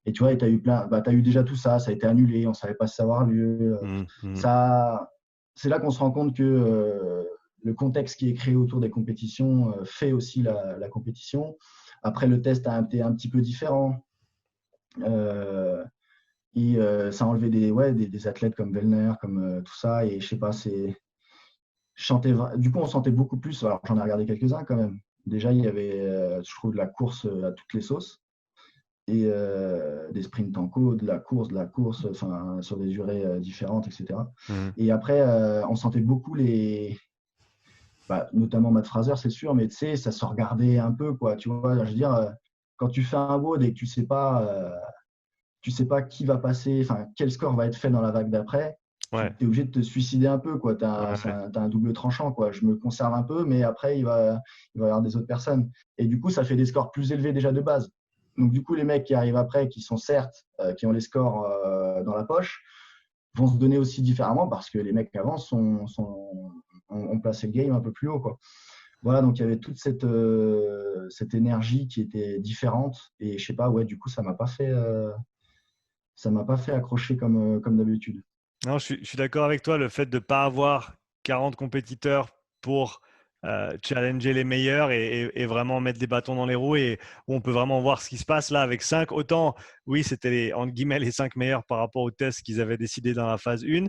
Et tu vois, tu as eu t'as eu déjà tout ça, ça a été annulé, on ne savait pas si ça va avoir lieu. Mm. Mm. Ça, c'est là qu'on se rend compte que le contexte qui est créé autour des compétitions fait aussi la compétition. Après, le test a été un petit peu différent. Euh, Ça a enlevé des athlètes comme Vellner, comme tout ça. Et je sais pas, du coup, on sentait beaucoup plus. Alors, j'en ai regardé quelques-uns quand même. Déjà, il y avait, je trouve, de la course à toutes les sauces et des sprints en côte, de la course, enfin, sur des durées différentes, etc. Mm. Et après, on sentait beaucoup notamment Matt Fraser, c'est sûr, mais tu sais, ça se regardait un peu, quoi. Tu vois, je veux dire, quand tu fais un WOD et que tu sais pas qui va passer, enfin, quel score va être fait dans la vague d'après, tu Ouais. es obligé de te suicider un peu, quoi. Ouais. T'as un double tranchant, quoi. Je me conserve un peu, mais après, il va y avoir des autres personnes. Et du coup, ça fait des scores plus élevés déjà de base. Donc, du coup, les mecs qui arrivent après, qui sont certes, qui ont les scores dans la poche, vont se donner aussi différemment parce que les mecs avant ont placé le game un peu plus haut, quoi. Voilà, donc il y avait toute cette énergie qui était différente. Et je sais pas, ouais, du coup, ça m'a pas fait accrocher comme d'habitude. Non, je suis d'accord avec toi. Le fait de ne pas avoir 40 compétiteurs pour challenger les meilleurs et vraiment mettre des bâtons dans les roues et où on peut vraiment voir ce qui se passe là avec 5. Autant, oui, c'était entre guillemets les 5 meilleurs par rapport aux tests qu'ils avaient décidé dans la phase 1.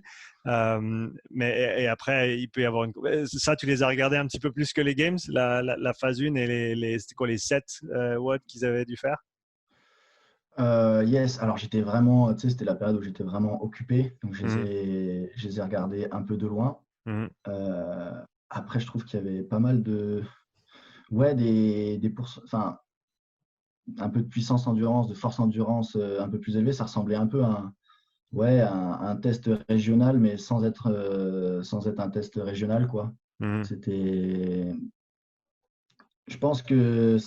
Mais et après, il peut y avoir une. Ça, tu les as regardés un petit peu plus que les games, la phase 1 et c'était quoi les 7 watts qu'ils avaient dû faire? Yes, alors j'étais vraiment, tu sais, c'était la période où j'étais vraiment occupé, donc Mhm. je les ai regardés un peu de loin. Mhm. Euh, Après, je trouve qu'il y avait pas mal enfin, un peu de puissance endurance, de force endurance un peu plus élevée. Ça ressemblait un peu à un test régional, mais sans être un test régional, quoi. Mhm. C'était, je pense que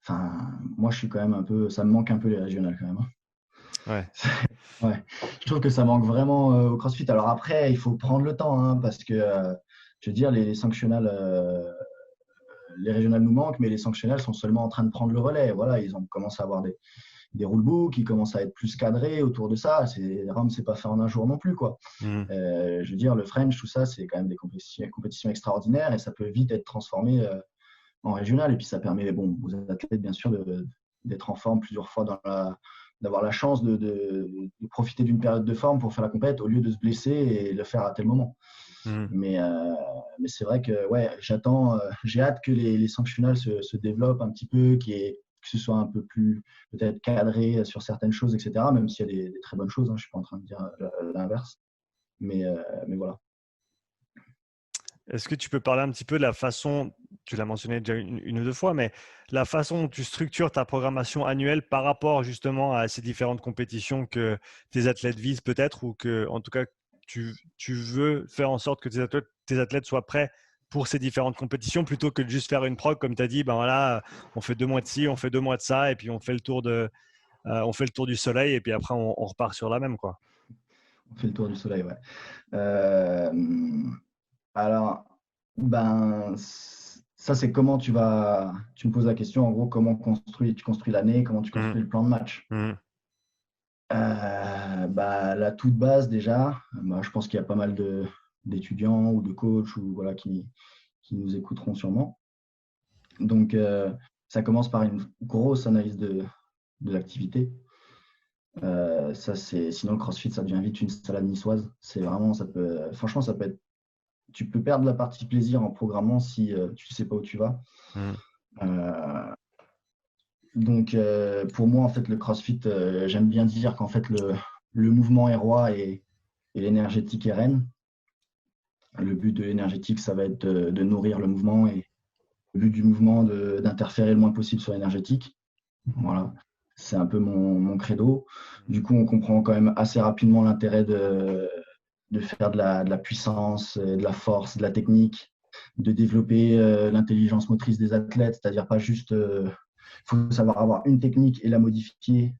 enfin, moi, je suis quand même un peu, ça me manque un peu les régionales quand même, hein. Ouais. Ouais, je trouve que ça manque vraiment au CrossFit. Alors après, il faut prendre le temps, hein, parce que, je veux dire, les sanctionnals, les régionales nous manquent, mais les sanctionnels sont seulement en train de prendre le relais. Voilà, ils ont commencé à avoir des rulebooks, ils commencent à être plus cadrés autour de ça. Rome, c'est pas fait en un jour non plus, quoi. Mhm. Je veux dire, le French, tout ça, c'est quand même des compétitions extraordinaires et ça peut vite être transformé en régional. Et puis ça permet aux athlètes, bien sûr, d'être en forme plusieurs fois d'avoir la chance de profiter d'une période de forme pour faire la compète au lieu de se blesser et le faire à tel moment. Mhm. Mais c'est vrai que ouais, j'ai hâte que les sanctionnals se développent un petit peu, que ce soit un peu plus peut-être cadré sur certaines choses, etc. Même s'il y a des très bonnes choses, hein, je ne suis pas en train de dire l'inverse. Mais voilà. Est-ce que tu peux parler un petit peu de la façon, tu l'as mentionné déjà une ou deux fois, mais la façon dont tu structures ta programmation annuelle par rapport justement à ces différentes compétitions que tes athlètes visent peut-être, ou que en tout cas tu veux faire en sorte que tes athlètes soient prêts pour ces différentes compétitions plutôt que de juste faire une prog comme tu as dit, ben voilà, on fait 2 mois de ci, on fait 2 mois de ça et puis on fait le tour du soleil et puis après on repart sur la même, quoi. On fait le tour du soleil, ouais. Euh, alors, ça, c'est comment tu me poses la question, en gros, comment tu construis l'année, comment tu Mhm. construis le plan de match. Mhm. La toute base, déjà, je pense qu'il y a pas mal d'étudiants ou de coachs ou, voilà, qui nous écouteront sûrement. Donc, ça commence par une grosse analyse de l'activité. Sinon, le CrossFit, ça devient vite une salade niçoise. Franchement, tu peux perdre la partie plaisir en programmant si tu ne sais pas où tu vas. Mhm. Euh, donc, pour moi, en fait, le CrossFit, j'aime bien dire qu'en fait, le mouvement est roi et l'énergétique est reine. Le but de l'énergétique, ça va être de nourrir le mouvement et le but du mouvement, d'interférer le moins possible sur l'énergétique. Voilà, c'est un peu mon credo. Du coup, on comprend quand même assez rapidement l'intérêt de faire de la puissance, de la force, de la technique, de développer l'intelligence motrice des athlètes, c'est-à-dire pas juste, faut savoir avoir une technique et la modifier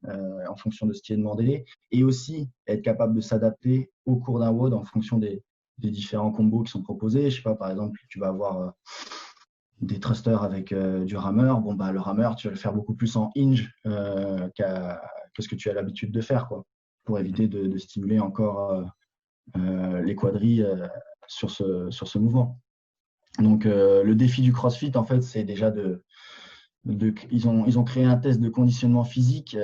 en fonction de ce qui est demandé, et aussi être capable de s'adapter au cours d'un WOD en fonction des différents combos qui sont proposés. Je sais pas, par exemple, tu vas avoir des thrusters avec du rameur. Le rameur, tu vas le faire beaucoup plus en hinge que ce que tu as l'habitude de faire, quoi, pour éviter de stimuler encore les quadris sur ce mouvement. Donc, le défi du CrossFit, en fait, c'est déjà ils ont créé un test de conditionnement physique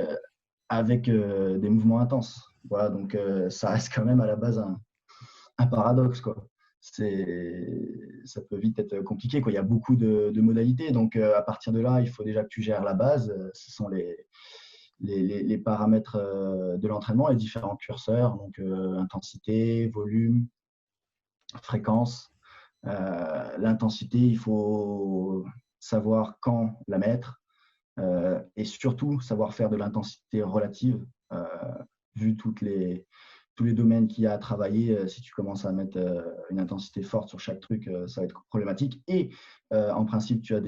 avec des mouvements intenses. Voilà, donc ça reste quand même à la base un paradoxe, quoi. Ça peut vite être compliqué, quoi. Il y a beaucoup de modalités. Donc, à partir de là, il faut déjà que tu gères la base. Ce sont les paramètres de l'entraînement, les différents curseurs, donc intensité, volume, fréquence. L'intensité, il faut savoir quand la mettre et surtout savoir faire de l'intensité relative, vu tous les domaines qu'il y a à travailler. Si tu commences à mettre une intensité forte sur chaque truc, ça va être problématique. Et en principe, tu as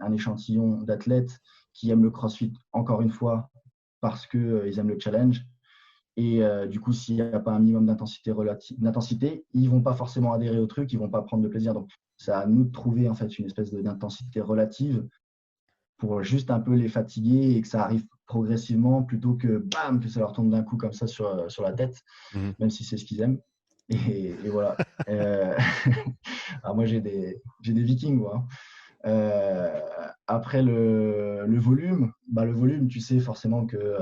un échantillon d'athlètes qui aiment le CrossFit, encore une fois, parce qu'ils aiment le challenge. Et du coup, s'il n'y a pas un minimum d'intensité, ils ne vont pas forcément adhérer au truc, ils ne vont pas prendre de plaisir. Donc, c'est à nous de trouver en fait une espèce d'intensité relative pour juste un peu les fatiguer et que ça arrive progressivement plutôt que bam, que ça leur tombe d'un coup comme ça sur la tête, Mhm. même si c'est ce qu'ils aiment. Et voilà. Alors moi, j'ai des Vikings, moi, hein. Après le volume, le volume, tu sais forcément que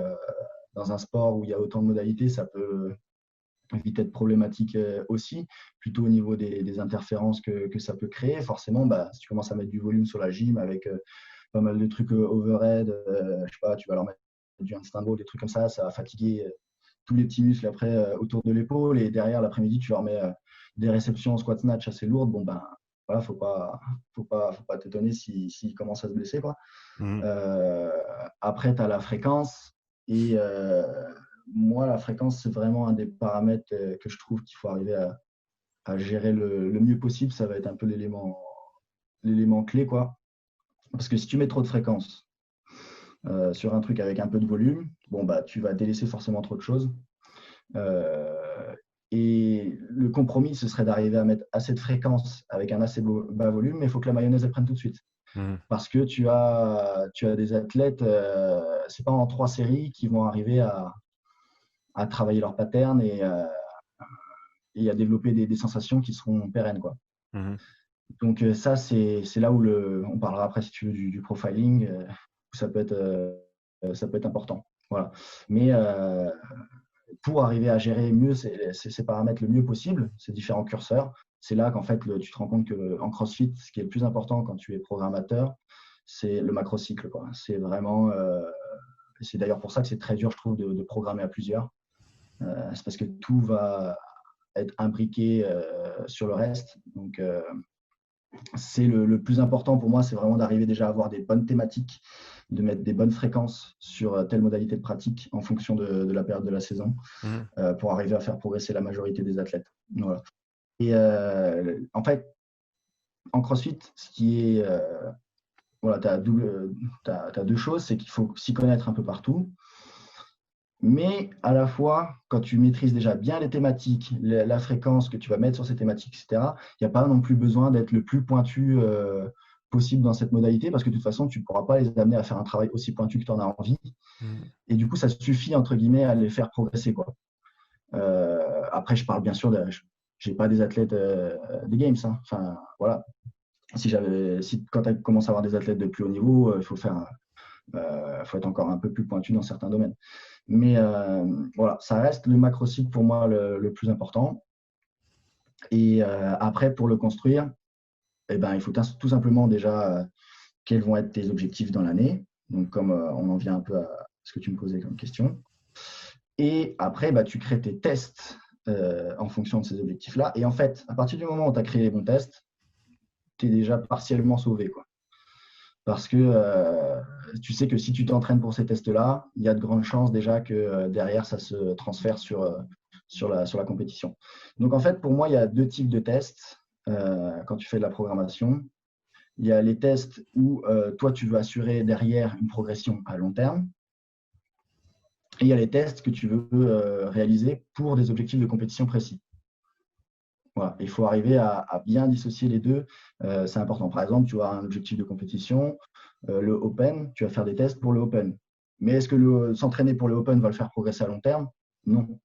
dans un sport où il y a autant de modalités, ça peut vite être problématique aussi, plutôt au niveau des interférences que ça peut créer. Forcément, si tu commences à mettre du volume sur la gym avec pas mal de trucs overhead, je sais pas, tu vas leur mettre du handstand ball, des trucs comme ça va fatiguer tous les petits muscles après autour de l'épaule, et derrière l'après-midi, tu leur mets des réceptions en squat snatch assez lourdes. Voilà, faut pas t'étonner s'ils commencent à se blesser, quoi. Mhm. Après, tu as la fréquence. Et moi, la fréquence, c'est vraiment un des paramètres que je trouve qu'il faut arriver à gérer le mieux possible. Ça va être un peu l'élément clé, quoi. Parce que si tu mets trop de fréquence sur un truc avec un peu de volume, tu vas délaisser forcément trop de choses. Et le compromis, ce serait d'arriver à mettre assez de fréquence avec un assez bas volume, mais il faut que la mayonnaise elle prenne tout de suite. Parce que tu as des athlètes, c'est pas en 3 séries qui vont arriver à travailler leur pattern et à développer des sensations qui seront pérennes, quoi. Donc ça, c'est là où on parlera après, si tu veux, du profiling, où ça peut être important. Voilà. Mais pour arriver à gérer mieux ces paramètres le mieux possible, ces différents curseurs, c'est là qu'en fait, tu te rends compte qu'en CrossFit, ce qui est le plus important quand tu es programmateur, c'est le macrocycle, quoi. C'est vraiment, c'est d'ailleurs pour ça que c'est très dur, je trouve, de programmer à plusieurs. C'est parce que tout va être imbriqué sur le reste. Donc, c'est le plus important pour moi, c'est vraiment d'arriver déjà à avoir des bonnes thématiques, de mettre des bonnes fréquences sur telle modalité de pratique en fonction de la période de la saison, pour arriver à faire progresser la majorité des athlètes. Voilà. Et en fait, en CrossFit, ce qui est, voilà, tu as deux choses, c'est qu'il faut s'y connaître un peu partout. Mais à la fois, quand tu maîtrises déjà bien les thématiques, la fréquence que tu vas mettre sur ces thématiques, etc., il n'y a pas non plus besoin d'être le plus pointu possible dans cette modalité, parce que de toute façon, tu ne pourras pas les amener à faire un travail aussi pointu que tu en as envie. Et du coup, ça suffit, entre guillemets, à les faire progresser, quoi. Après, je parle bien sûr je n'ai pas des athlètes des Games. Hein. Enfin, voilà. Quand tu commences à avoir des athlètes de plus haut niveau, il faut être encore un peu plus pointu dans certains domaines. Mais voilà, ça reste le macrocycle pour moi le plus important. Et après, pour le construire, eh ben, il faut tout simplement déjà quels vont être tes objectifs dans l'année. Donc, comme on en vient un peu à ce que tu me posais comme question. Et après, tu crées tes tests en fonction de ces objectifs-là. Et en fait, à partir du moment où tu as créé les bons tests, tu es déjà partiellement sauvé, quoi. Parce que tu sais que si tu t'entraînes pour ces tests-là, il y a de grandes chances déjà que derrière, ça se transfère sur la compétition. Donc, en fait, pour moi, il y a deux types de tests quand tu fais de la programmation. Il y a les tests où toi, tu veux assurer derrière une progression à long terme. Et il y a les tests que tu veux réaliser pour des objectifs de compétition précis. Voilà. Il faut arriver à bien dissocier les deux. C'est important. Par exemple, tu as un objectif de compétition, le Open, tu vas faire des tests pour le Open. Mais est-ce que s'entraîner pour le Open va le faire progresser à long terme? Non.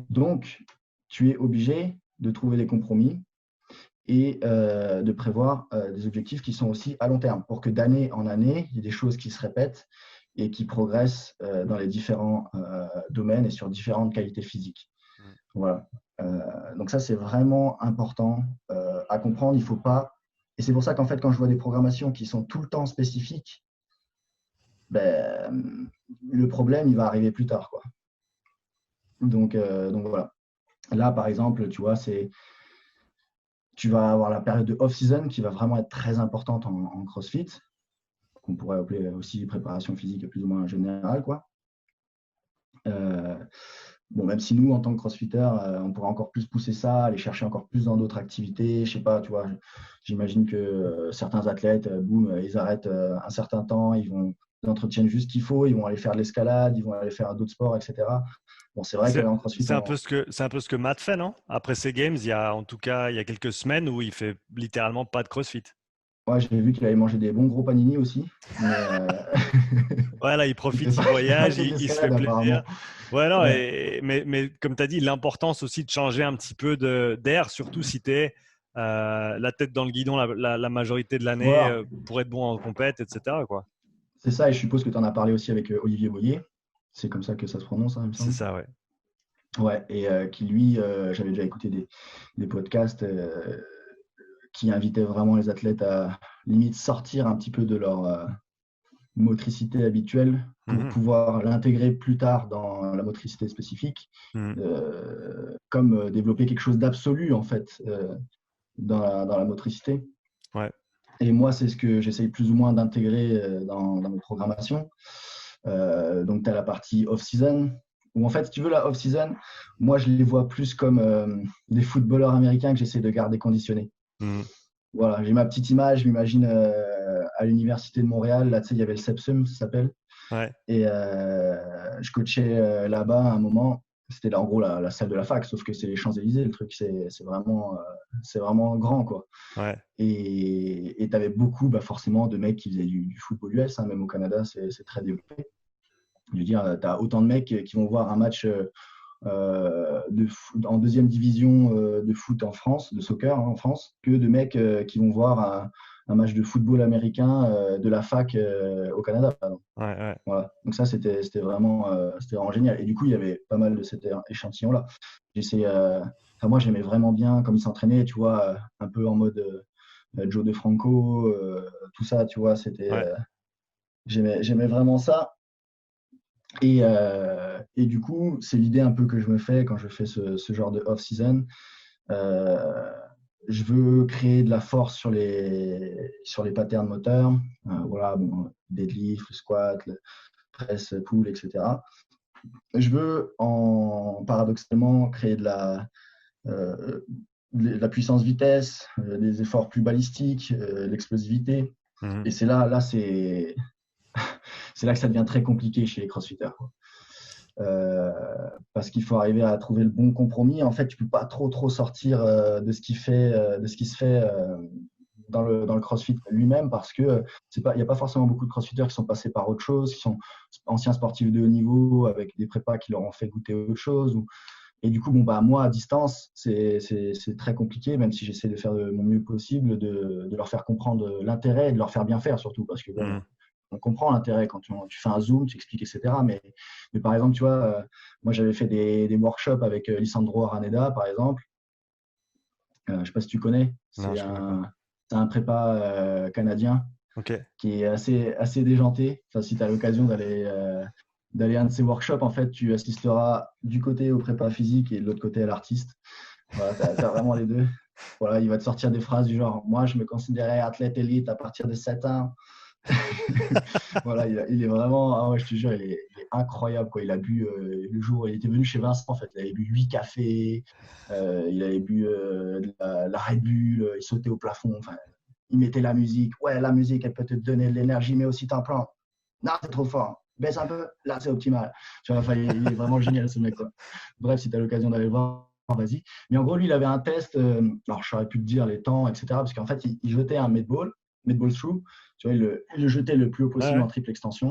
Donc, tu es obligé de trouver des compromis et de prévoir des objectifs qui sont aussi à long terme pour que d'année en année, il y ait des choses qui se répètent et qui progressent dans les différents domaines et sur différentes qualités physiques. Voilà. Donc ça, c'est vraiment important à comprendre. Il faut pas. Et c'est pour ça qu'en fait, quand je vois des programmations qui sont tout le temps spécifiques, le problème, il va arriver plus tard, quoi. Donc voilà. Là, par exemple, tu vois, tu vas avoir la période de off-season qui va vraiment être très importante en CrossFit, qu'on pourrait appeler aussi préparation physique plus ou moins générale, quoi. Bon, même si nous, en tant que crossfitter, on pourrait encore plus pousser ça, aller chercher encore plus dans d'autres activités. Je sais pas, tu vois, j'imagine que certains athlètes, boum, ils arrêtent un certain temps, ils entretiennent juste ce qu'il faut, ils vont aller faire de l'escalade, ils vont aller faire d'autres sports, etc. Bon, c'est vrai qu'en CrossFit, c'est un peu ce que Matt fait, non? Après ces games, il y a quelques semaines où il fait littéralement pas de CrossFit. Ouais, j'ai vu qu'il allait manger des bons gros panini aussi. Mais voilà, il profite, il voyage, il se fait plaisir. Ouais, non, ouais. Mais comme tu as dit, l'importance aussi de changer un petit peu d'air, surtout si tu es la tête dans le guidon la majorité de l'année Voilà. pour être bon en compète, etc. Quoi. C'est ça, et je suppose que tu en as parlé aussi avec Olivier Boyer. C'est comme ça que ça se prononce, hein, il me semble. C'est ça, ouais. Ouais, et qui lui, j'avais déjà écouté des podcasts qui invitaient vraiment les athlètes à limite sortir un petit peu de leur motricité habituelle pour pouvoir l'intégrer plus tard dans la motricité spécifique, comme développer quelque chose d'absolu en fait dans la motricité. Ouais. Et moi, c'est ce que j'essaye plus ou moins d'intégrer dans mes programmations. Donc, tu as la partie off-season, où en fait, si tu veux, la off-season, moi, je les vois plus comme des footballeurs américains que j'essaie de garder conditionnés. Voilà, j'ai ma petite image, je m'imagine à l'université de Montréal, là, tu sais, il y avait le Sepsum, ça s'appelle. Ouais. Et je coachais là-bas à un moment. c'était là, en gros la salle de la fac, sauf que c'est les Champs-Élysées, le truc, c'est vraiment grand, quoi. Ouais. Et tu avais beaucoup, forcément, de mecs qui faisaient du football US, hein, même au Canada, c'est très développé. Je veux dire, tu as autant de mecs qui vont voir un match en deuxième division de foot en France, de soccer, hein, en France, que de mecs qui vont voir un match de football américain de la fac au Canada, par exemple. Ouais, ouais. Voilà. Donc ça, c'était vraiment génial. Et du coup, il y avait pas mal de cet échantillon-là. Moi, j'aimais vraiment bien comme il s'entraînait, tu vois, un peu en mode Joe DeFranco, tout ça, tu vois, Ouais. j'aimais vraiment ça. Et du coup, c'est l'idée un peu que je me fais quand je fais ce genre de off-season. Euh, je veux créer de la force sur les patterns moteurs. Voilà, bon, deadlift, le squat, le press, pull, etc. Je veux, paradoxalement, créer de la puissance-vitesse, des efforts plus balistiques, l'explosivité. Mhm. Et c'est là, c'est là que ça devient très compliqué chez les crossfitters, quoi. Parce qu'il faut arriver à trouver le bon compromis. En fait, tu peux pas trop sortir de ce qui se fait dans le CrossFit lui-même, parce que il n'y a pas forcément beaucoup de CrossFitters qui sont passés par autre chose, qui sont anciens sportifs de haut niveau avec des prépas qui leur ont fait goûter autre chose. Et du coup, moi, à distance, c'est très compliqué, même si j'essaie de faire de mon mieux possible, de leur faire comprendre l'intérêt et de leur faire bien faire surtout, parce que bon, Mhm. on comprend l'intérêt quand tu fais un Zoom, tu expliques, etc. Mais par exemple, tu vois, moi, j'avais fait des workshops avec Lisandro Araneda, par exemple. Je ne sais pas si tu connais. Non, C'est je connais pas. un prépa canadien Ok. qui est assez déjanté. Enfin, si tu as l'occasion d'aller à un de ces workshops, en fait, tu assisteras du côté au prépa physique et de l'autre côté à l'artiste. Voilà, tu as vraiment les deux. Voilà, il va te sortir des phrases du genre: moi, je me considérais athlète élite à partir de 7 ans. Voilà, il est vraiment, ah ouais, je te jure, il est incroyable, quoi. Il a bu, le jour où il était venu chez Vincent, en fait, il avait bu 8 cafés, il avait bu de la Red Bull, il sautait au plafond, enfin, il mettait la musique. Ouais, la musique, elle peut te donner de l'énergie, mais aussi t'en prends. Non, c'est trop fort. Baisse un peu, là, c'est optimal. Tu vois, enfin, il est vraiment génial, ce mec, quoi. Bref, si tu as l'occasion d'aller le voir, vas-y. Mais en gros, lui, il avait un test, alors je saurais plus te dire les temps, etc., parce qu'en fait, il jetait un medball through. Tu vois, il le jetait le plus haut Ouais, possible ouais. en triple extension.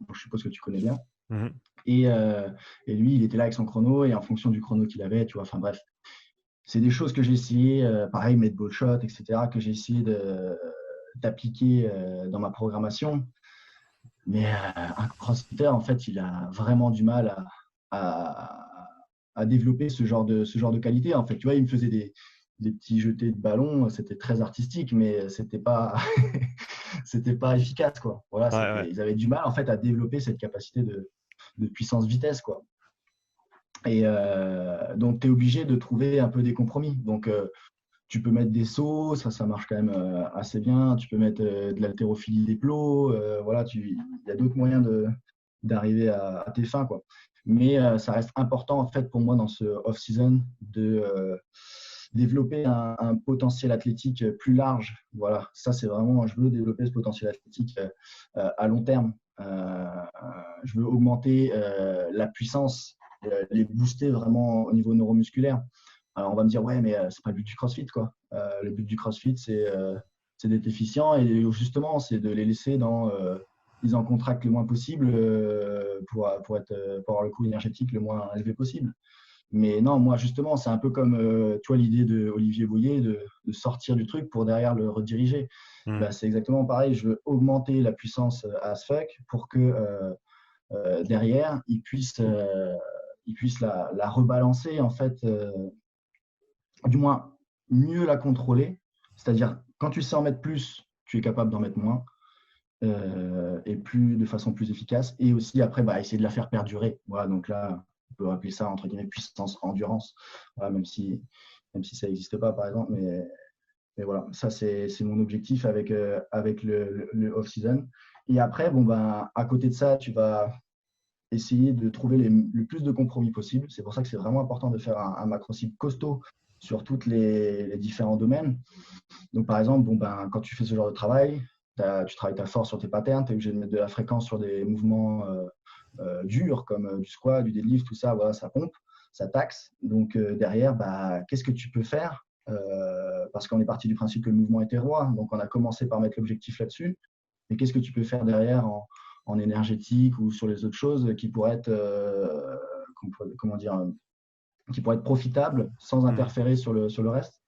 Donc, je suppose que tu connais bien. Mhm. Et, euh, et lui, il était là avec son chrono, et en fonction du chrono qu'il avait, tu vois, enfin bref, c'est des choses que j'ai essayé, pareil, medball shot, etc., que j'ai essayé d'appliquer dans ma programmation. Mais un crossfitter, en fait, il a vraiment du mal à développer ce genre de qualité. En fait, tu vois, il me faisait des petits jetés de ballon, c'était très artistique, mais c'était pas, c'était pas efficace, quoi. Voilà, Ouais, ouais. ils avaient du mal, en fait, à développer cette capacité de puissance-vitesse, quoi. Et donc, tu es obligé de trouver un peu des compromis. Donc, tu peux mettre des sauts, ça marche quand même assez bien. Tu peux mettre de l'haltérophilie des plots. Voilà, il y a d'autres moyens d'arriver à tes fins, quoi. Mais ça reste important, en fait, pour moi, dans ce off-season, de développer un potentiel athlétique plus large. Voilà, ça, c'est vraiment, je veux développer ce potentiel athlétique à long terme. Je veux augmenter la puissance, les booster vraiment au niveau neuromusculaire. Alors on va me dire: ouais, mais c'est pas le but du CrossFit, quoi. Le but du CrossFit, c'est d'être efficient, et justement, c'est de les laisser ils en contractent le moins possible pour avoir le coût énergétique le moins élevé possible. Mais non, moi justement, c'est un peu comme toi, l'idée de Olivier Boyer de sortir du truc pour derrière le rediriger. Mhm. Bah, c'est exactement pareil. Je veux augmenter la puissance as fuck pour que derrière, ils puissent la rebalancer, en fait, du moins mieux la contrôler. C'est-à-dire, quand tu sais en mettre plus, tu es capable d'en mettre moins, et de façon plus efficace. Et aussi, après, essayer de la faire perdurer. Voilà, donc là, on peut appeler ça, entre guillemets, puissance endurance. Voilà, même si ça n'existe pas, par exemple. Mais voilà, ça, c'est mon objectif avec le off-season. Et après, à côté de ça, tu vas essayer de trouver le plus de compromis possible. C'est pour ça que c'est vraiment important de faire un macro-cible costaud sur tous les différents domaines. Donc, par exemple, quand tu fais ce genre de travail, tu travailles ta force sur tes patterns, tu es obligé de mettre de la fréquence sur des mouvements durs comme du squat, du deadlift, tout ça, voilà, ça pompe. ça taxe. Donc, derrière, qu'est-ce que tu peux faire parce qu'on est parti du principe que le mouvement était roi. Donc, on a commencé par mettre l'objectif là-dessus. Mais qu'est-ce que tu peux faire derrière en énergétique ou sur les autres choses qui pourraient être, comment dire, qui pourraient être profitables sans interférer sur le reste.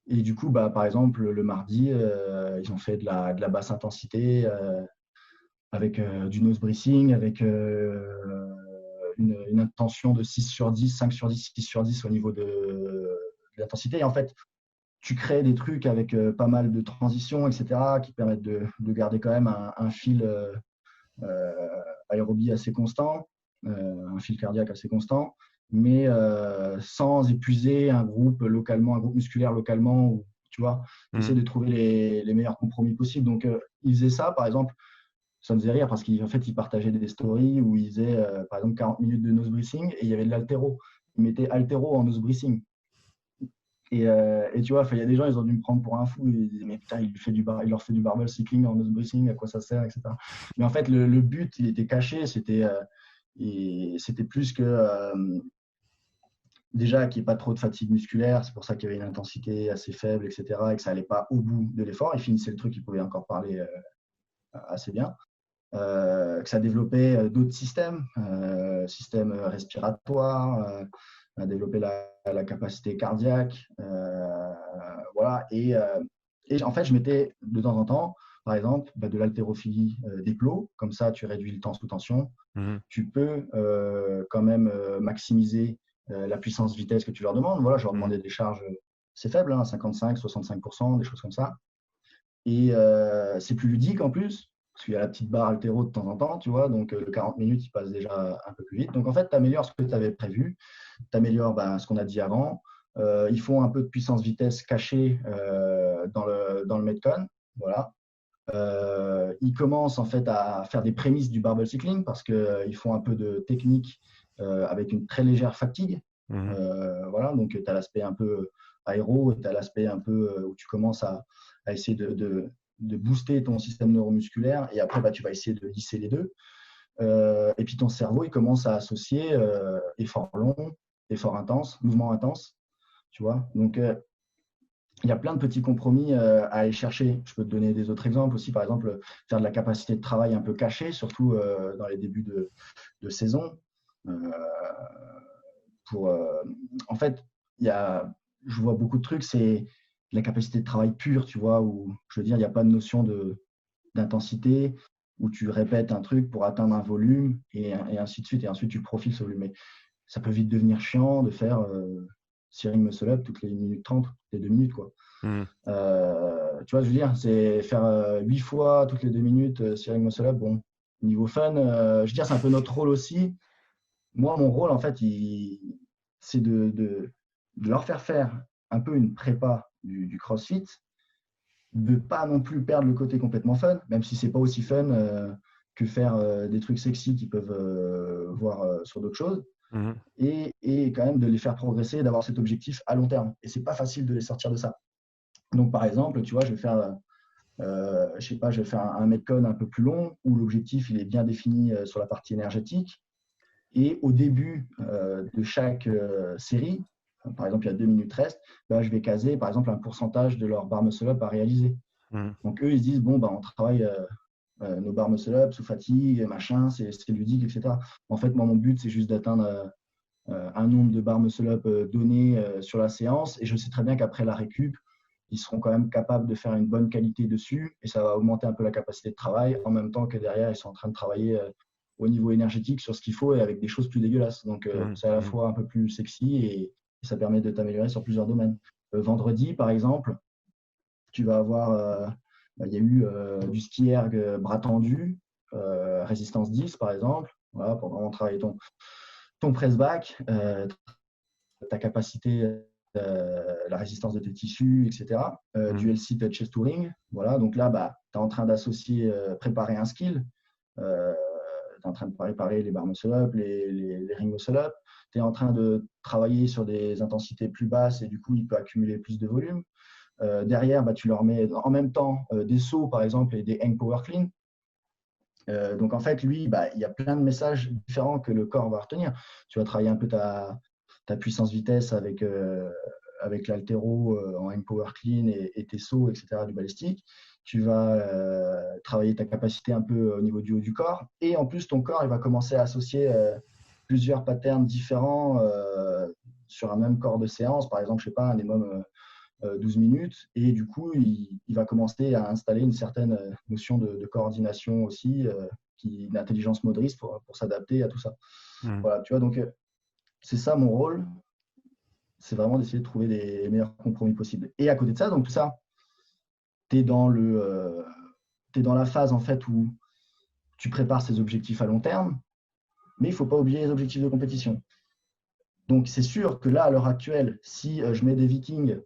Et du coup, par exemple, le mardi, ils ont fait de la basse intensité avec du nose breathing, avec une intention de 6 sur 10, 5 sur 10, 6 sur 10 au niveau de l'intensité. Et en fait, tu crées des trucs avec pas mal de transitions, etc., qui permettent de garder quand même un fil aérobie assez constant, un fil cardiaque assez constant, mais sans épuiser un groupe musculaire localement, ou, tu vois, essayer de trouver les meilleurs compromis possibles. Donc, ils faisaient ça, par exemple, ça me faisait rire parce qu'en fait, ils partageaient des stories où ils faisaient, par exemple, 40 minutes de nose breathing et il y avait de l'haltéro. Ils mettaient haltéro en nose breathing. Et tu vois, il y a des gens, ils ont dû me prendre pour un fou. Ils disaient, mais putain, il leur fait du barbell cycling en nose breathing, à quoi ça sert, etc. Mais en fait, le but, il était caché. C'était plus que déjà qu'il n'y ait pas trop de fatigue musculaire. C'est pour ça qu'il y avait une intensité assez faible, etc. Et que ça n'allait pas au bout de l'effort. Ils finissaient le truc, ils pouvaient encore parler assez bien. Que ça développait d'autres systèmes, système respiratoire, développer la capacité cardiaque. Voilà. Et en fait, je mettais de temps en temps, par exemple, de l'haltérophilie des plots. Comme ça, tu réduis le temps sous tension. Tu peux quand même maximiser la puissance-vitesse que tu leur demandes. Voilà, je leur demandais des charges assez faibles, 55, 65%, des choses comme ça. Et c'est plus ludique en plus, parce qu'il y a la petite barre haltéro de temps en temps, tu vois, donc le 40 minutes, il passe déjà un peu plus vite. Donc en fait, tu améliores ce que tu avais prévu, tu améliores ce qu'on a dit avant. Ils font un peu de puissance-vitesse cachée dans le Metcon, voilà. Ils commencent en fait à faire des prémices du barbell cycling parce qu'ils font un peu de technique avec une très légère fatigue. Voilà, donc tu as l'aspect un peu aéro, tu as l'aspect un peu où tu commences à essayer de booster ton système neuromusculaire et après tu vas essayer de lisser les deux. Et puis ton cerveau, il commence à associer effort long, effort intense, mouvement intense, tu vois. Donc il y a plein de petits compromis à aller chercher. Je peux te donner des autres exemples aussi, par exemple, faire de la capacité de travail un peu cachée, surtout dans les débuts de saison. En fait, je vois beaucoup de trucs, c'est la capacité de travail pure, tu vois, où je veux dire, il n'y a pas de notion d'intensité, où tu répètes un truc pour atteindre un volume et ainsi de suite, et ensuite tu profiles ce volume. Mais ça peut vite devenir chiant de faire steering muscle up toutes les minutes 30, toutes les 2 minutes, quoi. Tu vois, je veux dire, c'est faire 8 fois toutes les 2 minutes steering muscle up. Bon, niveau fun, je veux dire, c'est un peu notre rôle aussi. Moi, mon rôle, en fait, c'est de leur faire un peu une prépa du CrossFit, de pas non plus perdre le côté complètement fun, même si c'est pas aussi fun que faire des trucs sexy qu'ils peuvent voir sur d'autres choses, et quand même de les faire progresser, d'avoir cet objectif à long terme. Et c'est pas facile de les sortir de ça. Donc, par exemple, tu vois, je vais faire un Metcon un peu plus long où l'objectif il est bien défini sur la partie énergétique. Et au début de chaque série, par exemple, il y a 2 minutes reste, je vais caser, par exemple, un pourcentage de leur bar muscle-up à réaliser. Donc, eux, ils se disent, bon, on travaille nos bar muscle-up sous fatigue, machin, c'est ludique, etc. En fait, moi, mon but, c'est juste d'atteindre un nombre de bar muscle-up donné sur la séance. Et je sais très bien qu'après la récup, ils seront quand même capables de faire une bonne qualité dessus. Et ça va augmenter un peu la capacité de travail, en même temps que derrière, ils sont en train de travailler au niveau énergétique sur ce qu'il faut et avec des choses plus dégueulasses. Donc, c'est à la fois un peu plus sexy et ça permet de t'améliorer sur plusieurs domaines. Vendredi, par exemple, tu vas avoir, il y a eu du ski erg bras tendu, résistance 10, par exemple, voilà, pour vraiment travailler ton press back, ta capacité, la résistance de tes tissus, etc. Du LC chest to ring. Voilà, donc là, tu es en train d'associer, préparer un skill. Tu es en train de préparer les bar muscle-up, les ring muscle-up. Tu es en train de travailler sur des intensités plus basses et du coup, il peut accumuler plus de volume. Derrière, tu leur mets en même temps des sauts, par exemple, et des hang power clean. Donc, en fait, lui, il y a plein de messages différents que le corps va retenir. Tu vas travailler un peu ta ta puissance-vitesse avec l'haltéro en hand power clean et tes sauts, etc., du balistique. Tu vas travailler ta capacité un peu au niveau du haut du corps. Et en plus, ton corps, il va commencer à associer plusieurs patterns différents sur un même corps de séance. Par exemple, je sais pas, un EMOM 12 minutes. Et du coup, il va commencer à installer une certaine notion de coordination aussi, d'intelligence motrice pour s'adapter à tout ça. Voilà, tu vois, donc c'est ça mon rôle. C'est vraiment d'essayer de trouver les meilleurs compromis possibles. Et à côté de ça, donc tout ça, tu es dans la phase en fait où tu prépares ces objectifs à long terme, mais il ne faut pas oublier les objectifs de compétition. Donc c'est sûr que là, à l'heure actuelle, si je mets des Vikings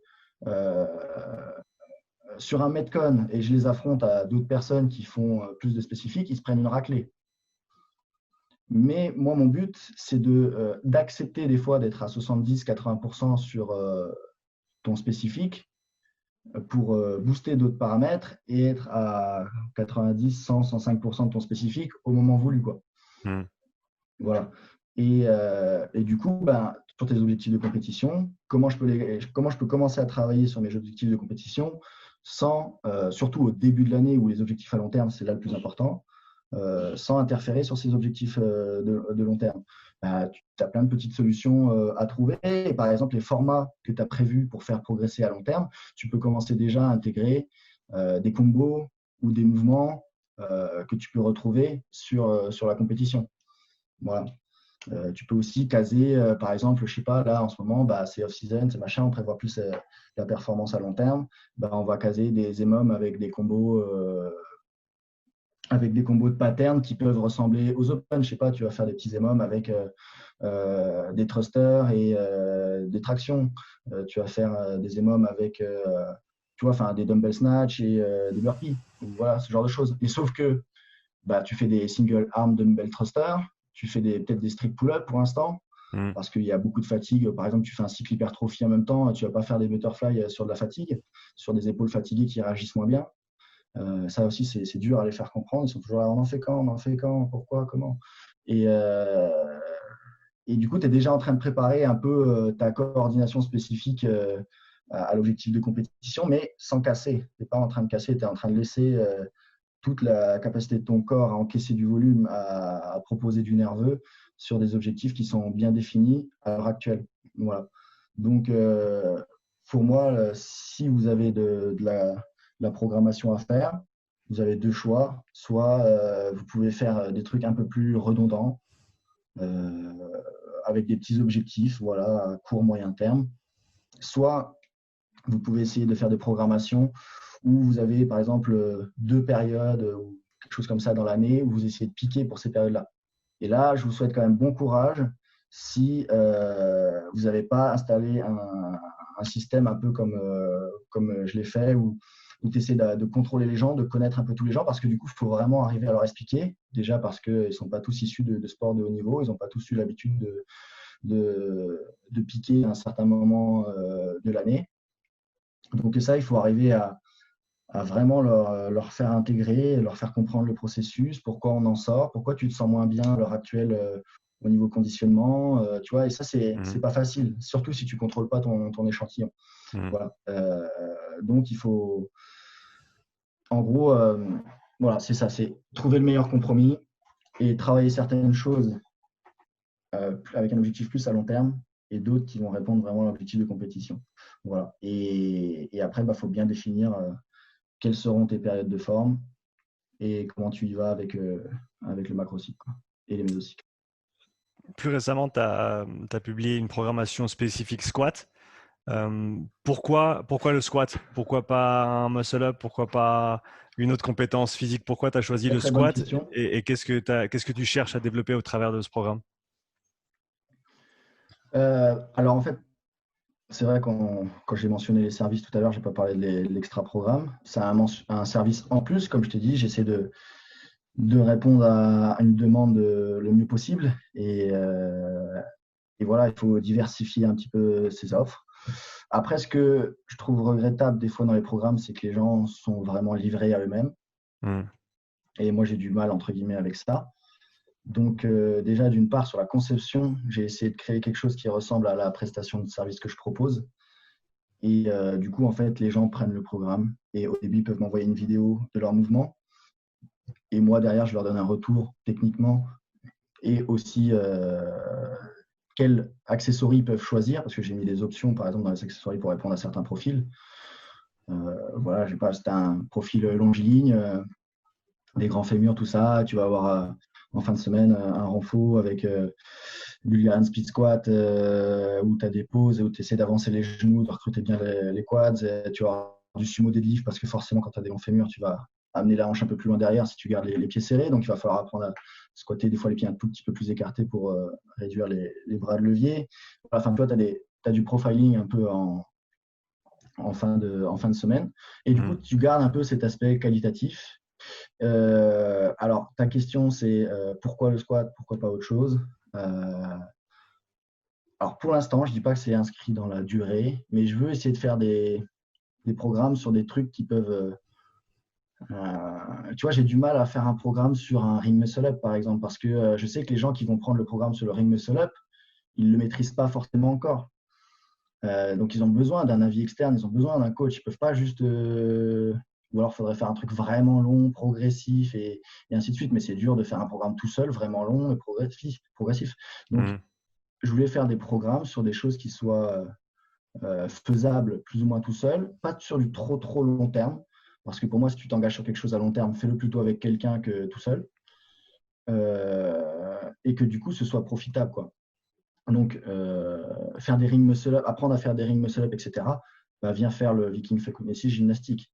sur un Metcon et je les affronte à d'autres personnes qui font plus de spécifiques, ils se prennent une raclée. Mais moi, mon but, c'est d'accepter des fois d'être à 70-80% sur ton spécifique pour booster d'autres paramètres et être à 90, 100, 105% de ton spécifique au moment voulu, quoi. Voilà. Et du coup, sur tes objectifs de compétition, comment je peux commencer à travailler sur mes objectifs de compétition sans, surtout au début de l'année où les objectifs à long terme, c'est là le plus important, sans interférer sur ces objectifs de long terme. Tu as plein de petites solutions à trouver. Et par exemple, les formats que tu as prévus pour faire progresser à long terme, tu peux commencer déjà à intégrer des combos ou des mouvements que tu peux retrouver sur la compétition. Voilà. Tu peux aussi caser, par exemple, je sais pas, là en ce moment, c'est off-season, c'est machin, on prévoit plus la performance à long terme. On va caser des EMOM avec des combos de patterns qui peuvent ressembler aux open. Je sais pas, tu vas faire des petits EMOM avec des thrusters et des tractions. Tu vas faire des EMOM avec des dumbbell snatch et des burpees. Voilà, ce genre de choses. Et sauf que tu fais des single arm dumbbell thrusters, tu fais peut-être des strict pull-up pour l'instant, parce qu'il y a beaucoup de fatigue. Par exemple, tu fais un cycle hypertrophie en même temps, tu ne vas pas faire des butterfly sur de la fatigue, sur des épaules fatiguées qui réagissent moins bien. Ça aussi, c'est dur à les faire comprendre. Ils sont toujours là, on en fait quand, pourquoi, comment. Et du coup, tu es déjà en train de préparer un peu ta coordination spécifique à l'objectif de compétition, mais sans casser. Tu n'es pas en train de casser, tu es en train de laisser toute la capacité de ton corps à encaisser du volume, à proposer du nerveux sur des objectifs qui sont bien définis à l'heure actuelle. Voilà. Donc, pour moi, si vous avez de la programmation à faire, vous avez deux choix. Soit vous pouvez faire des trucs un peu plus redondants, avec des petits objectifs, voilà, à court, moyen terme. Soit vous pouvez essayer de faire des programmations où vous avez, par exemple, 2 périodes ou quelque chose comme ça dans l'année, où vous essayez de piquer pour ces périodes-là. Et là, je vous souhaite quand même bon courage si vous n'avez pas installé un système un peu comme je l'ai fait, où tu essaies de contrôler les gens, de connaître un peu tous les gens, parce que du coup, il faut vraiment arriver à leur expliquer, déjà parce qu'ils ne sont pas tous issus de sport de haut niveau, ils n'ont pas tous eu l'habitude de piquer à un certain moment de l'année. Donc ça, il faut arriver à vraiment leur faire intégrer, leur faire comprendre le processus, pourquoi on en sort, pourquoi tu te sens moins bien à l'heure actuelle au niveau conditionnement, tu vois, et ça, c'est pas facile, surtout si tu ne contrôles pas ton échantillon. Voilà. Donc, il faut, en gros, voilà, c'est ça, c'est trouver le meilleur compromis et travailler certaines choses avec un objectif plus à long terme et d'autres qui vont répondre vraiment à l'objectif de compétition. Voilà. Et après, faut bien définir quelles seront tes périodes de forme et comment tu y vas avec le macrocycle et les mésocycles. Plus récemment, tu as publié une programmation spécifique squat. Pourquoi le squat? Pourquoi pas un muscle-up? Pourquoi pas une autre compétence physique? Pourquoi tu as choisi le squat? Et qu'est-ce que tu cherches à développer au travers de ce programme? Alors en fait, c'est vrai quand j'ai mentionné les services tout à l'heure, je n'ai pas parlé de l'extra programme. C'est un service en plus, comme je t'ai dit, j'essaie de répondre à une demande le mieux possible. Et voilà, il faut diversifier un petit peu ses offres. Après, ce que je trouve regrettable des fois dans les programmes, c'est que les gens sont vraiment livrés à eux-mêmes. Et moi, j'ai du mal, entre guillemets, avec ça. Donc, déjà, d'une part, sur la conception, j'ai essayé de créer quelque chose qui ressemble à la prestation de service que je propose. Et du coup, en fait, les gens prennent le programme et au début, ils peuvent m'envoyer une vidéo de leur mouvement. Et moi, derrière, je leur donne un retour techniquement et aussi quels accessoires ils peuvent choisir parce que j'ai mis des options, par exemple, dans les accessoires pour répondre à certains profils. Voilà, j'ai pas, c'était un profil longiligne, des grands fémurs, tout ça. Tu vas avoir en fin de semaine un renfort avec Bulgarian Speed Squat où tu as des pauses et où tu essaies d'avancer les genoux, de recruter bien les quads. Et tu vas du sumo deadlift parce que forcément, quand tu as des longs fémurs, tu vas amener la hanche un peu plus loin derrière si tu gardes les pieds serrés. Donc, il va falloir apprendre à squatter des fois les pieds un tout petit peu plus écartés pour réduire les bras de levier. Enfin, toi, tu as du profiling un peu en fin de semaine. Et du coup, tu gardes un peu cet aspect qualitatif. Alors, ta question, c'est pourquoi le squat, pourquoi pas autre chose. Alors, pour l'instant, je ne dis pas que c'est inscrit dans la durée, mais je veux essayer de faire des programmes sur des trucs qui peuvent… tu vois, j'ai du mal à faire un programme sur un ring muscle up, par exemple, parce que je sais que les gens qui vont prendre le programme sur le ring muscle up, ils ne le maîtrisent pas forcément encore. Donc, ils ont besoin d'un avis externe, ils ont besoin d'un coach. Ils ne peuvent pas juste… ou alors, il faudrait faire un truc vraiment long, progressif et ainsi de suite. Mais c'est dur de faire un programme tout seul, vraiment long et progressif. Donc, je voulais faire des programmes sur des choses qui soient faisables plus ou moins tout seul, pas sur du trop long terme. Parce que pour moi, si tu t'engages sur quelque chose à long terme, fais-le plutôt avec quelqu'un que tout seul. Et que du coup, ce soit profitable, quoi. Donc, faire des ring muscle up, apprendre à faire des ring muscle up, etc. Bah, viens faire le Viking Fakunesi gymnastique.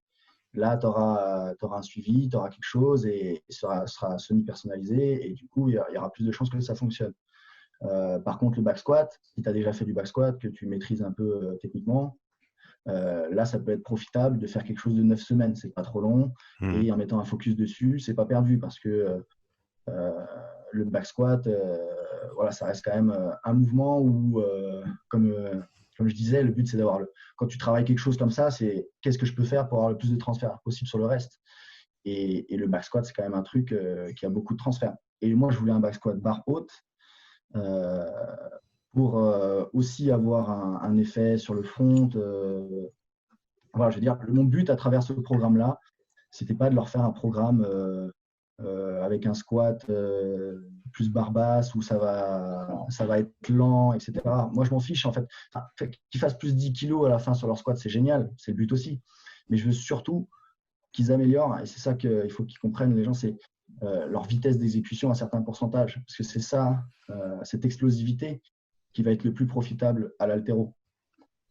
Là, tu auras un suivi, tu auras quelque chose et sera semi-personnalisé. Et du coup, il y aura plus de chances que ça fonctionne. Par contre, le back squat, si tu as déjà fait du back squat, que tu maîtrises un peu techniquement, là, ça peut être profitable de faire quelque chose de 9 semaines. C'est pas trop long. Et en mettant un focus dessus, c'est pas perdu parce que le back squat, voilà, ça reste quand même un mouvement où, comme je disais, le but c'est d'avoir quand tu travailles quelque chose comme ça, c'est qu'est-ce que je peux faire pour avoir le plus de transferts possible sur le reste. Et le back squat, c'est quand même un truc qui a beaucoup de transferts. Et moi, je voulais un back squat barre haute pour aussi avoir un effet sur le front. Voilà, je veux dire, mon but à travers ce programme-là, c'était pas de leur faire un programme avec un squat plus barre basse où ça va être lent, etc. Moi, je m'en fiche en fait. Enfin, qu'ils fassent plus 10 kilos à la fin sur leur squat, c'est génial, c'est le but aussi. Mais je veux surtout qu'ils améliorent, et c'est ça qu'il faut qu'ils comprennent, les gens, c'est leur vitesse d'exécution à un certain pourcentage. Parce que c'est ça, cette explosivité qui va être le plus profitable à l'haltéro.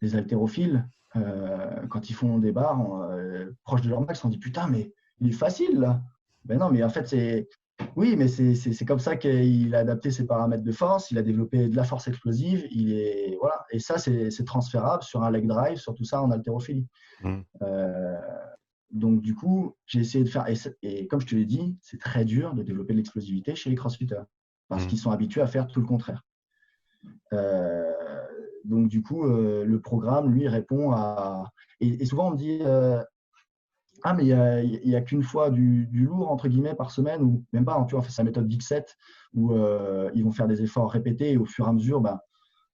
Les haltérophiles, quand ils font des barres proches de leur max, on dit putain, mais il est facile là. Ben non, mais en fait, oui, mais c'est comme ça qu'il a adapté ses paramètres de force, il a développé de la force explosive, voilà. Et ça, c'est transférable sur un leg drive, sur tout ça en haltérophilie. Donc, du coup, j'ai essayé de faire, et comme je te l'ai dit, c'est très dur de développer de l'explosivité chez les crossfitters parce qu'ils sont habitués à faire tout le contraire. Donc, du coup, le programme, lui, répond à… Et souvent, on me dit ah, mais il n'y a qu'une fois du lourd, entre guillemets, par semaine, ou même pas, tu vois, on fait sa méthode Big 7, où ils vont faire des efforts répétés, et au fur et à mesure, bah,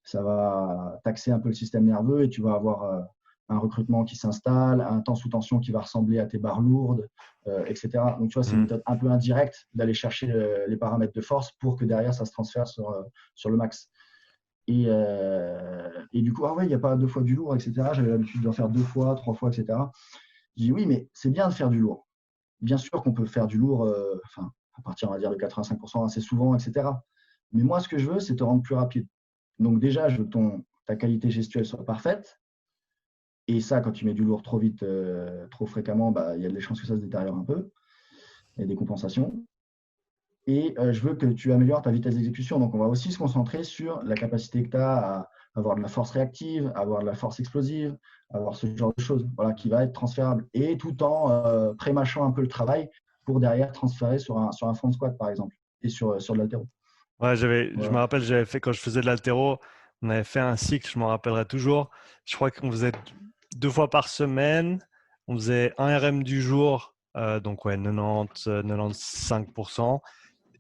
ça va taxer un peu le système nerveux, et tu vas avoir un recrutement qui s'installe, un temps sous tension qui va ressembler à tes barres lourdes, etc. Donc, tu vois, c'est une méthode un peu indirecte d'aller chercher les paramètres de force pour que derrière, ça se transfère sur le max. Et du coup, ah ouais, il n'y a pas 2 fois du lourd, etc. J'avais l'habitude d'en faire 2 fois, 3 fois, etc. Je dis oui, mais c'est bien de faire du lourd. Bien sûr qu'on peut faire du lourd, à partir, on va dire, de 85% assez souvent, etc. Mais moi, ce que je veux, c'est te rendre plus rapide. Donc déjà, je veux que ta qualité gestuelle soit parfaite. Et ça, quand tu mets du lourd trop vite, trop fréquemment, bah, il y a des chances que ça se détériore un peu. Il y a des compensations. Et je veux que tu améliores ta vitesse d'exécution. Donc, on va aussi se concentrer sur la capacité que tu as à avoir de la force réactive, avoir de la force explosive, avoir ce genre de choses, voilà, qui va être transférable. Et tout en prémâchant un peu le travail pour derrière transférer sur un front squat, par exemple, et sur de l'haltéro. Ouais, je Voilà. me rappelle, j'avais fait quand je faisais de l'haltéro, on avait fait un cycle, je m'en rappellerai toujours. Je crois qu'on faisait 2 fois par semaine. On faisait un RM du jour, donc ouais, 90, 95%.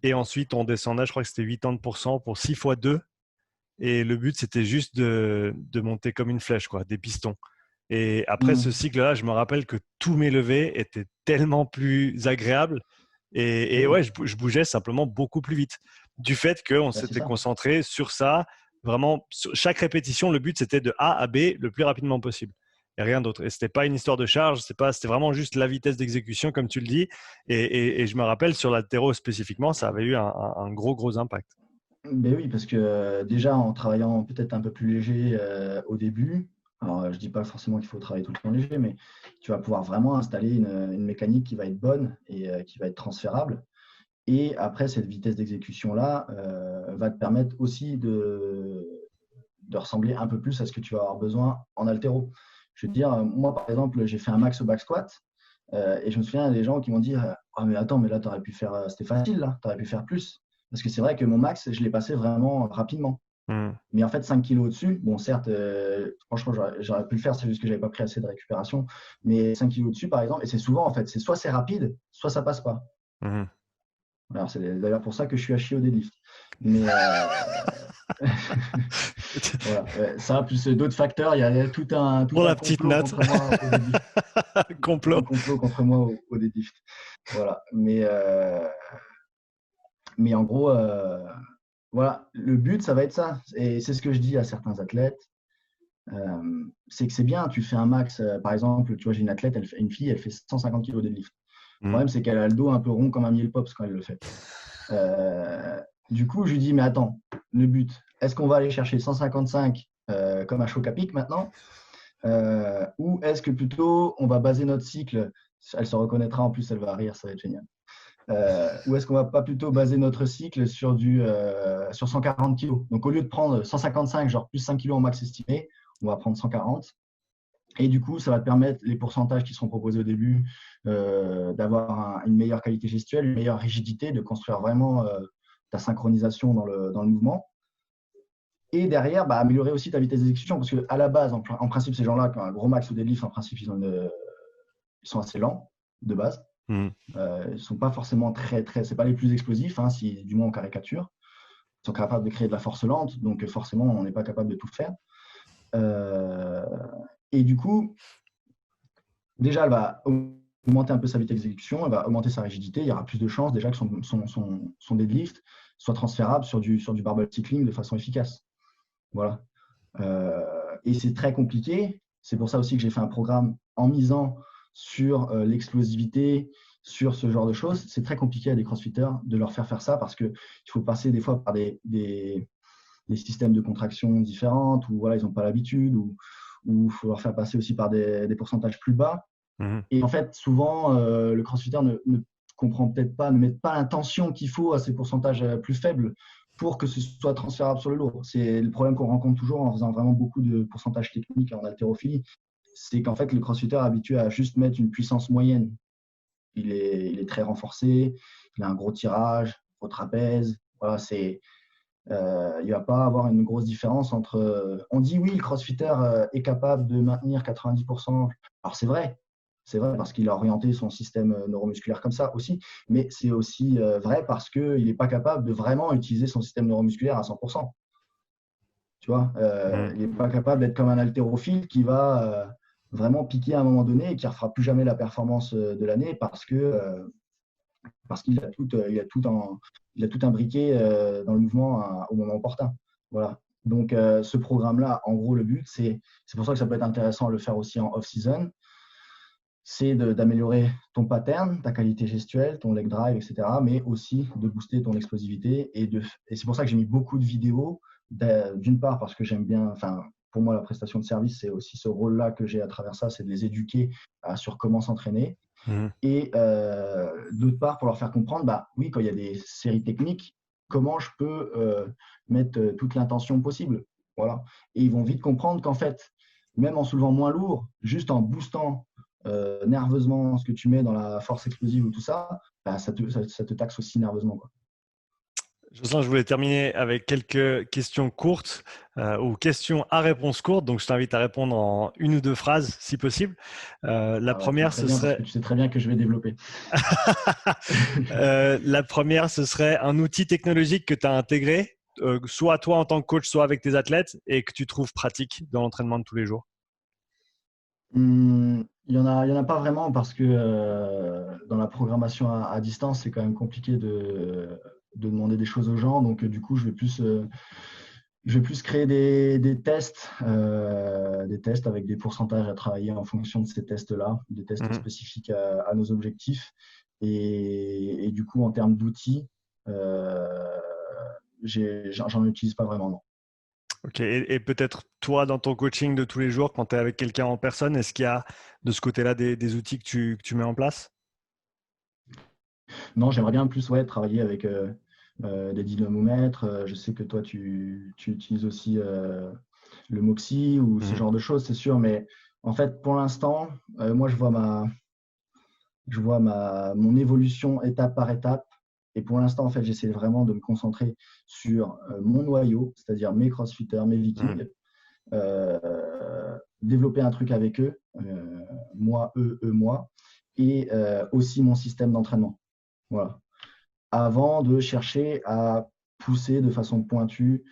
Et ensuite, on descendait, je crois que c'était 80% pour 6 fois 2. Et le but, c'était juste de monter comme une flèche, quoi, des pistons. Et après ce Hmm. cycle-là, je me rappelle que tous mes levées étaient tellement plus agréables. Eh Et oui, ouais, je bougeais simplement beaucoup plus vite. Du fait qu'on bah, c'est s'était ça. concentré sur ça, vraiment, sur chaque répétition, le but, c'était de A à B le plus rapidement possible. Et rien d'autre. Et c'était pas une histoire de charge, c'était vraiment juste la vitesse d'exécution, comme tu le dis. Et je me rappelle, sur l'haltéro spécifiquement, ça avait eu un gros impact. Ben oui, parce que déjà en travaillant peut-être un peu plus léger au début, alors je dis pas forcément qu'il faut travailler tout le temps léger, mais tu vas pouvoir vraiment installer une mécanique qui va être bonne et qui va être transférable. Et après, cette vitesse d'exécution-là va te permettre aussi de ressembler un peu plus à ce que tu vas avoir besoin en haltéro. Je veux dire, moi par exemple, j'ai fait un max au back squat et je me souviens des gens qui m'ont dit ah mais attends, mais là tu aurais pu faire, c'était facile là, tu aurais pu faire plus. Parce que c'est vrai que mon max, je l'ai passé vraiment rapidement. Hmm. Mais en fait, 5 kilos au-dessus, bon, certes, franchement, j'aurais pu le faire, c'est juste que je n'avais pas pris assez de récupération. Mais 5 kilos au-dessus, par exemple, et c'est souvent, en fait, c'est soit c'est rapide, soit ça passe pas. Mhm. Alors, c'est d'ailleurs pour ça que je suis à chier au deadlift. Mais voilà, ça, plus d'autres facteurs, il y a tout Pour un la petite complot note, contre moi au deadlift. Tout un complot. complot contre moi au deadlift. Voilà. Mais en gros, voilà, le but, ça va être ça. Et c'est ce que je dis à certains athlètes. C'est que c'est bien, tu fais un max. Par exemple, tu vois, j'ai une athlète, une fille, elle fait 150 kg de deadlift. Le Mhm. problème, c'est qu'elle a le dos un peu rond comme un miel pops quand elle le fait. Euh, du coup, je lui dis, mais attends, le but, est-ce qu'on va aller chercher 155 comme un choc à pic maintenant ou est-ce que plutôt on va baser notre cycle, elle se reconnaîtra en plus, elle va rire, ça va être génial. Ou est-ce qu'on va pas plutôt baser notre cycle sur 140 kg. Donc au lieu de prendre 155, genre plus 5 kg en max estimé, on va prendre 140. Et du coup, ça va te permettre, les pourcentages qui seront proposés au début, d'avoir une meilleure qualité gestuelle, une meilleure rigidité, de construire vraiment ta synchronisation dans le mouvement. Et derrière, bah, améliorer aussi ta vitesse d'exécution. Parce qu'à la base, en principe, ces gens-là, qui ont un gros max au deadlift, en principe, ils sont assez lents de base. Mhm. Ils ne sont pas forcément c'est pas les plus explosifs, hein, si du moins on caricature. Ils sont capables de créer de la force lente, donc forcément, on n'est pas capable de tout faire. Euh, et du coup, déjà, elle va augmenter un peu sa vitesse d'exécution, elle va augmenter sa rigidité. Il y aura plus de chances déjà que son deadlift soit transférable sur du barbell cycling de façon efficace. Voilà. Et c'est très compliqué. C'est pour ça aussi que j'ai fait un programme en misant sur l'explosivité, sur ce genre de choses. C'est très compliqué à des crossfitters de leur faire ça parce qu'il faut passer des fois par des systèmes de contraction différentes où voilà, ils n'ont pas l'habitude, ou il faut leur faire passer aussi par des pourcentages plus bas. Mhm. Et en fait, souvent, le crossfitter ne comprend peut-être pas, ne met pas l'intention qu'il faut à ces pourcentages plus faibles pour que ce soit transférable sur le lourd. C'est le problème qu'on rencontre toujours en faisant vraiment beaucoup de pourcentages techniques en haltérophilie. C'est qu'en fait, le crossfitter est habitué à juste mettre une puissance moyenne. Il est très renforcé, il a un gros tirage, au trapèze. Voilà, il ne va pas avoir une grosse différence entre. On dit oui, le crossfitter est capable de maintenir 90%. Alors c'est vrai parce qu'il a orienté son système neuromusculaire comme ça aussi, mais c'est aussi vrai parce qu'il n'est pas capable de vraiment utiliser son système neuromusculaire à 100%. Tu vois, Mhm. il n'est pas capable d'être comme un haltérophile qui va vraiment piquer à un moment donné et qui ne refera plus jamais la performance de l'année parce qu'il a il a tout imbriqué dans le mouvement au moment opportun. Voilà. Donc, ce programme-là, en gros, le but, c'est pour ça que ça peut être intéressant de le faire aussi en off-season, c'est d'améliorer ton pattern, ta qualité gestuelle, ton leg drive, etc., mais aussi de booster ton explosivité. Et c'est pour ça que j'ai mis beaucoup de vidéos, d'une part parce que j'aime bien, enfin, pour moi, la prestation de service, c'est aussi ce rôle-là que j'ai à travers ça, c'est de les éduquer sur comment s'entraîner. Mhm. Et d'autre part, pour leur faire comprendre, bah oui, quand il y a des séries techniques, comment je peux mettre toute l'intention possible. Voilà. Et ils vont vite comprendre qu'en fait, même en soulevant moins lourd, juste en boostant nerveusement ce que tu mets dans la force explosive ou tout ça, bah, ça te taxe aussi nerveusement, quoi. Jocelyn, je voulais terminer avec quelques questions courtes ou questions à réponse courte. Donc, je t'invite à répondre en une ou deux phrases, si possible. La Ah bah, c'est première, très ce bien parce que serait tu sais très bien que je vais développer. la première, ce serait un outil technologique que tu as intégré, soit toi en tant que coach, soit avec tes athlètes, et que tu trouves pratique dans l'entraînement de tous les jours. Il y en a pas vraiment parce que dans la programmation à distance, c'est quand même compliqué de demander des choses aux gens. Donc, du coup, je vais plus créer des tests avec des pourcentages à travailler en fonction de ces tests-là, des tests Mhm. spécifiques à nos objectifs. Et du coup, en termes d'outils, euh, j'en utilise pas vraiment, non. Ok. Et peut-être toi, dans ton coaching de tous les jours, quand tu es avec quelqu'un en personne, est-ce qu'il y a de ce côté-là des outils que tu mets en place? Non, j'aimerais bien plus ouais, travailler avec des dynamomètres. Je sais que toi, tu utilises aussi le Moxie ou ce Mhm. genre de choses, c'est sûr. Mais en fait, pour l'instant, moi, mon évolution étape par étape. Et pour l'instant, en fait, j'essaie vraiment de me concentrer sur mon noyau, c'est-à-dire mes crossfitters, mes Mhm. vikings, développer un truc avec eux, moi, eux, moi, et aussi mon système d'entraînement. Voilà. Avant de chercher à pousser de façon pointue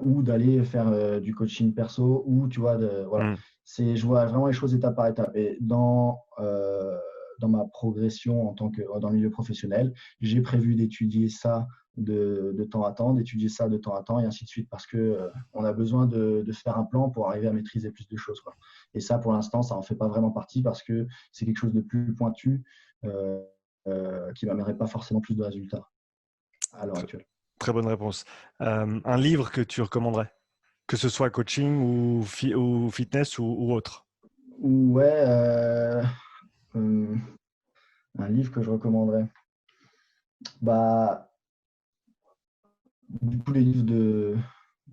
ou d'aller faire du coaching perso ou tu vois, voilà. Mhm. Je vois vraiment les choses étape par étape. Et dans ma progression dans le milieu professionnel, j'ai prévu d'étudier ça de temps à temps, d'étudier ça de temps à temps et ainsi de suite parce que on a besoin de faire un plan pour arriver à maîtriser plus de choses, quoi. Et ça, pour l'instant, ça en fait pas vraiment partie parce que c'est quelque chose de plus pointu. Euh, qui ne m'amènerait pas forcément plus de résultats à l'heure Tr- actuelle. Très bonne réponse. Un livre que tu recommanderais, que ce soit coaching ou fitness ou autre. Ouais, euh, un livre que je recommanderais. Bah, du coup, les livres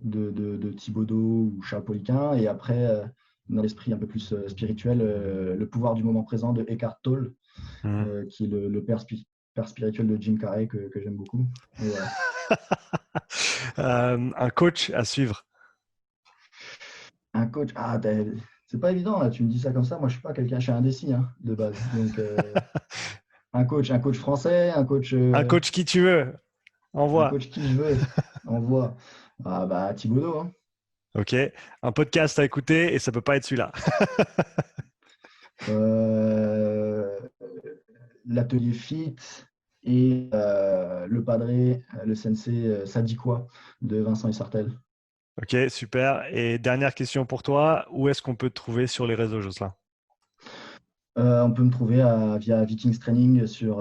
de Thibaudot ou Charles Poliquin. Et après, dans l'esprit un peu plus spirituel, Le pouvoir du moment présent de Eckhart Tolle, Mhm. qui est le père spirituel de Jim Carrey que j'aime beaucoup. Et voilà. Un coach à suivre. Un coach, c'est pas évident là, tu me dis ça comme ça. Moi, je suis pas quelqu'un, je suis indécis hein, de base. Donc, un coach français, Un coach qui tu veux. un Envoie. coach qui je veux, on voit. Ah bah Thibaudot, hein. Ok. Un podcast à écouter et ça peut pas être celui-là. Euh, L'atelier Fit et le padré, le sensei, ça dit quoi de Vincent Essartel. Ok, super. Et dernière question pour toi. Où est-ce qu'on peut te trouver sur les réseaux, Jocelyn? On peut me trouver via Vikings Training sur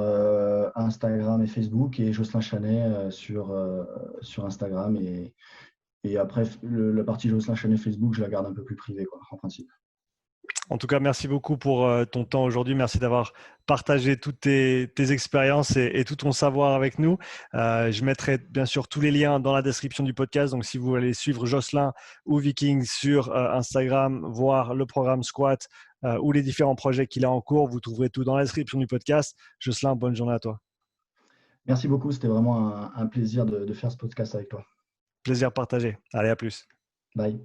Instagram et Facebook et Jocelyn Chanet sur Instagram et après la partie Jocelyn Chanet Facebook, je la garde un peu plus privée quoi, en principe. En tout cas, merci beaucoup pour ton temps aujourd'hui. Merci d'avoir partagé toutes tes expériences et tout ton savoir avec nous. Je mettrai bien sûr tous les liens dans la description du podcast. Donc, si vous voulez suivre Jocelyn ou Viking sur Instagram, voir le programme Squat ou les différents projets qu'il a en cours, vous trouverez tout dans la description du podcast. Jocelyn, bonne journée à toi. Merci beaucoup, c'était vraiment un plaisir de faire ce podcast avec toi. Plaisir partagé. Allez, à plus. Bye.